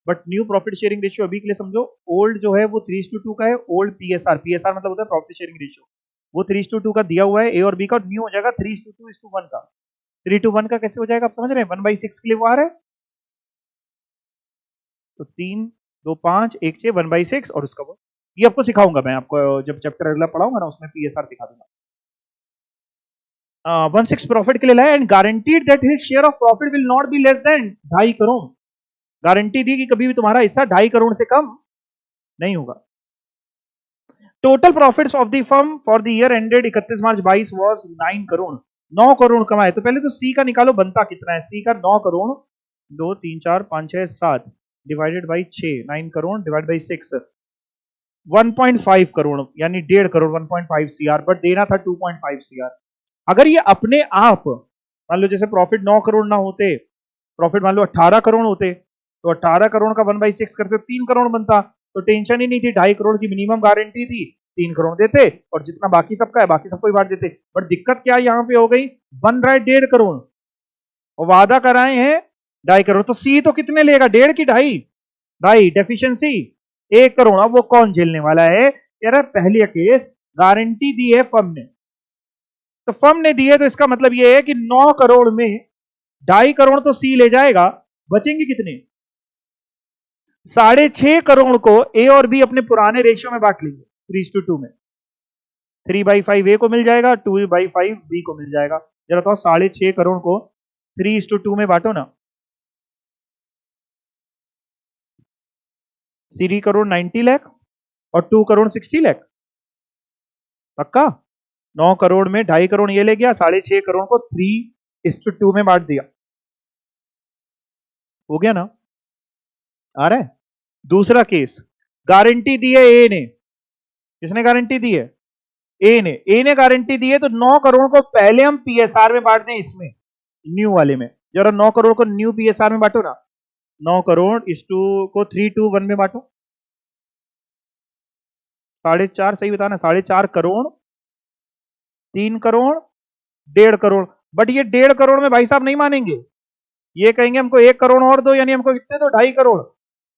but new profit sharing ratio अभी के लिए समझो। ओल्ड जो है वो 3:2 का है, ओल्ड पीएसआर, पीएसआर मतलब होता है प्रॉफिट शेयरिंग रेशियो, वो 3:2 का दिया हुआ है ए और बी का, न्यू हो जाएगा 3:2:1 का। 3:1 का कैसे हो जाएगा आप समझ रहे हैं, 1/6 के लिए वो आ रहा है, तो 3 2 5 1 6 1/6, और उसका वो ये आपको सिखाऊंगा मैं, आपको जब चैप्टर अगला पढ़ाऊंगा ना उसमें पीएसआर सिखा दूंगा। 1/6 प्रॉफिट के लिए लाया and guaranteed that his share of profit will not be less than 2.5 crore. Guarantee दी कि कभी भी तुम्हारा हिस्सा 2.5 करोड़ से कम नहीं होगा। Total profits of the firm for the year ended 31 March 22 was 9 crore. 9 crore कमाए, तो पहले तो सी का निकालो बनता कितना है। सी का 9 crore 2 3 4 5 6 7 divided by 6, 9 crore divide by 6 1.5 crore, यानी 1.5 करोड़ 1.5 सीआर, बट देना था 2.5 सीआर। अगर ये अपने आप मान लो जैसे प्रॉफिट 9 करोड़ ना होते, प्रॉफिट मान लो 18 करोड़ होते, तो 18 करोड़ का 1/6 करते 3 करोड़ बनता, तो टेंशन ही नहीं थी, 2.5 करोड़ की मिनिमम गारंटी थी, 3 करोड़ देते और जितना बाकी सबका है बाकी सबको ही बांट देते। बट दिक्कत क्या यहां पे हो गई, बन रहा है 1.5 करोड़ और वादा कराए हैं 2.5 करोड़, तो सी तो कितने लेगा, 1.5 की 2.5, 2.5 डेफिशिएंसी 1 करोड़। अब वो कौन झेलने वाला है, यार पहले केस गारंटी दी है फर्म ने, तो फर्म ने दी है, तो इसका मतलब ये है कि 9 करोड़ में 2.5 करोड़ तो सी ले जाएगा, बचेंगे कितने, 6.5 करोड़ को ए और बी अपने पुराने रेशियो में बांट लेंगे 3:2 में। 3/5 ए को मिल जाएगा, 2/5 बी को मिल जाएगा। जरा तो 6.5 करोड़ को 3:2 में बांटो ना, 3 करोड़ 90 लाख और 2 करोड़ 60 लाख, पक्का। 9 करोड़ में 2.5 करोड़ ये ले गया, 6.5 करोड़ को 3:2 में बांट दिया, हो गया ना, आ रहा है। दूसरा केस, गारंटी दी है ए ने, किसने गारंटी दी है, ए ने गारंटी दी है, तो 9 करोड़ को पहले हम पीएसआर में बांट दें, इसमें न्यू वाले में। जरा 9 करोड़ को न्यू पीएसआर में बांटो ना, 9 करोड़ इस टू को 3:1 में बांटो, 4.5 सही बताना, 4.5 करोड़, 3 करोड़, 1.5 करोड़। बट ये 1.5 करोड़ में भाई साहब नहीं मानेंगे, ये कहेंगे हमको 1 करोड़ और दो, यानी हमको कितने दो, 2.5 करोड़,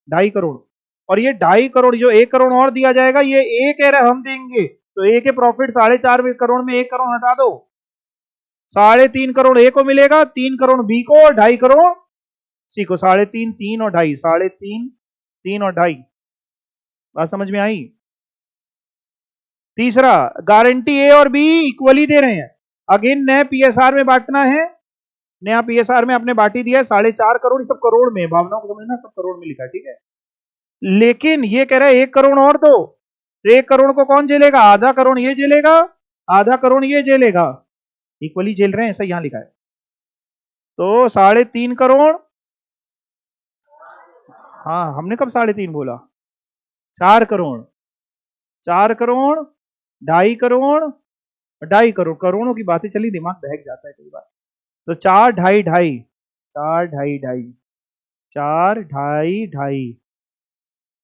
2.5 करोड़। और ये 2.5 करोड़ जो 1 करोड़ और दिया जाएगा, ये ए कह रहा है हम देंगे, तो ए के प्रॉफिट 4.5 करोड़ में 1 करोड़ हटा दो, 3.5 करोड़ ए को मिलेगा, 3 करोड़ बी को और 2.5 करोड़ सी को। 3.5 3 और 2.5, 3.5 3 और 2.5, बात समझ में आई। तीसरा, गारंटी ए और बी इक्वली दे रहे हैं, अगेन नए पीएसआर में बांटना है, नया पीएसआर में आपने बांटी दिया है 4.5 करोड़, सब करोड़ में, भावनाओं को समझना, सब करोड़ में लिखा है, ठीक है। लेकिन ये कह रहा है 1 करोड़ और दो, तो 1 करोड़ को कौन झेलेगा, आधा करोड़ ये झेलेगा, आधा करोड़ ये झेलेगा, इक्वली झेल रहे हैं, ऐसा यहां लिखा है। तो 3.5 करोड़, हाँ हमने कब 3.5 बोला, 4 करोड़, 4 करोड़, 2.5 करोड़, 2.5 करोड़, करोड़ों की बातें चली दिमाग बहक जाता है कई बार, तो 4 2.5 2.5, 4 2.5 2.5, 4 2.5 2.5,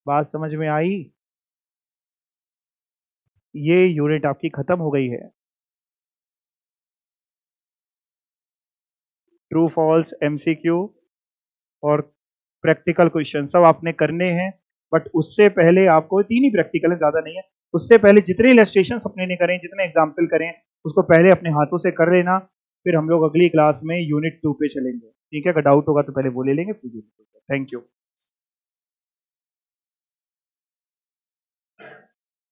बात समझ में आई। ये यूनिट आपकी खत्म हो गई है। ट्रू फॉल्स, एमसीक्यू और प्रैक्टिकल क्वेश्चन सब आपने करने हैं, बट उससे पहले आपको 3 ही प्रैक्टिकल है, ज्यादा नहीं है, उससे पहले जितने इलस्ट्रेशन अपने ने करें, जितने एग्जाम्पल करें, उसको पहले अपने हाथों से कर लेना, फिर हम लोग अगली क्लास में यूनिट 2 पे चलेंगे, ठीक है। अगर डाउट होगा तो पहले वो ले लेंगे, फिर थैंक यू।